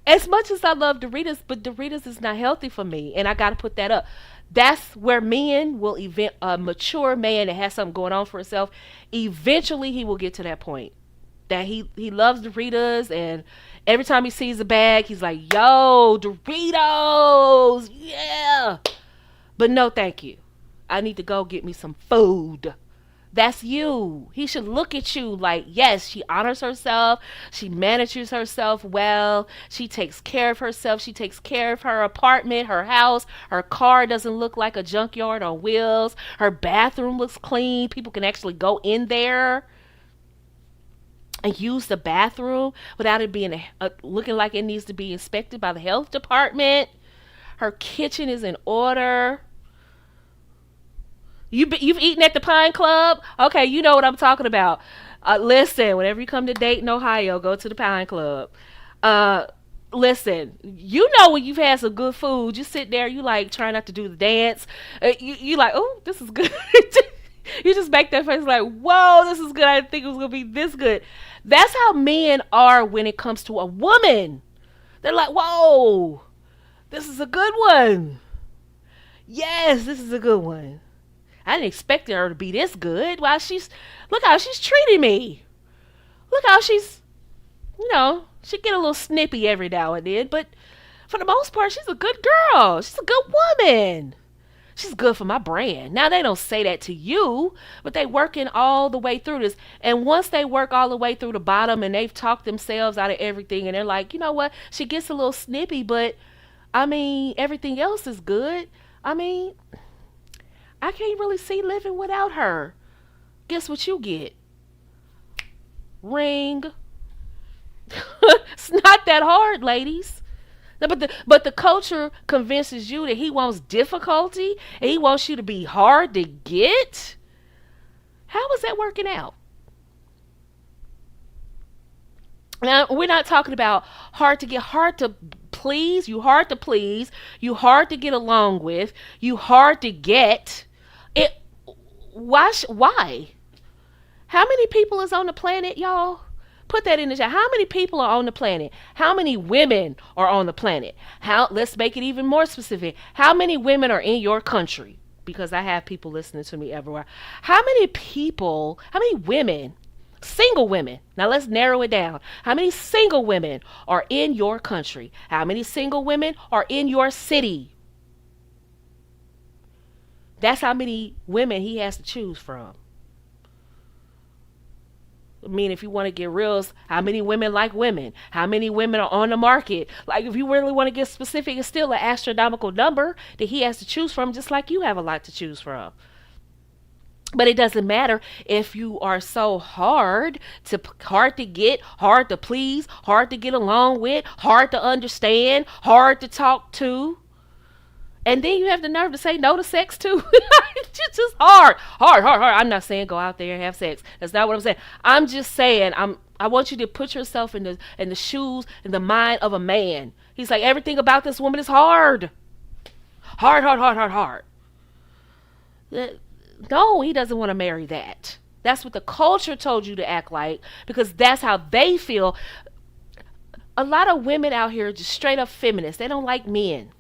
As much as I love Doritos, but Doritos is not healthy for me, and I got to put that up. That's where men will a mature man that has something going on for himself, eventually he will get to that point that he loves Doritos, and every time he sees a bag, he's like, yo, Doritos, yeah. But no, thank you. I need to go get me some food. That's you. He should look at you like, yes, she honors herself. She manages herself well. She takes care of herself. She takes care of her apartment, her house. Her car doesn't look like a junkyard on wheels. Her bathroom looks clean. People can actually go in there and use the bathroom without it being looking like it needs to be inspected by the health department. Her kitchen is in order. You've eaten at the Pine Club? Okay, you know what I'm talking about. Listen, whenever you come to Dayton, Ohio, go to the Pine Club. Uh, Listen, you know when you've had some good food, you sit there, you like try not to do the dance. You like, oh, this is good. You just make that face like, whoa, this is good. I didn't think it was gonna be this good. That's how men are when it comes to a woman. They're like, whoa, this is a good one. Yes, this is a good one. I didn't expect her to be this good. While look how she's treating me. Look how she get a little snippy every now and then, but for the most part, she's a good girl. She's a good woman. She's good for my brand. Now they don't say that to you, but they working all the way through this. And once they work all the way through the bottom and they've talked themselves out of everything and they're like, you know what? She gets a little snippy, but I mean, everything else is good. I mean, I can't really see living without her. Guess what you get? Ring. It's not that hard, ladies. But the culture convinces you that he wants difficulty and he wants you to be hard to get. How is that working out? Now, we're not talking about hard to get, hard to please. You hard to please. You hard to get along with. You hard to get. It. Why? How many people is on the planet, y'all? Put that in the chat. How many people are on the planet? How many women are on the planet? Let's make it even more specific. How many women are in your country? Because I have people listening to me everywhere. How many women, single women, now let's narrow it down. How many single women are in your country? How many single women are in your city? That's how many women he has to choose from. I mean, if you want to get real, how many women like women? How many women are on the market? Like, if you really want to get specific, it's still an astronomical number that he has to choose from, just like you have a lot to choose from. But it doesn't matter if you are so hard to get, hard to please, hard to get along with, hard to understand, hard to talk to. And then you have the nerve to say no to sex too. It's just hard. I'm not saying go out there and have sex. That's not what I'm saying. I'm just saying I want you to put yourself in the shoes and the mind of a man. He's like, everything about this woman is hard. Hard. No, he doesn't want to marry that. That's what the culture told you to act like, because that's how they feel. A lot of women out here are just straight up feminists. They don't like men.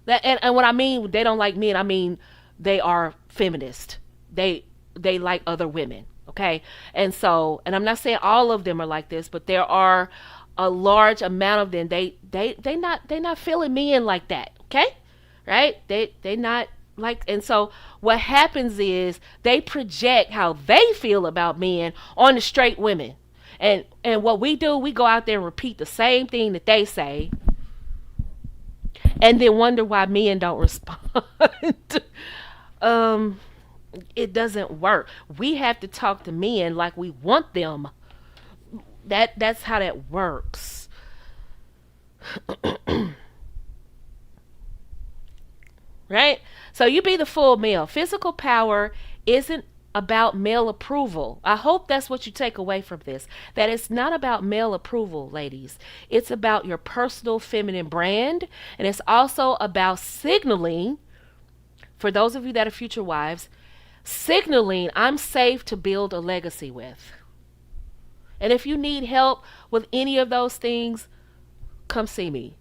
And what I mean, they don't like men, I mean they are feminist. They like other women, okay? And I'm not saying all of them are like this, but there are a large amount of them. They not feeling men like that, okay? Right? They not like, and so what happens is they project how they feel about men on the straight women. And what we do, we go out there and repeat the same thing that they say, and then wonder why men don't respond. It doesn't work. We have to talk to men like we want them. That's how that works. Right? So you be the full male. Physical power isn't about male approval. I hope that's what you take away from this. That it's not about male approval, ladies. It's about your personal feminine brand. And it's also about signaling, for those of you that are future wives, signaling I'm safe to build a legacy with. And if you need help with any of those things, come see me.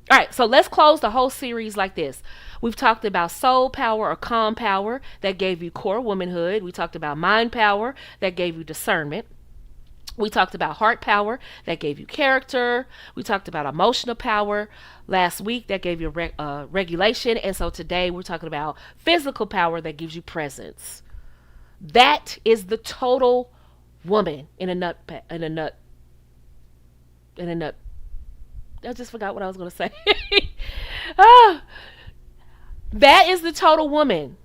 All right, so let's close the whole series like this. We've talked about soul power or calm power that gave you core womanhood. We talked about mind power that gave you discernment. We talked about heart power that gave you character. We talked about emotional power last week that gave you regulation. And so today we're talking about physical power that gives you presence. That is the total woman in a nut. I just forgot what I was going to say. Ah, that is the total woman,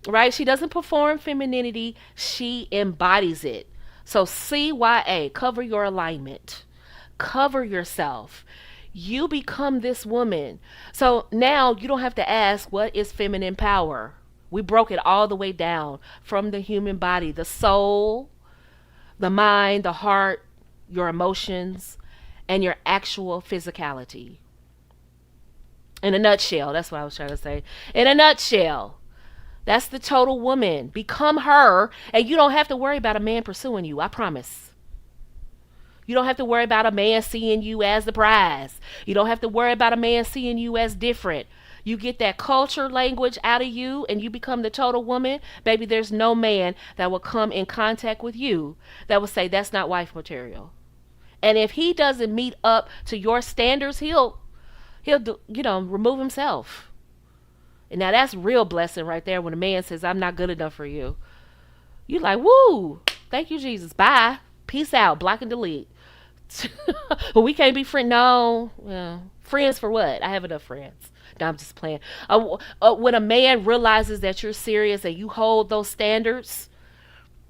right? She doesn't perform femininity, she embodies it. So CYA, cover your alignment, cover yourself. You become this woman. So now you don't have to ask, what is feminine power? We broke it all the way down from the human body, the soul, the mind, the heart, your emotions, and your actual physicality. In a nutshell, that's what I was trying to say. In a nutshell, that's the total woman. Become her, and you don't have to worry about a man pursuing you. I promise. You don't have to worry about a man seeing you as the prize. You don't have to worry about a man seeing you as different. You get that culture language out of you and you become the total woman, baby, there's no man that will come in contact with you that will say that's not wife material. And if he doesn't meet up to your standards, he'll do, remove himself. And now that's real blessing right there when a man says, I'm not good enough for you. You like, woo, thank you, Jesus. Bye. Peace out. Block and delete. But we can't be friends. No. Yeah. Friends for what? I have enough friends. No, I'm just playing. When a man realizes that you're serious and you hold those standards,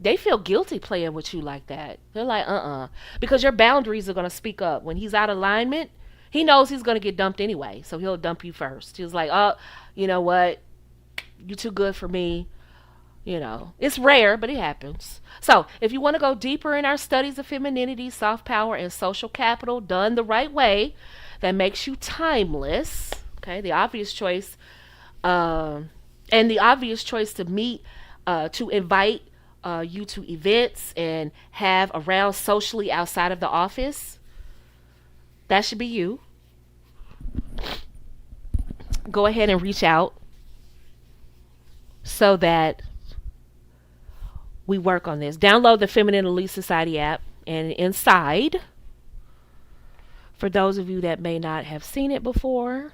they feel guilty playing with you like that. They're like, because your boundaries are going to speak up. When he's out of alignment, he knows he's going to get dumped anyway. So he'll dump you first. He's like, oh, you know what? You're too good for me. It's rare, but it happens. So if you want to go deeper in our studies of femininity, soft power, and social capital done the right way, that makes you timeless. Okay, the obvious choice, and the obvious choice to meet, to invite you to events and have around socially outside of the office. That should be you. Go ahead and reach out so that we work on this. Download the Feminine Elite Society app, and inside, for those of you that may not have seen it before,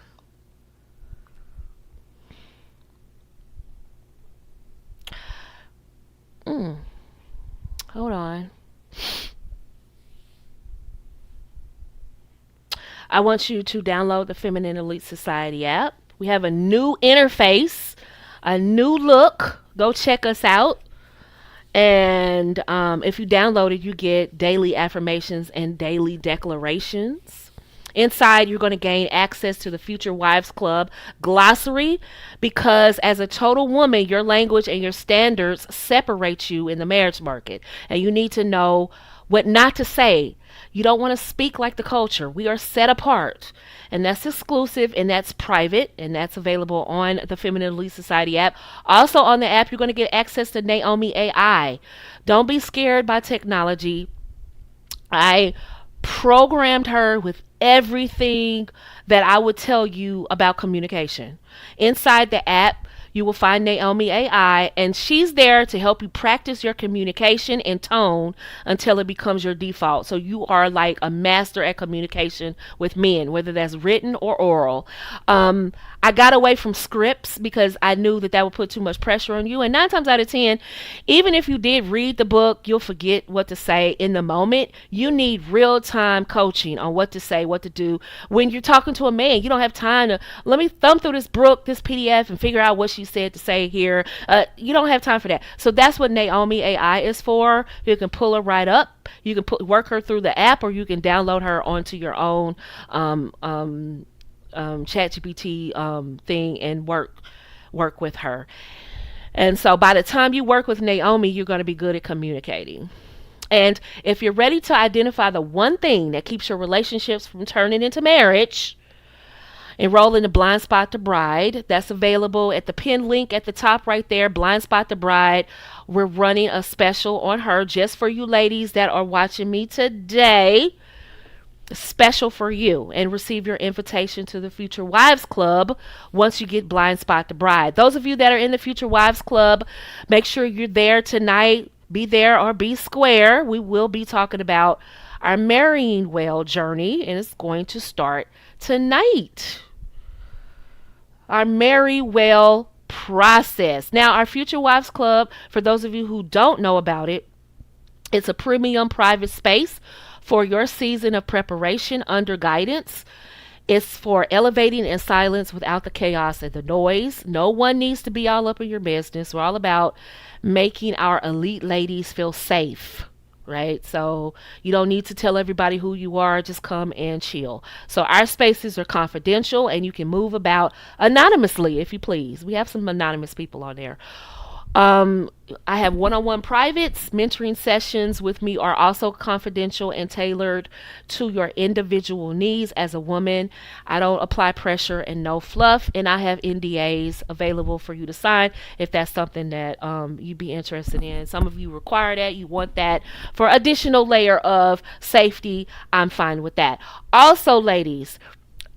hold on. I want you to download the Feminine Elite Society app. We have a new interface, a new look. Go check us out. And if you download it, you get daily affirmations and daily declarations. Inside, you're going to gain access to the Future Wives Club glossary, because as a total woman, your language and your standards separate you in the marriage market. And you need to know what not to say. You don't want to speak like the culture. We are set apart. And that's exclusive and that's private. And that's available on the Feminine Elite Society app. Also on the app, you're going to get access to Naomi AI. Don't be scared by technology. I programmed her with everything that I would tell you about communication. Inside the app, you will find Naomi AI, and she's there to help you practice your communication and tone until it becomes your default. So you are like a master at communication with men, whether that's written or oral. I got away from scripts because I knew that would put too much pressure on you. And 9 times out of 10, even if you did read the book, you'll forget what to say in the moment. You need real-time coaching on what to say, what to do. When you're talking to a man, you don't have time to, let me thumb through this book, this PDF, and figure out what she said to say here. You don't have time for that. So that's what Naomi AI is for. You can pull her right up. You can work her through the app, or you can download her onto your own ChatGPT thing and work with her. And so by the time you work with Naomi, you're going to be good at communicating. And if you're ready to identify the one thing that keeps your relationships from turning into marriage, enroll in the Blind Spot the Bride. That's available at the pin link at the top right there. Blind Spot the Bride. We're running a special on her just for you ladies that are watching me today. Special for you, and receive your invitation to the Future Wives Club once you get Blind Spot the Bride. Those of you that are in the Future Wives Club, make sure you're there tonight. Be there or be square. We will be talking about our marrying well journey, and it's going to start tonight. Our Marry Well process. Now, our Future Wives Club, for those of you who don't know about it, it's a premium private space for your season of preparation under guidance. It's for elevating in silence without the chaos and the noise. No one needs to be all up in your business. We're all about making our elite ladies feel safe, right? So you don't need to tell everybody who you are. Just come and chill. So our spaces are confidential and you can move about anonymously if you please. We have some anonymous people on there. Um, I have one-on-one privates. Mentoring sessions with me are also confidential and tailored to your individual needs as a woman. I don't apply pressure and no fluff, and I have NDAs available for you to sign if that's something that you'd be interested in. Some of you require that, you want that for additional layer of safety. I'm fine with that. Also, ladies,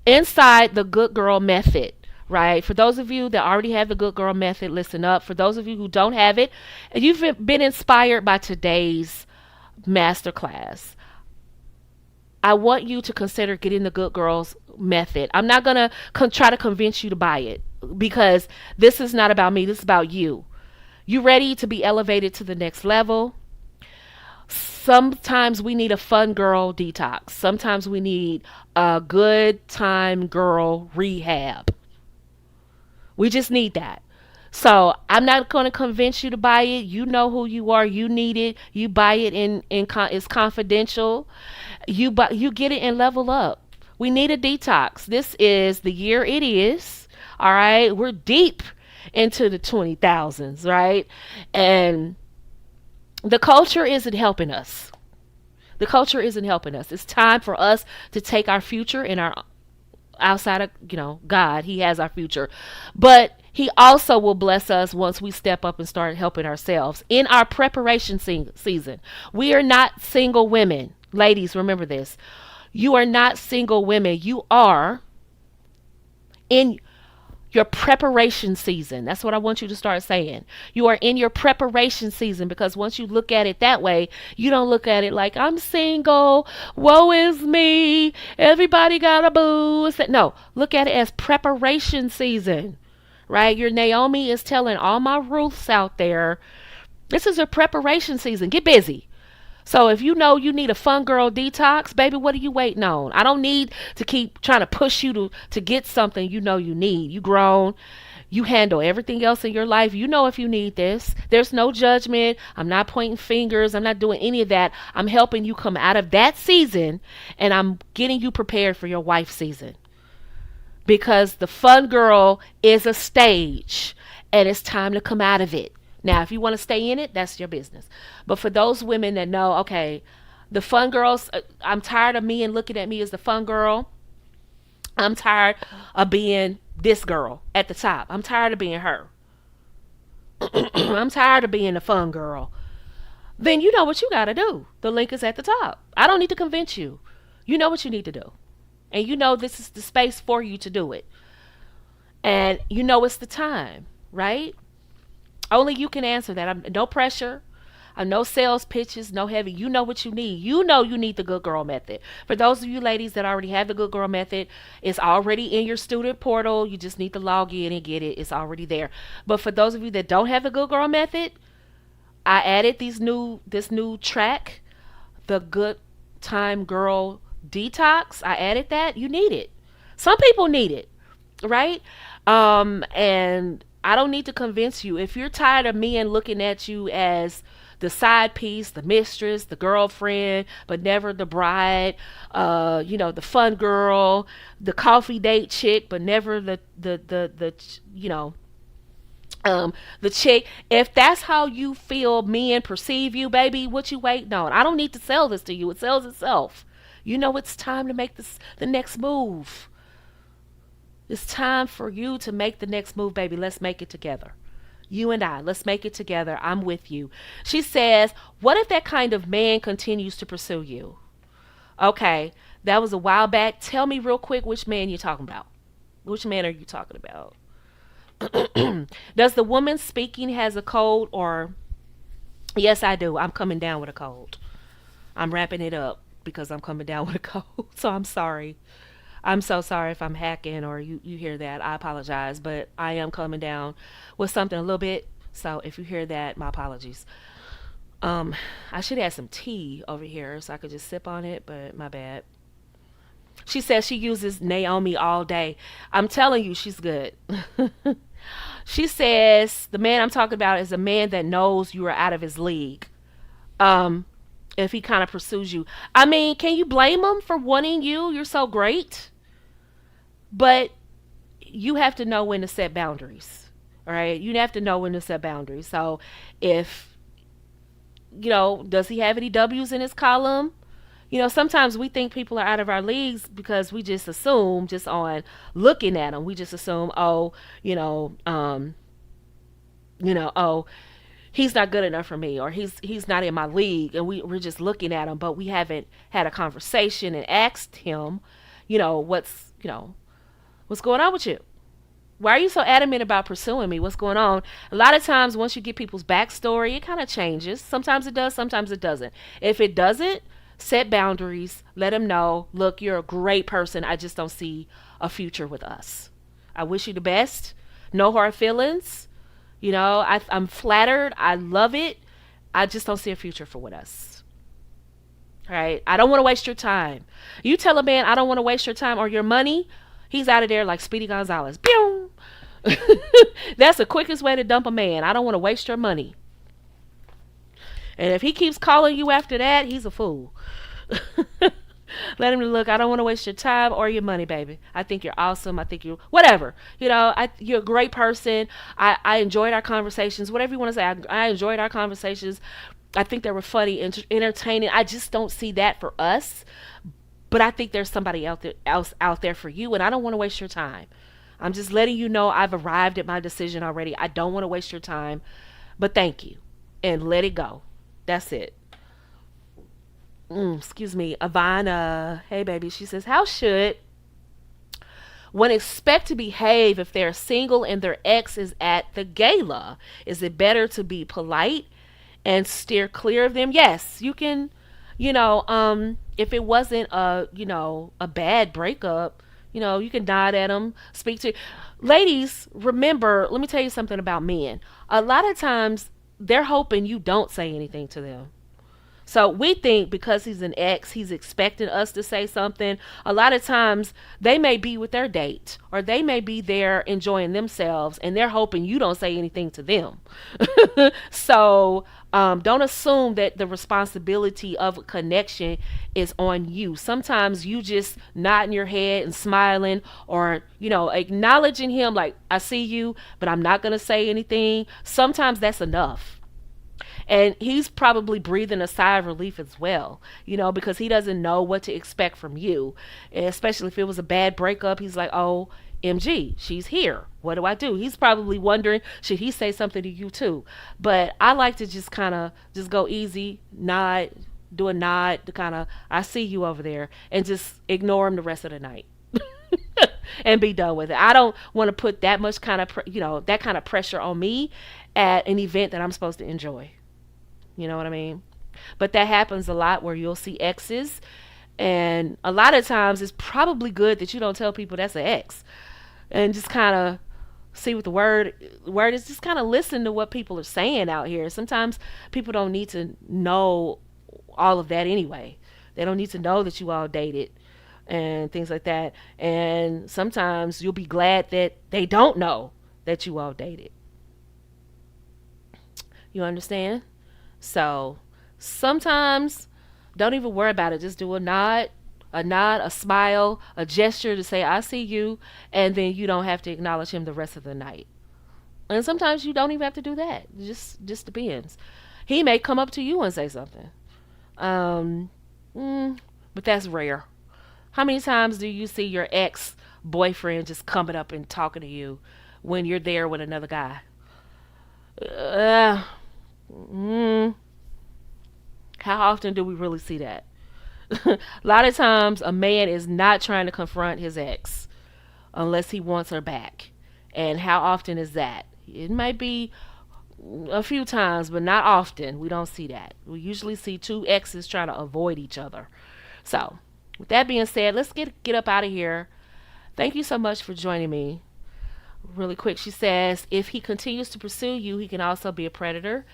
inside the Good Girl Method, right? For those of you that already have the Good Girl Method, listen up. For those of you who don't have it, and you've been inspired by today's masterclass, I want you to consider getting the Good Girls Method. I'm not going to try to convince you to buy it because this is not about me. This is about you. You ready to be elevated to the next level? Sometimes we need a fun girl detox. Sometimes we need a good time girl rehab. We just need that. So I'm not going to convince you to buy it. You know who you are. You need it. You buy it it's confidential. You get it and level up. We need a detox. This is the year it is. All right. We're deep into the 20,000s, right? And the culture isn't helping us. The culture isn't helping us. It's time for us to take our future in our outside of God. He has our future, but he also will bless us once we step up and start helping ourselves in our preparation season. We are not single women. Ladies, remember this. You are not single women. You are in your preparation season. That's what I want you to start saying. You are in your preparation season, because once you look at it that way, you don't look at it like, I'm single, woe is me, everybody got a boo. No, look at it as preparation season, right? Your Naomi is telling all my Ruths out there, this is a preparation season. Get busy. So if you know you need a fun girl detox, baby, what are you waiting on? I don't need to keep trying to push you to get something you know you need. You grown. You handle everything else in your life. You know if you need this. There's no judgment. I'm not pointing fingers. I'm not doing any of that. I'm helping you come out of that season, and I'm getting you prepared for your wife season. Because the fun girl is a stage, and it's time to come out of it. Now, if you want to stay in it, that's your business. But for those women that know, okay, the fun girls, I'm tired of men looking at me as the fun girl. I'm tired of being this girl at the top. I'm tired of being her. I'm tired of being the fun girl. Then you know what you got to do. The link is at the top. I don't need to convince you. You know what you need to do. And you know this is the space for you to do it. And you know it's the time, right? Only you can answer that. No pressure. No sales pitches, no heavy. You know what you need. You know you need the Good Girl Method. For those of you ladies that already have the Good Girl Method, it's already in your student portal. You just need to log in and get it. It's already there. But for those of you that don't have the Good Girl Method, I added this new track, the Good Time Girl Detox. I added that. You need it. Some people need it, right? And I don't need to convince you. If you're tired of men looking at you as the side piece, the mistress, the girlfriend, but never the bride, the fun girl, the coffee date chick, but never the chick. If that's how you feel men perceive you, baby, what you waiting on? I don't need to sell this to you. It sells itself. You know it's time to make the next move. It's time for you to make the next move, baby. Let's make it together. You and I, let's make it together. I'm with you. She says, what if that kind of man continues to pursue you? Okay, that was a while back. Tell me real quick which man you're talking about. Which man are you talking about? Does the woman speaking has a cold or... Yes, I do. I'm coming down with a cold. I'm wrapping it up because I'm coming down with a cold. So I'm sorry. I'm so sorry if I'm hacking or you hear that. I apologize, but I am coming down with something a little bit. So if you hear that, my apologies. Um, I should add some tea over here so I could just sip on it, but my bad. She says she uses Naomi all day. I'm telling you, she's good. She says the man I'm talking about is a man that knows you are out of his league. Um, if he kind of pursues you, I mean, can you blame him for wanting you? You're so great, but you have to know when to set boundaries. All right, you have to know when to set boundaries. So, if does he have any W's in his column? Sometimes we think people are out of our leagues because we just assume, just on looking at them, we just assume, oh, oh, he's not good enough for me, or he's not in my league, and we're just looking at him, but we haven't had a conversation and asked him, what's going on with you? Why are you so adamant about pursuing me? What's going on? A lot of times, once you get people's backstory, it kind of changes. Sometimes it does, sometimes it doesn't. If it doesn't, set boundaries. Let them know, look, you're a great person. I just don't see a future with us. I wish you the best. No hard feelings. I'm flattered. I love it. I just don't see a future for with us. All right? I don't want to waste your time. You tell a man, I don't want to waste your time or your money, he's out of there like Speedy Gonzalez. Pew! That's the quickest way to dump a man. I don't want to waste your money. And if he keeps calling you after that, he's a fool. Let him look, I don't want to waste your time or your money, baby. I think you're awesome. I think you, whatever. You're a great person. I enjoyed our conversations. Whatever you want to say, I enjoyed our conversations. I think they were funny, entertaining. I just don't see that for us. But I think there's somebody else out there for you, and I don't want to waste your time. I'm just letting you know I've arrived at my decision already. I don't want to waste your time, but thank you, and let it go. That's it. Excuse me, Ivana. Hey, baby. She says, how should one expect to behave if they're single and their ex is at the gala? Is it better to be polite and steer clear of them? Yes, you can. If it wasn't a bad breakup, you can nod at them, speak to. Ladies, remember, let me tell you something about men. A lot of times they're hoping you don't say anything to them. So we think because he's an ex, he's expecting us to say something. A lot of times they may be with their date, or they may be there enjoying themselves, and they're hoping you don't say anything to them. So don't assume that the responsibility of a connection is on you. Sometimes you just nodding your head and smiling, or acknowledging him like, I see you, but I'm not going to say anything. Sometimes that's enough. And he's probably breathing a sigh of relief as well, because he doesn't know what to expect from you. And especially if it was a bad breakup, he's like, oh, MG, she's here. What do I do? He's probably wondering, should he say something to you too? But I like to just kind of just go easy, nod, do a nod to kind of, I see you over there, and just ignore him the rest of the night. And be done with it. I don't want to put that much kind of, that kind of pressure on me at an event that I'm supposed to enjoy. You know what I mean? But that happens a lot where you'll see exes, and a lot of times it's probably good that you don't tell people that's an ex, and just kind of see what the word is. Just kind of listen to what people are saying out here. Sometimes people don't need to know all of that anyway. They don't need to know that you all dated and things like that. And sometimes you'll be glad that they don't know that you all dated. You understand? So sometimes don't even worry about it. Just do a nod, a smile, a gesture to say, I see you. And then you don't have to acknowledge him the rest of the night. And sometimes you don't even have to do that. It just depends. He may come up to you and say something. But that's rare. How many times do you see your ex boyfriend just coming up and talking to you when you're there with another guy? How often do we really see that? A lot of times a man is not trying to confront his ex unless he wants her back. And how often is that? It might be a few times, but not often. We don't see that. We usually see two exes trying to avoid each other. So with that being said, let's get up out of here. Thank you so much for joining me. Really quick, she says, if he continues to pursue you, he can also be a predator.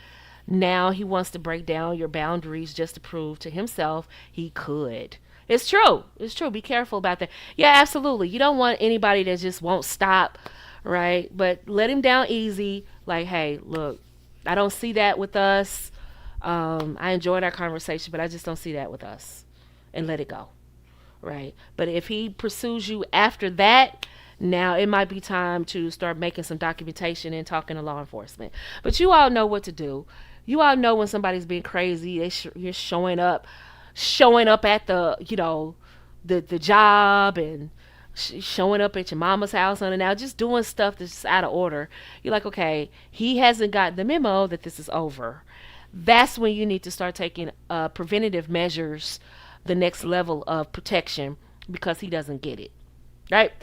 Now he wants to break down your boundaries just to prove to himself he could. It's true. It's true. Be careful about that. Yeah, absolutely. You don't want anybody that just won't stop, right? But let him down easy. Like, hey, look, I don't see that with us. I enjoyed our conversation, but I just don't see that with us. And let it go, right? But if he pursues you after that, now it might be time to start making some documentation and talking to law enforcement. But you all know what to do. You all know when somebody's being crazy. You're showing up at the the job and showing up at your mama's house unannounced, just doing stuff that's just out of order. You're like, okay, he hasn't got the memo that this is over. That's when you need to start taking preventative measures, the next level of protection, because he doesn't get it, right?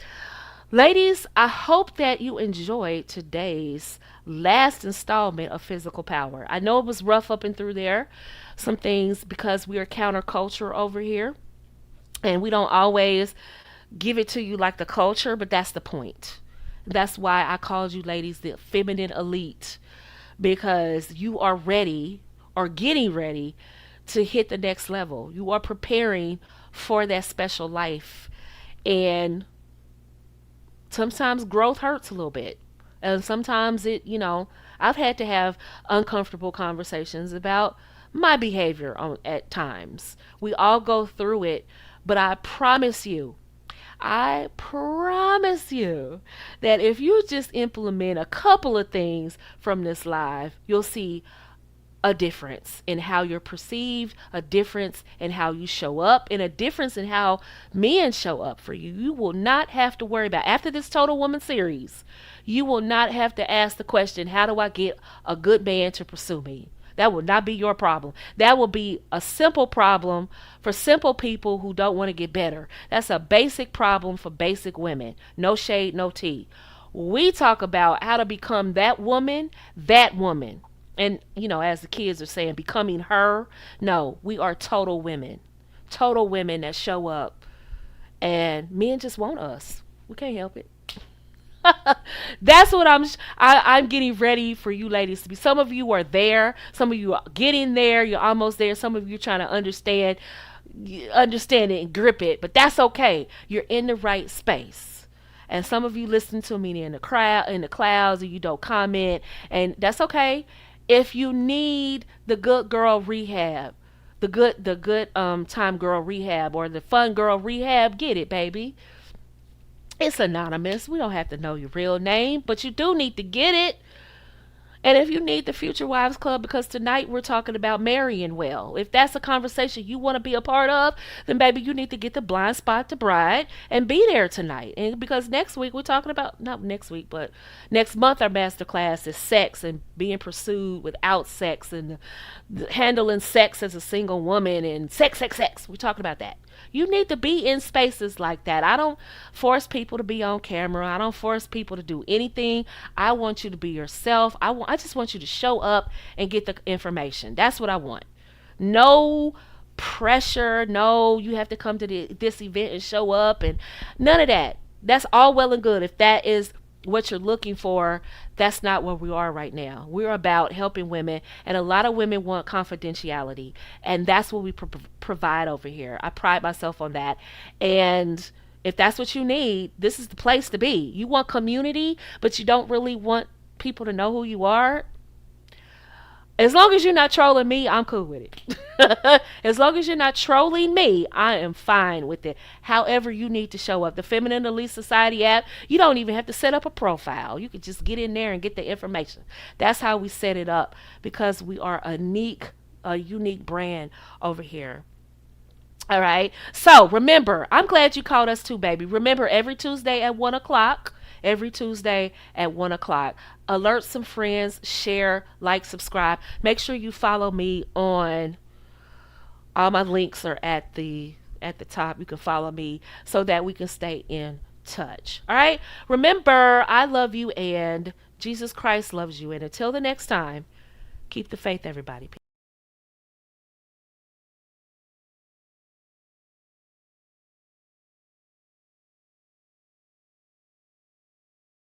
Ladies, I hope that you enjoyed today's last installment of Physical Power. I know it was rough up and through there, some things, because we are counterculture over here, and we don't always give it to you like the culture, but that's the point. That's why I called you ladies the feminine elite, because you are ready or getting ready to hit the next level. You are preparing for that special life. And sometimes growth hurts a little bit. And sometimes I've had to have uncomfortable conversations about my behavior at times. We all go through it, but I promise you that if you just implement a couple of things from this live, you'll see a difference in how you're perceived, a difference in how you show up, and a difference in how men show up for you. You will not have to worry about, after this Total Woman series, you will not have to ask the question, how do I get a good man to pursue me? That will not be your problem. That will be a simple problem for simple people who don't want to get better. That's a basic problem for basic women. No shade, no tea. We talk about how to become that woman, that woman. And, as the kids are saying, becoming her. No, we are total women. Total women that show up. And men just want us. We can't help it. That's what I'm getting ready for you ladies to be. Some of you are there. Some of you are getting there. You're almost there. Some of you are trying to understand it and grip it. But that's okay. You're in the right space. And some of you listen to me in the clouds, and you don't comment. And that's okay. If you need the good girl rehab, the good time girl rehab, or the fun girl rehab, get it, baby. It's anonymous. We don't have to know your real name, but you do need to get it. And if you need the Future Wives Club, because tonight we're talking about marrying well, if that's a conversation you want to be a part of, then baby, you need to get the Blind Spot to Bride and be there tonight. And because next week we're talking about, not next week, but next month, our masterclass is sex and being pursued without sex, and handling sex as a single woman, and sex. We're talking about that. You need to be in spaces like that. I don't force people to be on camera. I don't force people to do anything. I want you to be yourself. I just want you to show up and get the information. That's what I want. No pressure. No, you have to come to this event and show up, and none of that. That's all well and good. If that is what you're looking for, that's not where we are right now. We're about helping women, and a lot of women want confidentiality, and that's what we provide over here. I pride myself on that. And if that's what you need, this is the place to be. You want community, but you don't really want people to know who you are. As long as you're not trolling me, I'm cool with it. As long as you're not trolling me, I am fine with it. However you need to show up. The Feminine Elite Society app, you don't even have to set up a profile. You can just get in there and get the information. That's how we set it up, because we are a unique brand over here. All right. So remember, I'm glad you called us too, baby. Remember, every Tuesday at 1 o'clock. Every Tuesday at 1 o'clock. Alert some friends, share, like, subscribe. Make sure you follow me on, all my links are at the top. You can follow me so that we can stay in touch. All right. Remember, I love you and Jesus Christ loves you. And until the next time, keep the faith, everybody.